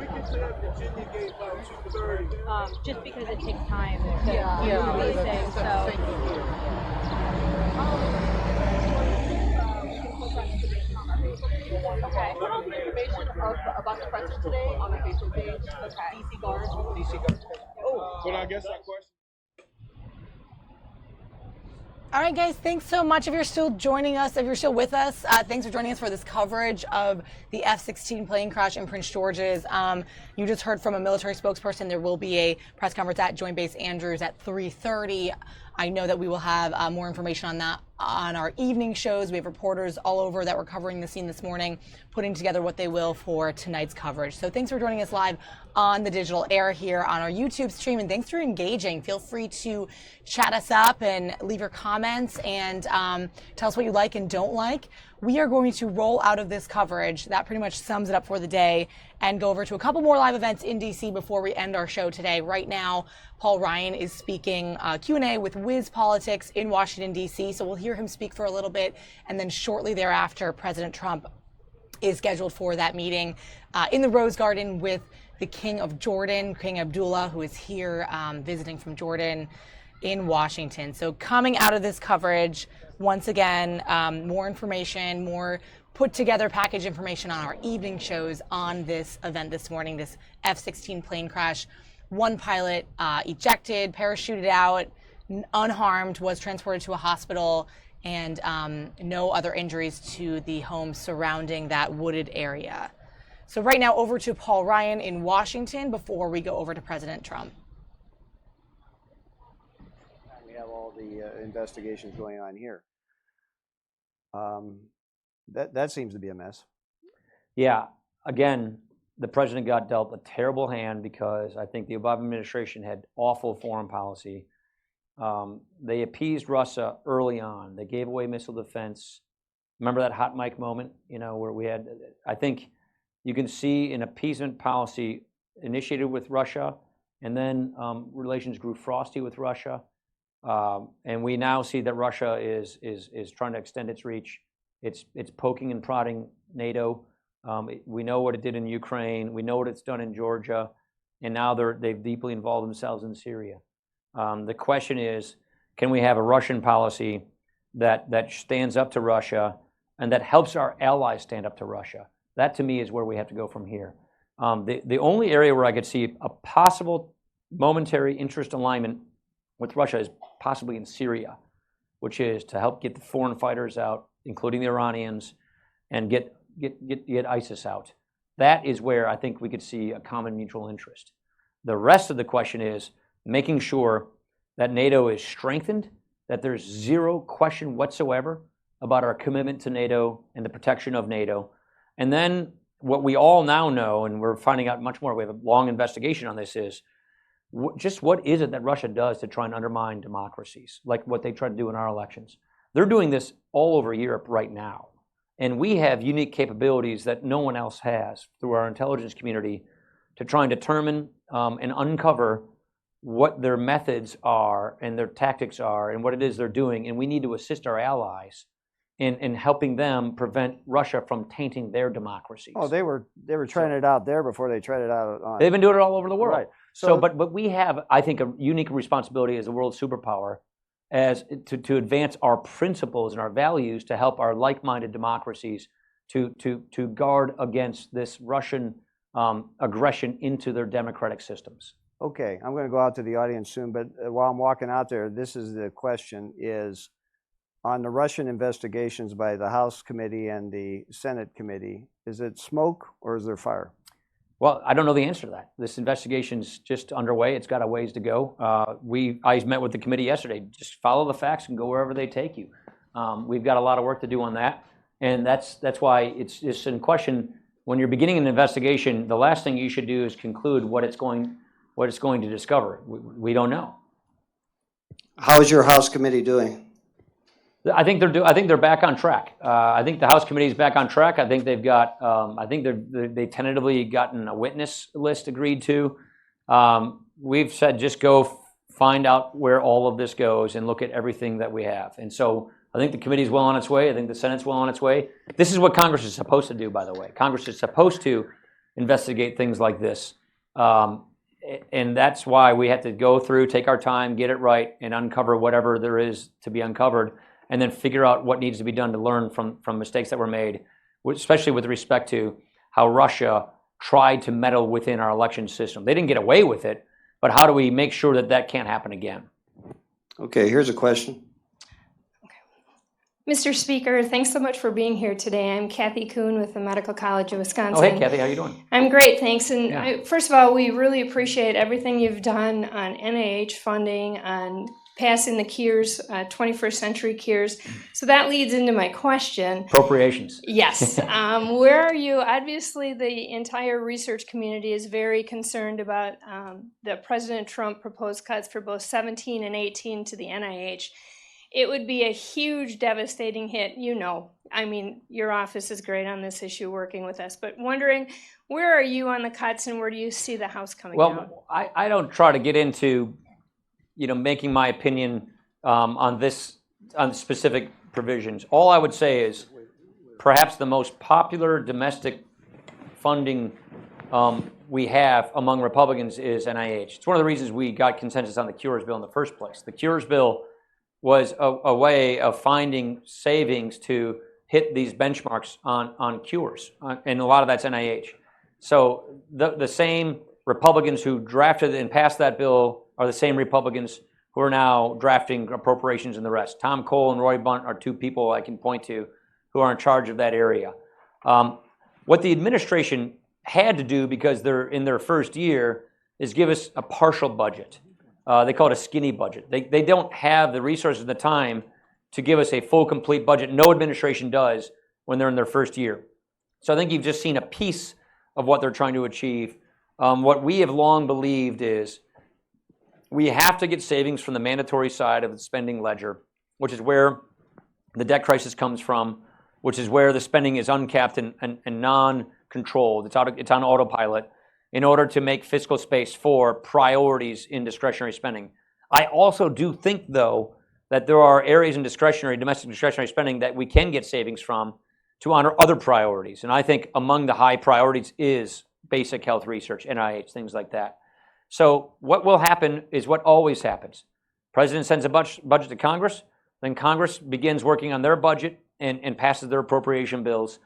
we can set up Virginia Gate by 2:30. Just because it takes time to Yeah. do these things. So. Okay. Put all the information about the presser today on our Facebook page. Okay. DC Guard. DC Guard. Oh. But I guess our question. All right, guys, thanks so much. If you're still joining us, if you're still with us, thanks for joining us for this coverage of the F-16 plane crash in Prince George's. You just heard from a military spokesperson. There will be a press conference at Joint Base Andrews at 3:30. I know that we will have more information on that on our evening shows. We have reporters all over that were covering the scene this morning, putting together what they will for tonight's coverage. So thanks for joining us live on the digital air here on our YouTube stream, and thanks for engaging. Feel free to chat us up and leave your comments and tell us what you like and don't like. We are going to roll out of this coverage. That pretty much sums it up for the day, and go over to a couple more live events in DC before we end our show today. Right now, Paul Ryan is speaking Q&A with Wiz Politics in Washington, D.C., so we'll hear him speak for a little bit, and then shortly thereafter, President Trump is scheduled for that meeting in the Rose Garden with the King of Jordan, King Abdullah, who is here visiting from Jordan in Washington. So coming out of this coverage, once again, more information, more put together package information on our evening shows on this event this morning, this F-16 plane crash. One pilot ejected, parachuted out, unharmed, was transported to a hospital, and no other injuries to the homes surrounding that wooded area. So right now, over to Paul Ryan in Washington before we go over to President Trump. We have all the investigations going on here. That seems to be a mess. Yeah, again, the president got dealt a terrible hand because I think the Obama administration had awful foreign policy. They appeased Russia early on. They gave away missile defense. Remember that hot mic moment, where we had, I think you can see an appeasement policy initiated with Russia, and then relations grew frosty with Russia. And we now see that Russia is trying to extend its reach. It's poking and prodding NATO. We know what it did in Ukraine. We know what it's done in Georgia, and now they've deeply involved themselves in Syria. The question is, can we have a Russian policy that stands up to Russia and that helps our allies stand up to Russia? That, to me, is where we have to go from here. The only area where I could see a possible momentary interest alignment with Russia is possibly in Syria, which is to help get the foreign fighters out, including the Iranians, and get ISIS out. That is where I think we could see a common mutual interest. The rest of the question is making sure that NATO is strengthened, that there's zero question whatsoever about our commitment to NATO and the protection of NATO. And then what we all now know, and we're finding out much more, we have a long investigation on this, is just what is it that Russia does to try and undermine democracies, like what they try to do in our elections. They're doing this all over Europe right now. And we have unique capabilities that no one else has through our intelligence community to try and determine and uncover what their methods are and their tactics are and what it is they're doing. And we need to assist our allies in helping them prevent Russia from tainting their democracies. Oh, they were trying it out there before they tried it out on. They've been doing it all over the world. Right. So but we have, I think, a unique responsibility as a world superpower as to advance our principles and our values to help our like-minded democracies to guard against this Russian aggression into their democratic systems. Okay, I'm going to go out to the audience soon, but while I'm walking out there, this is the question, is on the Russian investigations by the House Committee and the Senate Committee, is it smoke or is there fire? Well, I don't know the answer to that. This investigation's just underway. It's got a ways to go. I met with the committee yesterday. Just follow the facts and go wherever they take you. We've got a lot of work to do on that, and that's why it's just in question. When you're beginning an investigation, the last thing you should do is conclude what it's going to discover. We don't know. How is your House Committee doing? I think they're back on track. I think the House Committee is back on track. I think they've got. I think they tentatively gotten a witness list agreed to. We've said just go find out where all of this goes and look at everything that we have. And so I think the committee's well on its way. I think the Senate's well on its way. This is what Congress is supposed to do, by the way. Congress is supposed to investigate things like this. And that's why we have to go through, take our time, get it right, and uncover whatever there is to be uncovered, and then figure out what needs to be done to learn from mistakes that were made, especially with respect to how Russia tried to meddle within our election system. They didn't get away with it, but how do we make sure that that can't happen again? Okay, here's a question. Mr. Speaker, thanks so much for being here today. I'm Kathy Kuhn with the Medical College of Wisconsin. Oh, hey, Kathy, how you doing? I'm great, thanks. And Yeah. first of all, we really appreciate everything you've done on NIH funding, on passing the cures, 21st century cures. So that leads into my question. Appropriations. Yes. Where are you? Obviously, the entire research community is very concerned about the President Trump proposed cuts for both 17 and 18 to the NIH. It would be a huge, devastating hit. I mean, your office is great on this issue, working with us. But wondering, where are you on the cuts, and where do you see the House coming down? Well, I don't try to get into, making my opinion on specific provisions. All I would say is, perhaps the most popular domestic funding we have among Republicans is NIH. It's one of the reasons we got consensus on the Cures Bill in the first place. The Cures Bill was a way of finding savings to hit these benchmarks on cures, and a lot of that's NIH. So the same Republicans who drafted and passed that bill are the same Republicans who are now drafting appropriations and the rest. Tom Cole and Roy Bunt are two people I can point to who are in charge of that area. What the administration had to do, because they're in their first year, is give us a partial budget. They call it a skinny budget. They don't have the resources at the time to give us a full, complete budget. No administration does when they're in their first year. So I think you've just seen a piece of what they're trying to achieve. What we have long believed is we have to get savings from the mandatory side of the spending ledger, which is where the debt crisis comes from, which is where the spending is uncapped and non-controlled. It's on autopilot, in order to make fiscal space for priorities in discretionary spending. I also do think, though, that there are areas in domestic discretionary spending that we can get savings from to honor other priorities. And I think among the high priorities is basic health research, NIH, things like that. So what will happen is what always happens. President sends a budget to Congress, then Congress begins working on their budget and passes their appropriation bills.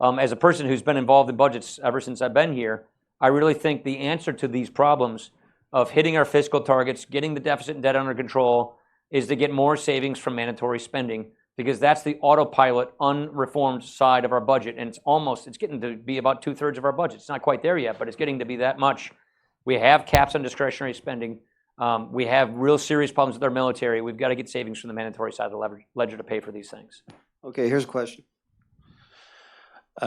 As a person who's been involved in budgets ever since I've been here, I really think the answer to these problems of hitting our fiscal targets, getting the deficit and debt under control, is to get more savings from mandatory spending, because that's the autopilot, unreformed side of our budget. And it's getting to be about 2/3 of our budget. It's not quite there yet, but it's getting to be that much. We have caps on discretionary spending. We have real serious problems with our military. We've got to get savings from the mandatory side of the ledger to pay for these things. Okay, here's a question.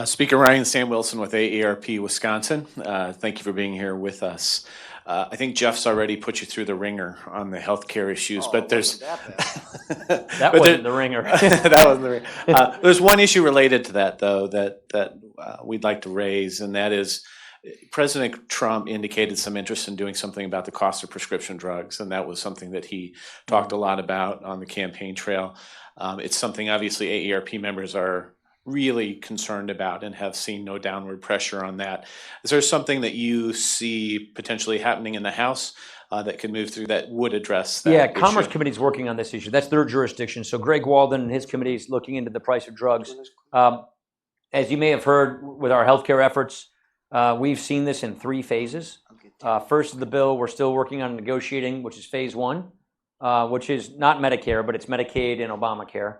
Speaker Ryan, Sam Wilson with AARP Wisconsin. Thank you for being here with us. I think Jeff's already put you through the ringer on the healthcare issues, but there's that wasn't the ringer. That wasn't the ringer. There's one issue related to that, though, that we'd like to raise, and that is President Trump indicated some interest in doing something about the cost of prescription drugs, and that was something that he talked a lot about on the campaign trail. It's something obviously AARP members are really concerned about and have seen no downward pressure on that. Is there something that you see potentially happening in the House that could move through that would address that? Yeah, Commerce issue? Committee is working on this issue. That's their jurisdiction. So Greg Walden and his committee is looking into the price of drugs. As you may have heard with our healthcare efforts, we've seen this in 3 phases. First is the bill we're still working on negotiating, which is phase 1, which is not Medicare, but it's Medicaid and Obamacare.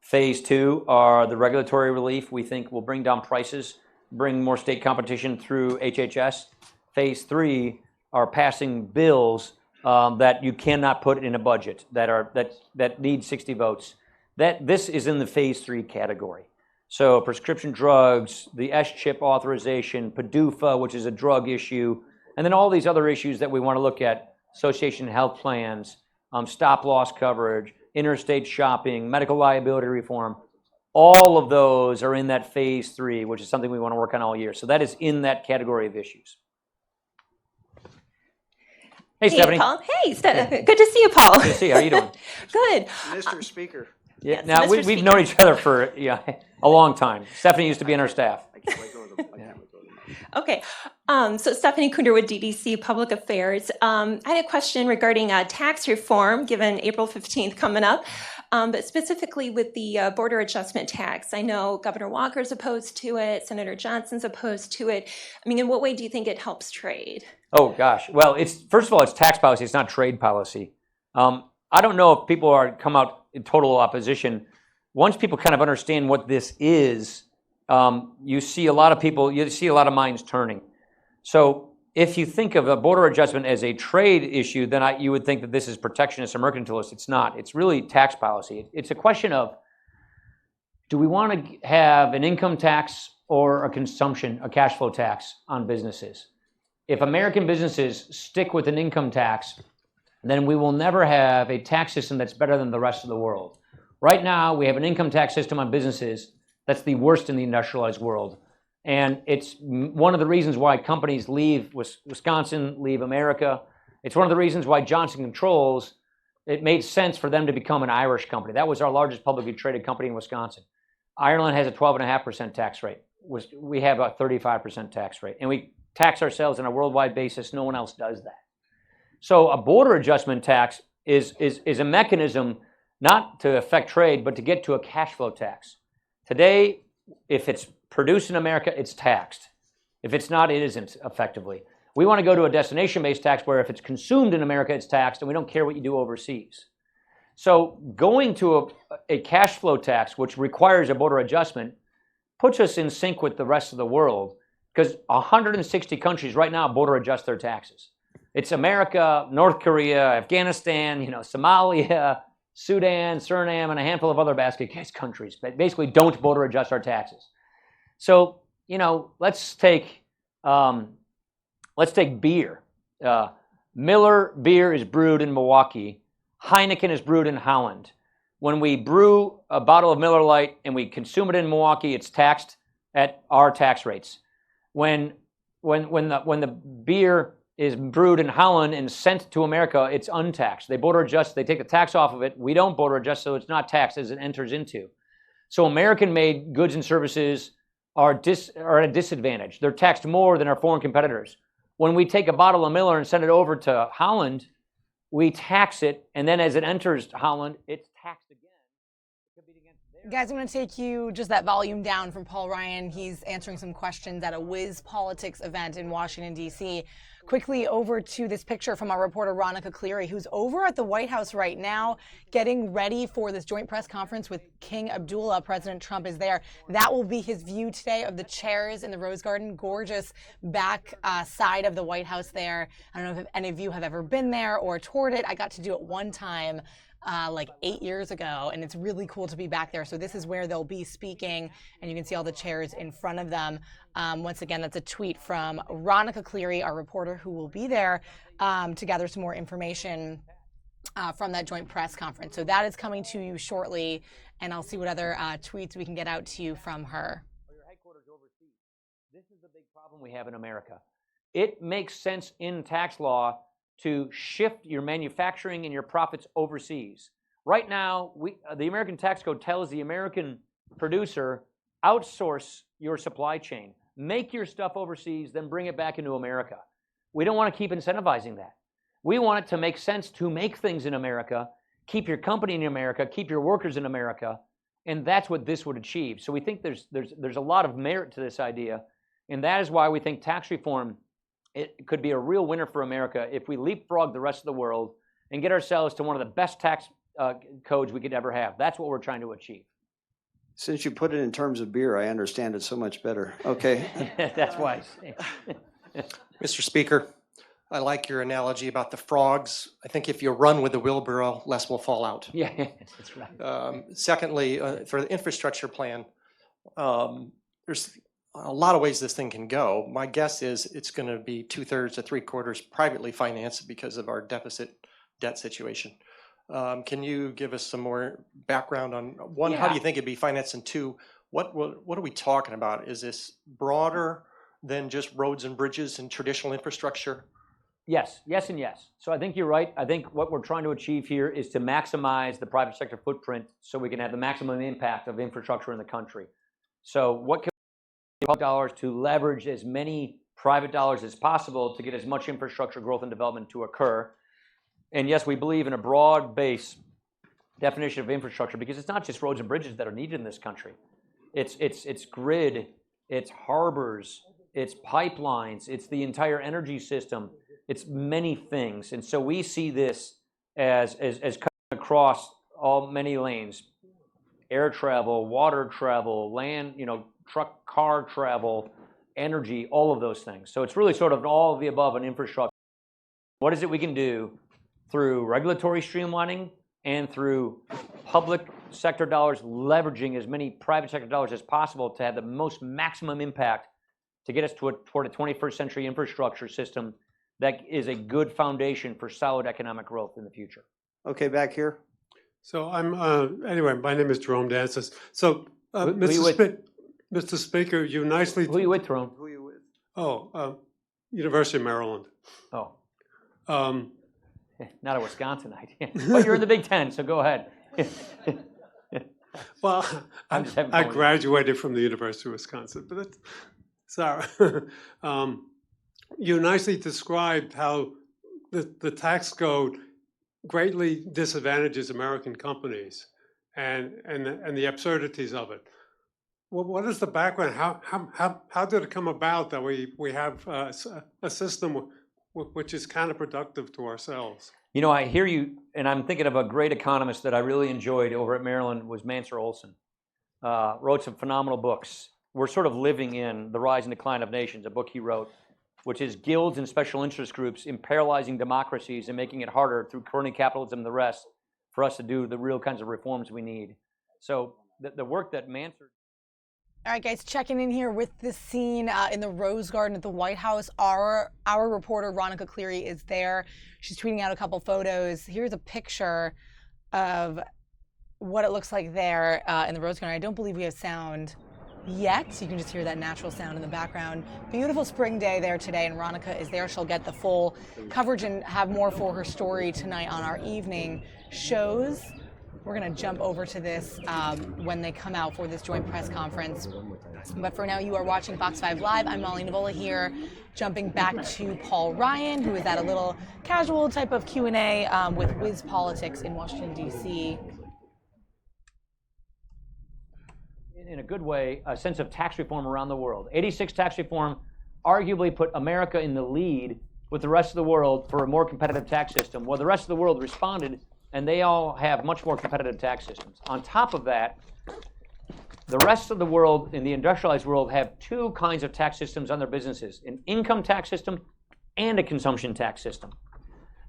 Phase 2 are the regulatory relief we think will bring down prices, bring more state competition through HHS. Phase 3 are passing bills that you cannot put in a budget, that need 60 votes. This is in the phase 3 category. So prescription drugs, the S-chip authorization, PDUFA, which is a drug issue, and then all these other issues that we want to look at, association health plans, stop-loss coverage, interstate shopping, medical liability reform, all of those are in that phase 3, which is something we want to work on all year. So that is in that category of issues. Hey, Stephanie. Paul. Hey, good to see you, Paul. Good to see you. How are you doing? Good. Mr. Speaker. Yeah. Yes, Now Mr. we've Speaker. known each other for a long time. Stephanie used to be on our staff. Okay. So Stephanie Kunder with DDC Public Affairs. I had a question regarding tax reform, given April 15th coming up, but specifically with the border adjustment tax. I know Governor Walker's opposed to it. Senator Johnson's opposed to it. I mean, in what way do you think it helps trade? Oh, gosh. Well, first of all, it's tax policy. It's not trade policy. I don't know if people come out in total opposition. Once people kind of understand what this is, you see a lot of minds turning. So if you think of a border adjustment as a trade issue, then you would think that this is protectionist or mercantilist. It's not. It's really tax policy. It's a question of, do we want to have an income tax or a cash flow tax on businesses? If American businesses stick with an income tax, then we will never have a tax system that's better than the rest of the world. Right now, we have an income tax system on businesses that's the worst in the industrialized world. And it's one of the reasons why companies leave Wisconsin, leave America. It's one of the reasons why Johnson Controls, it made sense for them to become an Irish company. That was our largest publicly traded company in Wisconsin. Ireland has a 12.5% tax rate. We have a 35% tax rate. And we tax ourselves on a worldwide basis. No one else does that. So a border adjustment tax is a mechanism not to affect trade, but to get to a cash flow tax. Today, if it's produced in America, it's taxed. If it's not, it isn't effectively. We want to go to a destination-based tax where if it's consumed in America, it's taxed, and we don't care what you do overseas. So going to a cash flow tax, which requires a border adjustment, puts us in sync with the rest of the world, because 160 countries right now border adjust their taxes. It's America, North Korea, Afghanistan, Somalia, Sudan, Suriname, and a handful of other basket case countries that basically don't border adjust our taxes. So, let's take beer. Miller beer is brewed in Milwaukee. Heineken is brewed in Holland. When we brew a bottle of Miller Lite and we consume it in Milwaukee, it's taxed at our tax rates. When the beer is brewed in Holland and sent to America, it's untaxed. They border adjust, they take the tax off of it. We don't border adjust, so it's not taxed as it enters into. So American-made goods and services are at a disadvantage. They're taxed more than our foreign competitors. When we take a bottle of Miller and send it over to Holland, we tax it, and then as it enters Holland, it's taxed again. Guys, I'm going to take you just that volume down from Paul Ryan. He's answering some questions at a Wiz Politics event in Washington, D.C. Quickly over to this picture from our reporter, Ronica Cleary, who's over at the White House right now getting ready for this joint press conference with King Abdullah. President Trump is there. That will be his view today of the chairs in the Rose Garden. Gorgeous back side of the White House there. I don't know if any of you have ever been there or toured it. I got to do it one time. Like 8 years ago, and it's really cool to be back there. So this is where they'll be speaking, and you can see all the chairs in front of them. Once again, that's a tweet from Ronica Cleary, our reporter, who will be there to gather some more information from that joint press conference. So that is coming to you shortly, and I'll see what other tweets we can get out to you from her. Your headquarters overseas. This is the big problem we have in America. It makes sense in tax law to shift your manufacturing and your profits overseas. Right now, the American tax code tells the American producer, outsource your supply chain. Make your stuff overseas, then bring it back into America. We don't want to keep incentivizing that. We want it to make sense to make things in America, keep your company in America, keep your workers in America, and that's what this would achieve. So we think there's a lot of merit to this idea, and that is why we think tax reform, it could be a real winner for America if we leapfrog the rest of the world and get ourselves to one of the best tax codes we could ever have. That's what we're trying to achieve. Since you put it in terms of beer, I understand it so much better. Okay. That's why. Mr. Speaker, I like your analogy about the frogs. I think if you run with the wheelbarrow, less will fall out. Yeah, that's right. Secondly, for the infrastructure plan, there's a lot of ways this thing can go. My guess is it's going to be 2/3 to 3/4 privately financed because of our deficit debt situation. Can you give us some more background on one, how do you think it'd be financed, and two, what are we talking about? Is this broader than just roads and bridges and traditional infrastructure? Yes, yes, and yes. So I think you're right. I think what we're trying to achieve here is to maximize the private sector footprint so we can have the maximum impact of infrastructure in the country. So what can public dollars to leverage as many private dollars as possible to get as much infrastructure growth and development to occur. And yes, we believe in a broad-based definition of infrastructure because it's not just roads and bridges that are needed in this country. It's grid, it's harbors, it's pipelines, it's the entire energy system, it's many things. And so we see this as cutting across all many lanes: air travel, water travel, land, truck, car travel, energy, all of those things. So it's really sort of all of the above in infrastructure. What is it we can do through regulatory streamlining and through public sector dollars, leveraging as many private sector dollars as possible to have the most maximum impact to get us toward a 21st century infrastructure system that is a good foundation for solid economic growth in the future. Okay, back here. So anyway, my name is Jerome Dances. So Mr. Speaker, you nicely... Who are you with, Jerome? Who are you with? Oh, University of Maryland. Oh. Not a Wisconsinite. But you're in the Big Ten, so go ahead. Well, I graduated from the University of Wisconsin, but that's sorry. You nicely described how the tax code greatly disadvantages American companies and the absurdities of it. Well, what is the background? How did it come about that we have a system which is counterproductive to ourselves? I hear you, and I'm thinking of a great economist that I really enjoyed over at Maryland was Mansur Olson. Wrote some phenomenal books. We're sort of living in The Rise and Decline of Nations, a book he wrote, which is guilds and special interest groups imperializing democracies and making it harder through crony capitalism and the rest for us to do the real kinds of reforms we need. So the work that Mansur... All right, guys, checking in here with the scene in the Rose Garden at the White House. Our reporter, Ronica Cleary, is there. She's tweeting out a couple photos. Here's a picture of what it looks like there in the Rose Garden. I don't believe we have sound yet. You can just hear that natural sound in the background. Beautiful spring day there today, and Ronica is there. She'll get the full coverage and have more for her story tonight on our evening shows. We're going to jump over to this when they come out for this joint press conference. But for now, you are watching Fox 5 Live. I'm Molly Nevola here, jumping back to Paul Ryan, who is at a little casual type of Q&A with Wiz Politics in Washington, D.C. In a good way, a sense of tax reform around the world. 86 tax reform arguably put America in the lead with the rest of the world for a more competitive tax system. Well, the rest of the world responded, and they all have much more competitive tax systems. On top of that, the rest of the world, in the industrialized world, have two kinds of tax systems on their businesses, an income tax system and a consumption tax system.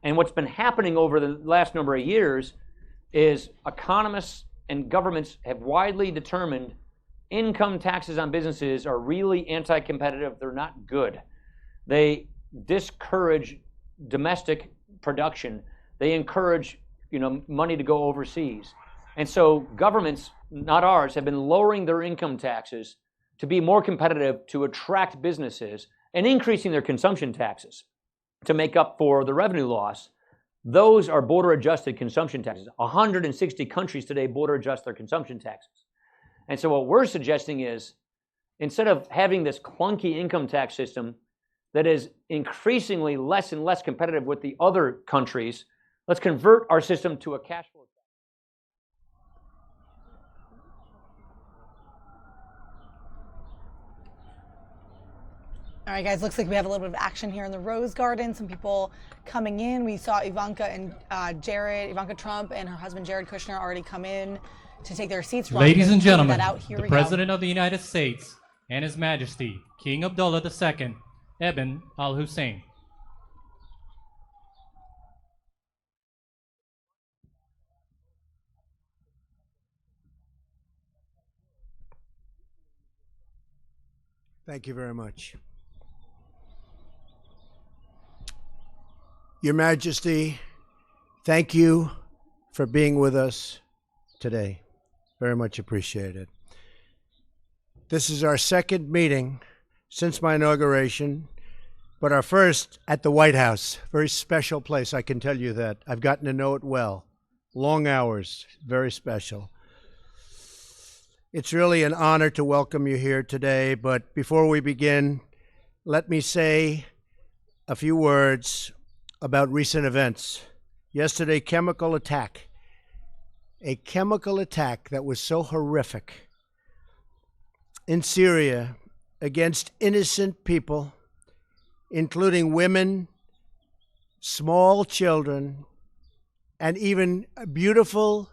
And what's been happening over the last number of years is economists and governments have widely determined income taxes on businesses are really anti-competitive. They're not good. They discourage domestic production. They encourage, money to go overseas. And so governments, not ours, have been lowering their income taxes to be more competitive, to attract businesses, and increasing their consumption taxes to make up for the revenue loss. Those are border-adjusted consumption taxes. 160 countries today border-adjust their consumption taxes. And so what we're suggesting is, instead of having this clunky income tax system that is increasingly less and less competitive with the other countries, let's convert our system to a cash flow tax. All right, guys, looks like we have a little bit of action here in the Rose Garden. Some people coming in. We saw Ivanka Trump and her husband Jared Kushner already come in to take their seats. Ladies and gentlemen, the President of the United States and His Majesty, King Abdullah II, Ibn al-Hussein. Thank you very much. Your Majesty, thank you for being with us today. Very much appreciated. This is our second meeting since my inauguration, but our first at the White House. Very special place, I can tell you that. I've gotten to know it well. Long hours, very special. It's really an honor to welcome you here today, but before we begin, let me say a few words about recent events. Yesterday, a chemical attack that was so horrific in Syria against innocent people, including women, small children, and even beautiful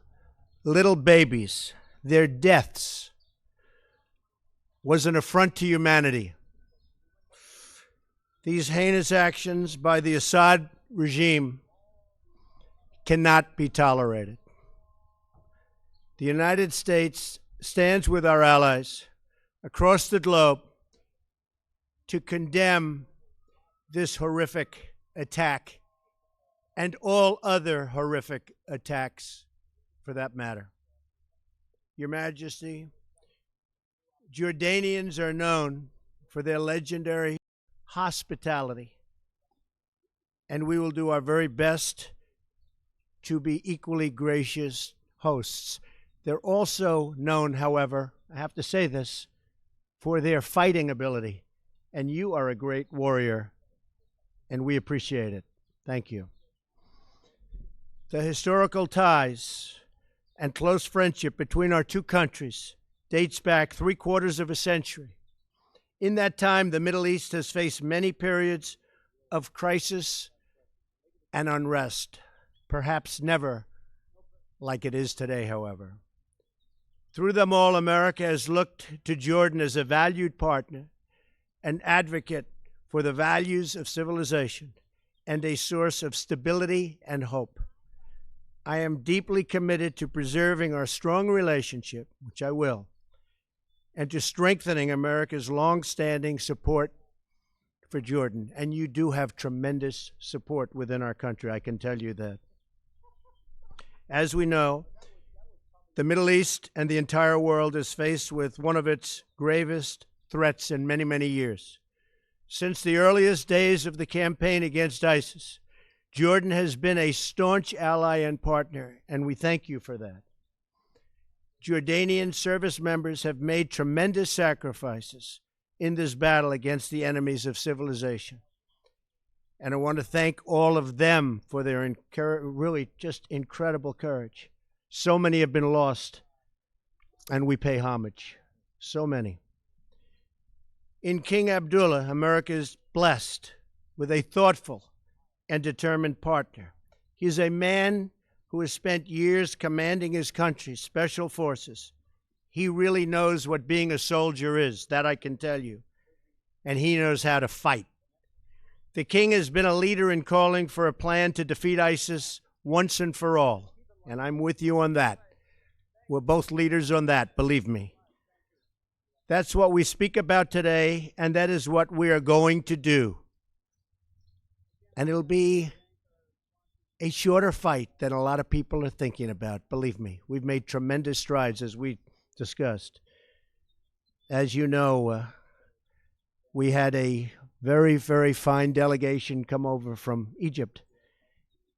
little babies. Their deaths was an affront to humanity. These heinous actions by the Assad regime cannot be tolerated. The United States stands with our allies across the globe to condemn this horrific attack and all other horrific attacks for that matter. Your Majesty, Jordanians are known for their legendary hospitality, and we will do our very best to be equally gracious hosts. They're also known, however, I have to say this, for their fighting ability, and you are a great warrior, and we appreciate it. Thank you. The historical ties and close friendship between our two countries dates back 3/4 of a century. In that time, the Middle East has faced many periods of crisis and unrest, perhaps never like it is today, however. Through them all, America has looked to Jordan as a valued partner, an advocate for the values of civilization, and a source of stability and hope. I am deeply committed to preserving our strong relationship, which I will, and to strengthening America's long-standing support for Jordan. And you do have tremendous support within our country, I can tell you that. As we know, the Middle East and the entire world is faced with one of its gravest threats in many, many years. Since the earliest days of the campaign against ISIS, Jordan has been a staunch ally and partner, and we thank you for that. Jordanian service members have made tremendous sacrifices in this battle against the enemies of civilization. And I want to thank all of them for their really just incredible courage. So many have been lost, and we pay homage. So many. In King Abdullah, America is blessed with a thoughtful and determined partner. He is a man who has spent years commanding his country's special forces. He really knows what being a soldier is, that I can tell you. And he knows how to fight. The king has been a leader in calling for a plan to defeat ISIS once and for all. And I'm with you on that. We're both leaders on that, believe me. That's what we speak about today, and that is what we are going to do. And it'll be a shorter fight than a lot of people are thinking about. Believe me, we've made tremendous strides, as we discussed. As you know, we had a very, very fine delegation come over from Egypt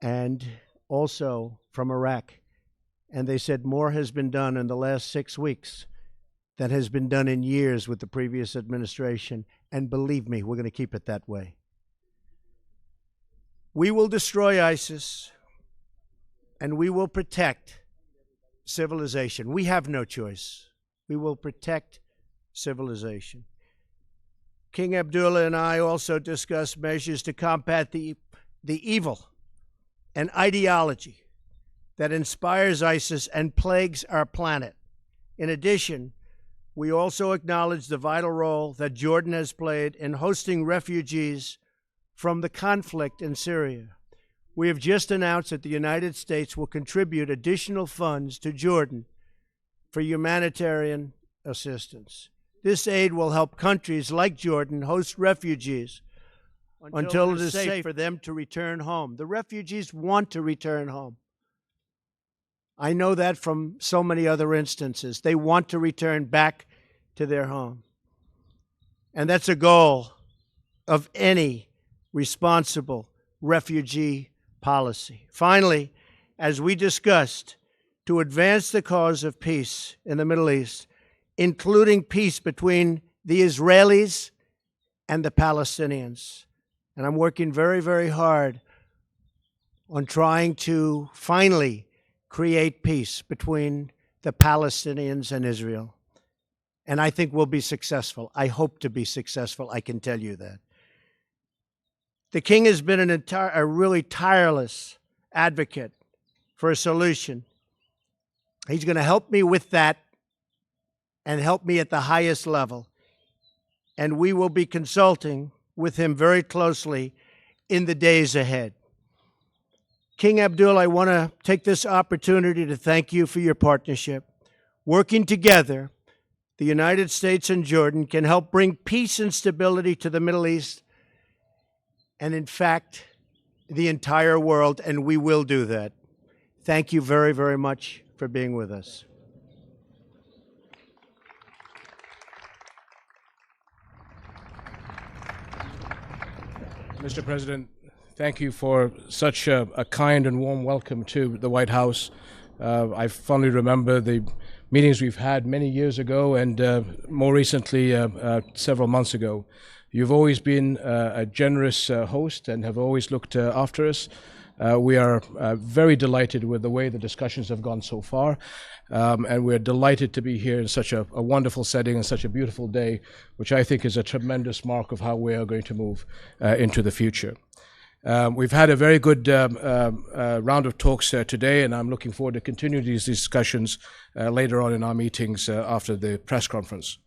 and also from Iraq. And they said more has been done in the last 6 weeks than has been done in years with the previous administration. And believe me, we're going to keep it that way. We will destroy ISIS, and we will protect civilization. We have no choice. We will protect civilization. King Abdullah and I also discussed measures to combat the evil and ideology that inspires ISIS and plagues our planet. In addition, we also acknowledge the vital role that Jordan has played in hosting refugees from the conflict in Syria. We have just announced that the United States will contribute additional funds to Jordan for humanitarian assistance. This aid will help countries like Jordan host refugees until it is safe for them to return home. The refugees want to return home. I know that from so many other instances. They want to return back to their home. And that's a goal of any responsible refugee policy. Finally, as we discussed, to advance the cause of peace in the Middle East, including peace between the Israelis and the Palestinians. And I'm working very, very hard on trying to finally create peace between the Palestinians and Israel. And I think we'll be successful. I hope to be successful, I can tell you that. The king has been a really tireless advocate for a solution. He's going to help me with that and help me at the highest level. And we will be consulting with him very closely in the days ahead. King Abdullah, I want to take this opportunity to thank you for your partnership. Working together, the United States and Jordan can help bring peace and stability to the Middle East and, in fact, the entire world, and we will do that. Thank you very, very much for being with us. Mr. President, thank you for such a kind and warm welcome to the White House. I fondly remember the meetings we've had many years ago and more recently several months ago. You've always been a generous host and have always looked after us. We are very delighted with the way the discussions have gone so far, and we're delighted to be here in such a wonderful setting and such a beautiful day, which I think is a tremendous mark of how we are going to move into the future. We've had a very good round of talks today, and I'm looking forward to continuing these discussions later on in our meetings after the press conference.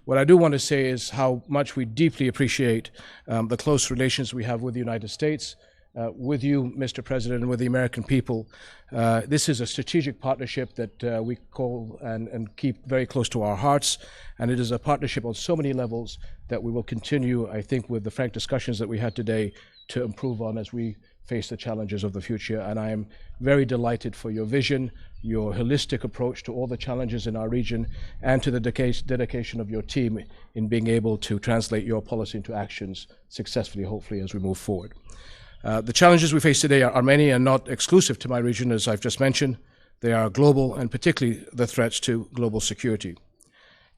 What I do want to say is how much we deeply appreciate the close relations we have with the United States, with you, Mr. President, and with the American people. This is a strategic partnership that we call and keep very close to our hearts, and it is a partnership on so many levels that we will continue, I think, with the frank discussions that we had today to improve on as we face the challenges of the future. And I am very delighted for your vision, your holistic approach to all the challenges in our region, and to the dedication of your team in being able to translate your policy into actions successfully, hopefully, as we move forward. The challenges we face today are many and not exclusive to my region, as I've just mentioned. They are global, and particularly the threats to global security.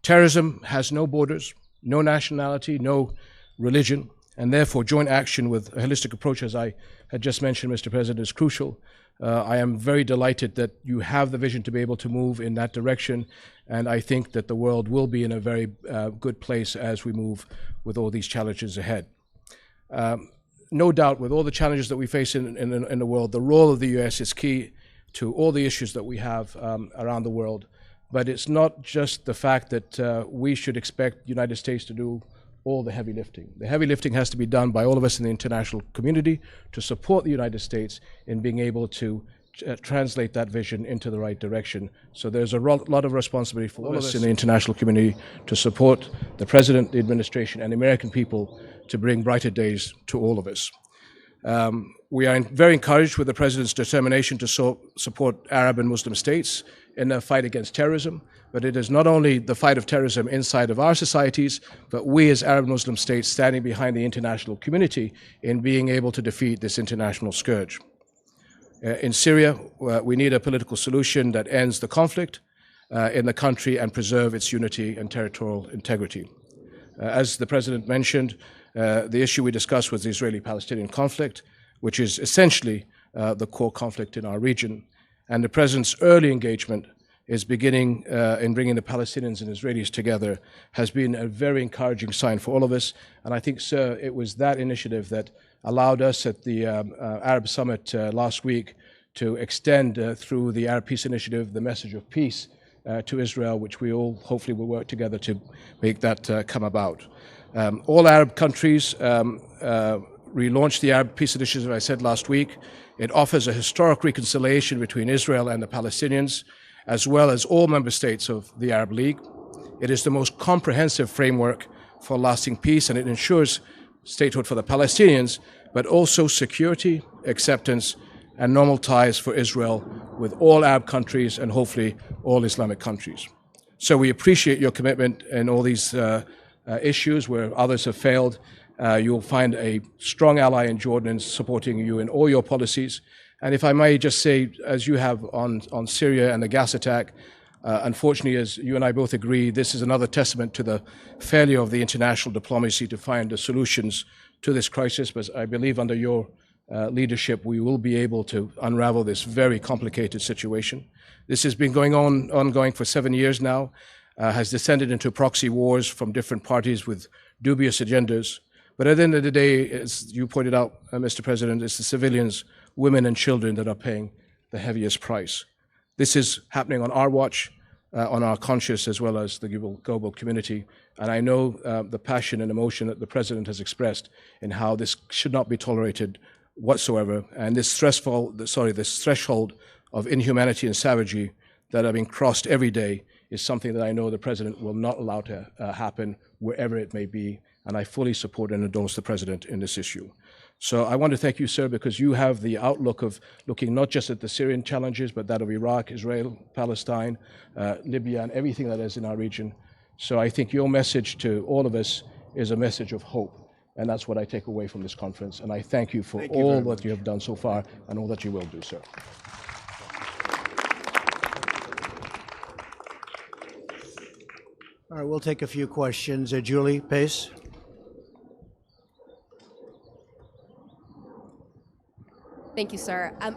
Terrorism has no borders, no nationality, no religion, and therefore joint action with a holistic approach, as I had just mentioned, Mr. President, is crucial. I am very delighted that you have the vision to be able to move in that direction, and I think that the world will be in a very good place as we move with all these challenges ahead. No doubt, with all the challenges that we face in the world, the role of the U.S. is key to all the issues that we have around the world. But it's not just the fact that we should expect the United States to do all the heavy lifting. The heavy lifting has to be done by all of us in the international community to support the United States in being able to translate that vision into the right direction. So there's a lot of responsibility for all of us in the international community to support the President, the administration, and the American people to bring brighter days to all of us. We are very encouraged with the President's determination to support Arab and Muslim states in their fight against terrorism, but it is not only the fight of terrorism inside of our societies, but we as Arab Muslim states standing behind the international community in being able to defeat this international scourge. In Syria, we need a political solution that ends the conflict in the country and preserve its unity and territorial integrity. As the President mentioned, the issue we discussed was the Israeli-Palestinian conflict, which is essentially the core conflict in our region. And the President's early engagement is beginning in bringing the Palestinians and Israelis together has been a very encouraging sign for all of us. And I think, sir, it was that initiative that allowed us at the Arab Summit last week to extend through the Arab Peace Initiative the message of peace to Israel, which we all hopefully will work together to make that come about. All Arab countries relaunched the Arab Peace Initiative, I said last week. It offers a historic reconciliation between Israel and the Palestinians, as well as all member states of the Arab League. It is the most comprehensive framework for lasting peace, and it ensures statehood for the Palestinians, but also security, acceptance, and normal ties for Israel with all Arab countries and hopefully all Islamic countries. So we appreciate your commitment in all these issues where others have failed. You'll find a strong ally in Jordan in supporting you in all your policies. And if I may just say, as you have on Syria and the gas attack, unfortunately, as you and I both agree, this is another testament to the failure of the international diplomacy to find the solutions to this crisis. But I believe under your leadership, we will be able to unravel this very complicated situation. This has been ongoing for 7 years now, has descended into proxy wars from different parties with dubious agendas. But at the end of the day, as you pointed out, Mr. President, it's the civilians, women and children that are paying the heaviest price. This is happening on our watch, on our conscience, as well as the global community. And I know the passion and emotion that the President has expressed in how this should not be tolerated whatsoever. And this threshold of inhumanity and savagery that are being crossed every day is something that I know the President will not allow to happen wherever it may be. And I fully support and endorse the President in this issue. So I want to thank you, sir, because you have the outlook of looking not just at the Syrian challenges, but that of Iraq, Israel, Palestine, Libya, and everything that is in our region. So I think your message to all of us is a message of hope. And that's what I take away from this conference. And I thank you for all that you have done so far and all that you will do, sir. All right, we'll take a few questions. Julie Pace. Thank you, sir. I have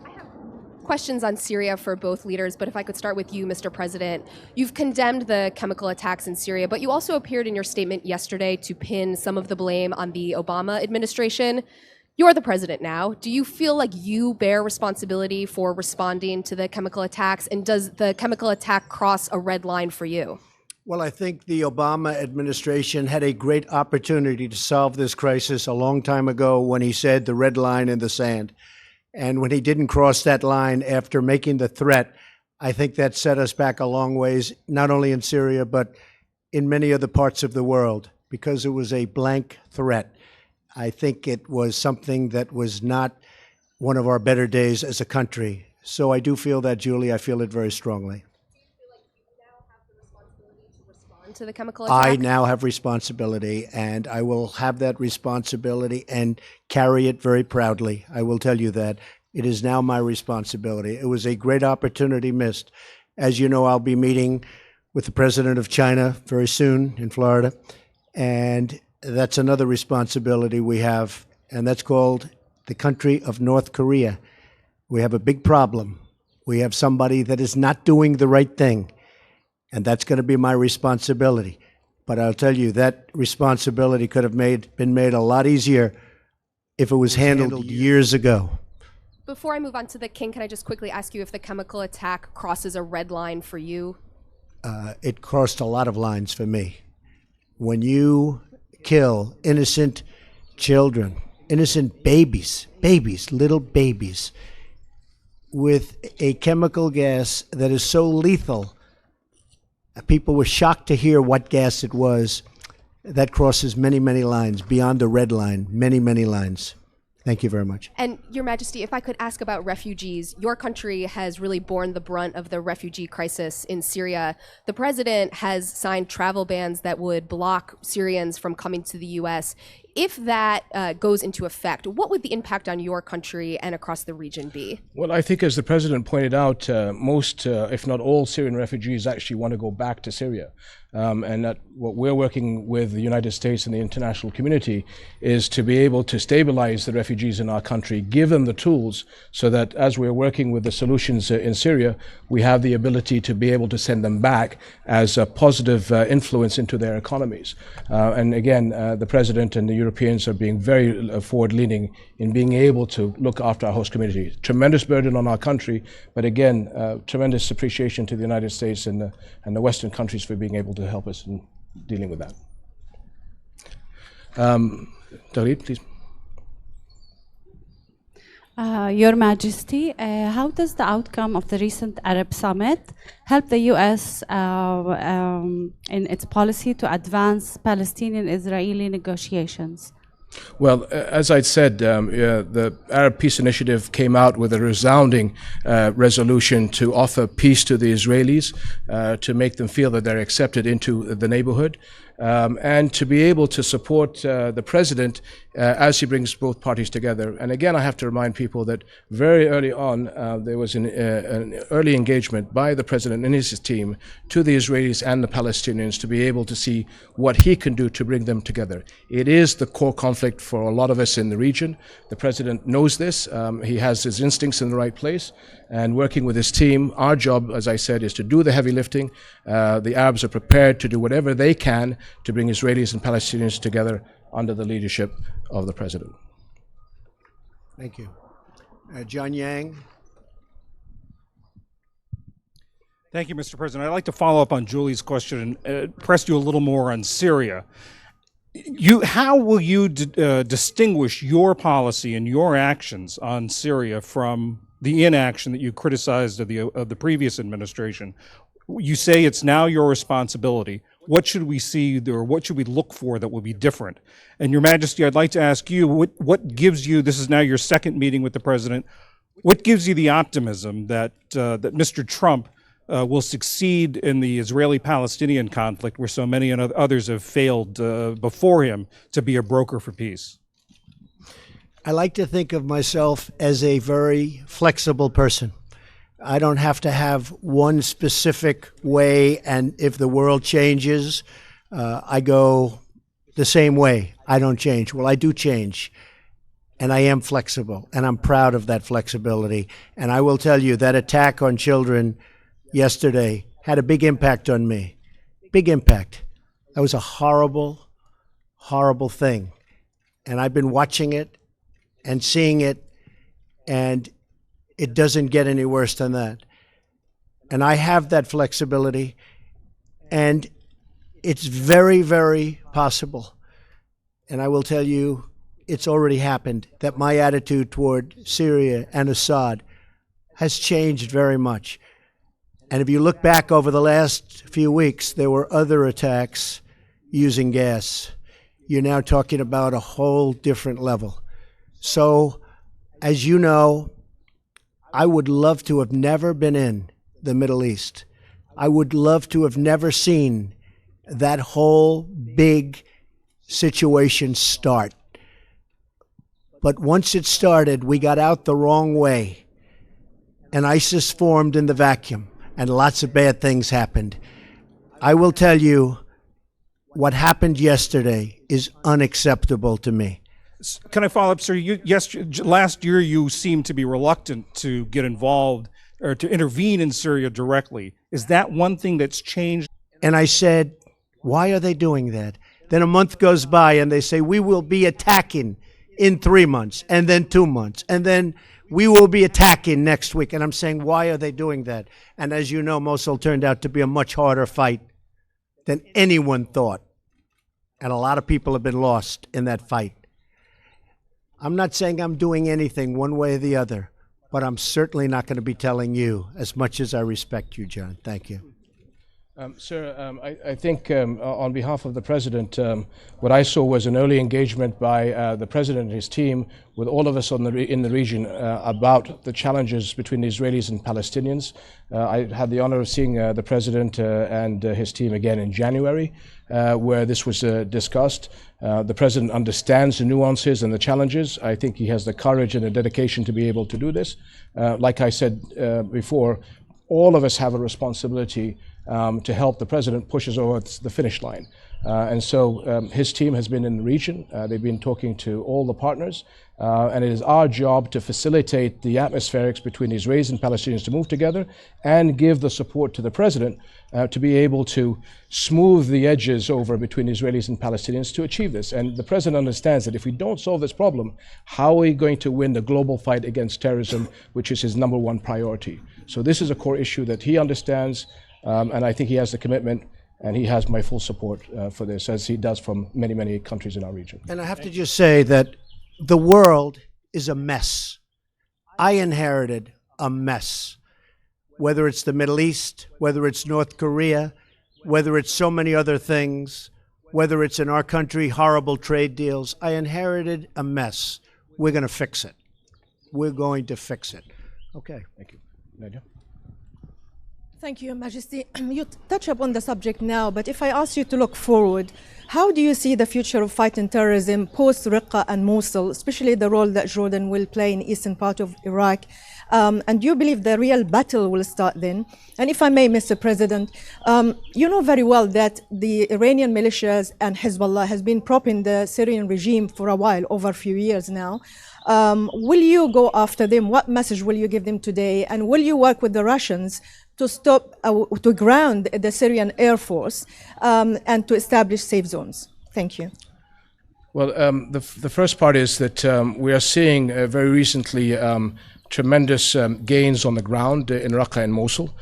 questions on Syria for both leaders, but if I could start with you, Mr. President. You've condemned the chemical attacks in Syria, but you also appeared in your statement yesterday to pin some of the blame on the Obama administration. You're the president now. Do you feel like you bear responsibility for responding to the chemical attacks, and does the chemical attack cross a red line for you? Well, I think the Obama administration had a great opportunity to solve this crisis a long time ago when he said the red line in the sand. And when he didn't cross that line after making the threat, I think that set us back a long ways, not only in Syria, but in many other parts of the world, because it was a blank threat. I think it was something that was not one of our better days as a country. So I do feel that, Julie. I feel it very strongly. to the chemical attack? I now have responsibility, and I will have that responsibility and carry it very proudly. I will tell you that. It is now my responsibility. It was a great opportunity missed. As you know, I'll be meeting with the president of China very soon in Florida, and that's another responsibility we have, and that's called the country of North Korea. We have a big problem. We have somebody that is not doing the right thing, and that's going to be my responsibility. But I'll tell you, that responsibility could have been made a lot easier if it was handled years ago. Before I move on to the king, can I just quickly ask you if the chemical attack crosses a red line for you? It crossed a lot of lines for me. When you kill innocent children, innocent babies, little babies, with a chemical gas that is so lethal, people were shocked to hear what gas it was. That crosses many, many lines, beyond the red line, many, many lines. Thank you very much. And Your Majesty, if I could ask about refugees, your country has really borne the brunt of the refugee crisis in Syria. The president has signed travel bans that would block Syrians from coming to the U.S. If that goes into effect, what would the impact on your country and across the region be? Well, I think as the president pointed out, most, if not all, Syrian refugees actually want to go back to Syria. And that what we're working with the United States and the international community is to be able to stabilize the refugees in our country, give them the tools so that as we're working with the solutions in Syria, we have the ability to be able to send them back as a positive influence into their economies. And again, the president and the Europeans are being very forward-leaning in being able to look after our host community. Tremendous burden on our country, but again, tremendous appreciation to the United States and the Western countries for being able to help us in dealing with that. Dalit, please. Your Majesty, how does the outcome of the recent Arab summit help the U.S. In its policy to advance Palestinian-Israeli negotiations? Well, as I'd said, the Arab Peace Initiative came out with a resounding resolution to offer peace to the Israelis, to make them feel that they're accepted into the neighborhood, and to be able to support the president as he brings both parties together. And again, I have to remind people that very early on, there was an early engagement by the president and his team to the Israelis and the Palestinians to be able to see what he can do to bring them together. It is the core conflict for a lot of us in the region. The president knows this. He has his instincts in the right place. And working with his team, our job, as I said, is to do the heavy lifting. The Arabs are prepared to do whatever they can to bring Israelis and Palestinians together under the leadership of the president. Thank you. John Yang. Thank you, Mr. President. I'd like to follow up on Julie's question and press you a little more on Syria. How will you distinguish your policy and your actions on Syria from the inaction that you criticized of the previous administration? You say it's now your responsibility. What should we see or what should we look for that will be different? And Your Majesty, I'd like to ask you, what gives you, this is now your second meeting with the president, what gives you the optimism that Mr. Trump will succeed in the Israeli-Palestinian conflict where so many others have failed before him to be a broker for peace? I like to think of myself as a very flexible person. I don't have to have one specific way, and if the world changes, I go the same way. I don't change. Well, I do change, and I am flexible, and I'm proud of that flexibility. And I will tell you that attack on children yesterday had a big impact on me. Big impact. That was a horrible, horrible thing. And I've been watching it and seeing it, and it doesn't get any worse than that. And I have that flexibility, and it's very, very possible. And I will tell you, it's already happened, that my attitude toward Syria and Assad has changed very much. And if you look back over the last few weeks, there were other attacks using gas. You're now talking about a whole different level. So, as you know, I would love to have never been in the Middle East. I would love to have never seen that whole big situation start. But once it started, we got out the wrong way, and ISIS formed in the vacuum, and lots of bad things happened. I will tell you, what happened yesterday is unacceptable to me. Can I follow up, sir? Last year you seemed to be reluctant to get involved or to intervene in Syria directly. Is that one thing that's changed? And I said, why are they doing that? Then a month goes by and they say, we will be attacking in 3 months, and then 2 months, and then we will be attacking next week. And I'm saying, why are they doing that? And as you know, Mosul turned out to be a much harder fight than anyone thought. And a lot of people have been lost in that fight. I'm not saying I'm doing anything one way or the other, but I'm certainly not going to be telling you, as much as I respect you, John. Thank you. Sir, I think on behalf of the President, what I saw was an early engagement by the President and his team with all of us in the region about the challenges between the Israelis and Palestinians. I had the honor of seeing the President and his team again in January, where this was discussed. The President understands the nuances and the challenges. I think he has the courage and the dedication to be able to do this. Like I said before, all of us have a responsibility to help the President push us over the finish line. And so his team has been in the region. They've been talking to all the partners. And it is our job to facilitate the atmospherics between the Israelis and Palestinians to move together and give the support to the President to be able to smooth the edges over between Israelis and Palestinians to achieve this. And the President understands that if we don't solve this problem, how are we going to win the global fight against terrorism, which is his #1 priority? So this is a core issue that he understands. And I think he has the commitment, and he has my full support for this, as he does from many, many countries in our region. And I have to just say that the world is a mess. I inherited a mess, whether it's the Middle East, whether it's North Korea, whether it's so many other things, whether it's in our country, horrible trade deals. I inherited a mess. We're going to fix it. We're going to fix it. Okay. Thank you. Nadia? Thank you, Your Majesty. You touch upon the subject now, but if I ask you to look forward, how do you see the future of fighting terrorism post-Raqqa and Mosul, especially the role that Jordan will play in the eastern part of Iraq? And do you believe the real battle will start then? And if I may, Mr. President, you know very well that the Iranian militias and Hezbollah has been propping the Syrian regime for a while, over a few years now. Will you go after them? What message will you give them today? And will you work with the Russians to stop, to ground the Syrian Air Force and to establish safe zones? Thank you. Well, the first part is that we are seeing very recently tremendous gains on the ground in Raqqa and Mosul.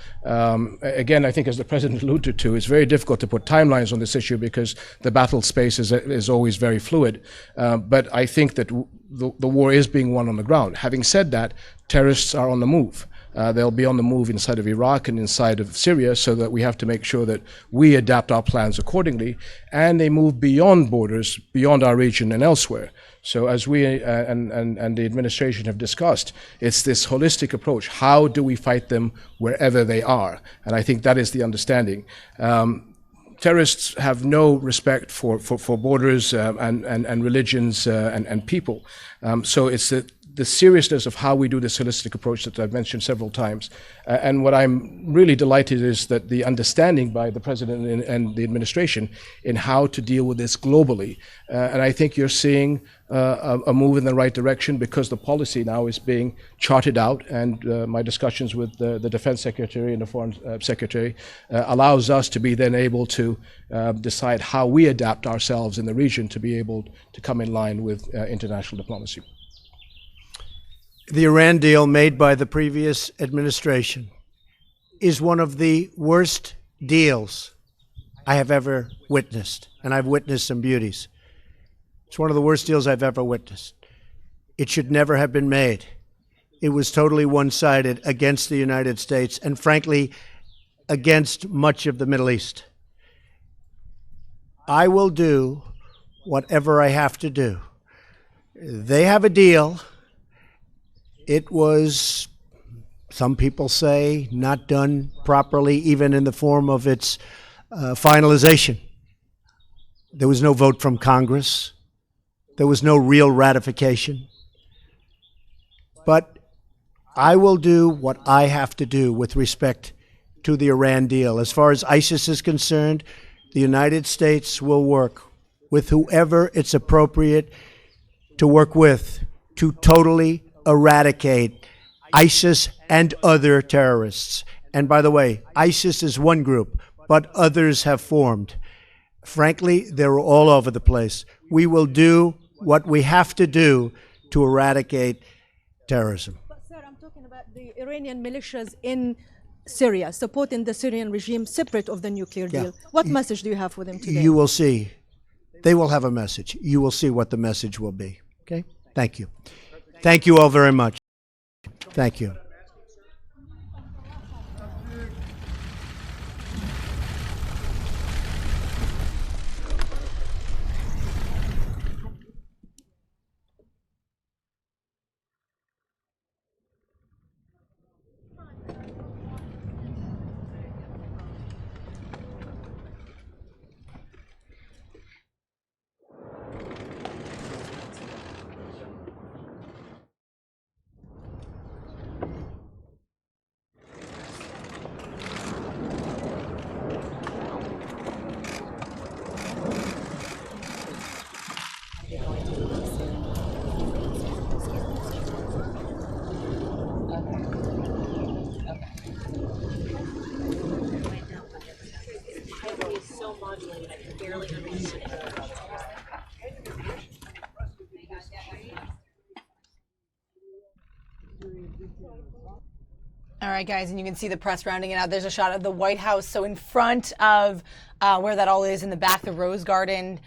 Again, I think as the President alluded to, it's very difficult to put timelines on this issue because the battle space is always very fluid. But I think that the war is being won on the ground. Having said that, terrorists are on the move. They'll be on the move inside of Iraq and inside of Syria, so that we have to make sure that we adapt our plans accordingly, and they move beyond borders, beyond our region and elsewhere. So as we and the administration have discussed, it's this holistic approach. How do we fight them wherever they are? And I think that is the understanding. Terrorists have no respect for borders and religions and people. So it's the seriousness of how we do this holistic approach that I've mentioned several times. And what I'm really delighted is that the understanding by the President and the administration in how to deal with this globally. And I think you're seeing a move in the right direction because the policy now is being charted out, and my discussions with the Defense Secretary and the Foreign Secretary allows us to be then able to decide how we adapt ourselves in the region to be able to come in line with international diplomacy. The Iran deal made by the previous administration is one of the worst deals I have ever witnessed, and I've witnessed some beauties. It's one of the worst deals I've ever witnessed. It should never have been made. It was totally one-sided against the United States and, frankly, against much of the Middle East. I will do whatever I have to do. They have a deal. It was, some people say, not done properly, even in the form of its finalization. There was no vote from Congress. There was no real ratification. But I will do what I have to do with respect to the Iran deal. As far as ISIS is concerned, the United States will work with whoever it's appropriate to work with to totally eradicate ISIS and other terrorists. And by the way, ISIS is one group, but others have formed. Frankly, they're all over the place. We will do what we have to do to eradicate terrorism. But sir, I'm talking about the Iranian militias in Syria, supporting the Syrian regime separate of the nuclear deal. What message do you have for them today? You will see. They will have a message. You will see what the message will be. Okay? Thank you. Thank you all very much. Thank you. All right, guys, and you can see the press rounding it out. There's a shot of the White House. So in front of where that all is, in the back, the Rose Garden.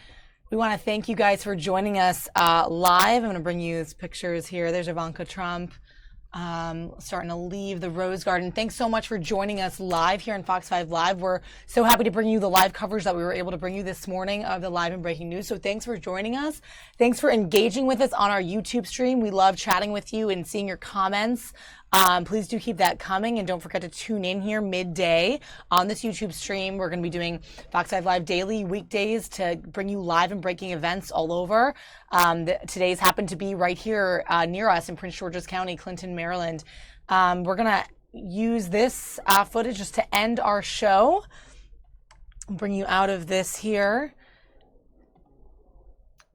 We want to thank you guys for joining us live. I'm going to bring you these pictures here. There's Ivanka Trump starting to leave the Rose Garden. Thanks so much for joining us live here on Fox 5 Live. We're so happy to bring you the live coverage that we were able to bring you this morning of the live and breaking news. So thanks for joining us. Thanks for engaging with us on our YouTube stream. We love chatting with you and seeing your comments. Please do keep that coming, and don't forget to tune in here midday on this YouTube stream. We're going to be doing Fox 5 Live daily weekdays to bring you live and breaking events all over. Today's happened to be right here near us in Prince George's County, Clinton, Maryland. We're going to use this footage just to end our show. I'll bring you out of this here.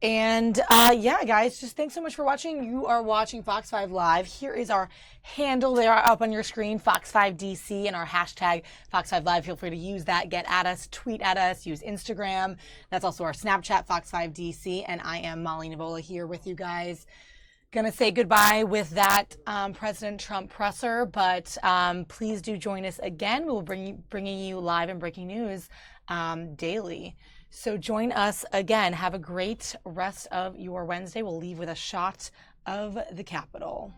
And yeah, guys, just thanks so much for watching. You are watching Fox 5 Live. Here is our handle there up on your screen, Fox5DC, and our hashtag Fox 5 Live. Feel free to use that, get at us, tweet at us, use Instagram. That's also our Snapchat, Fox5DC. And I am Molly Nevola here with you guys. Gonna say goodbye with that President Trump presser, but please do join us again. We will bringing you live and breaking news daily. So join us again. Have a great rest of your Wednesday. We'll leave with a shot of the Capitol.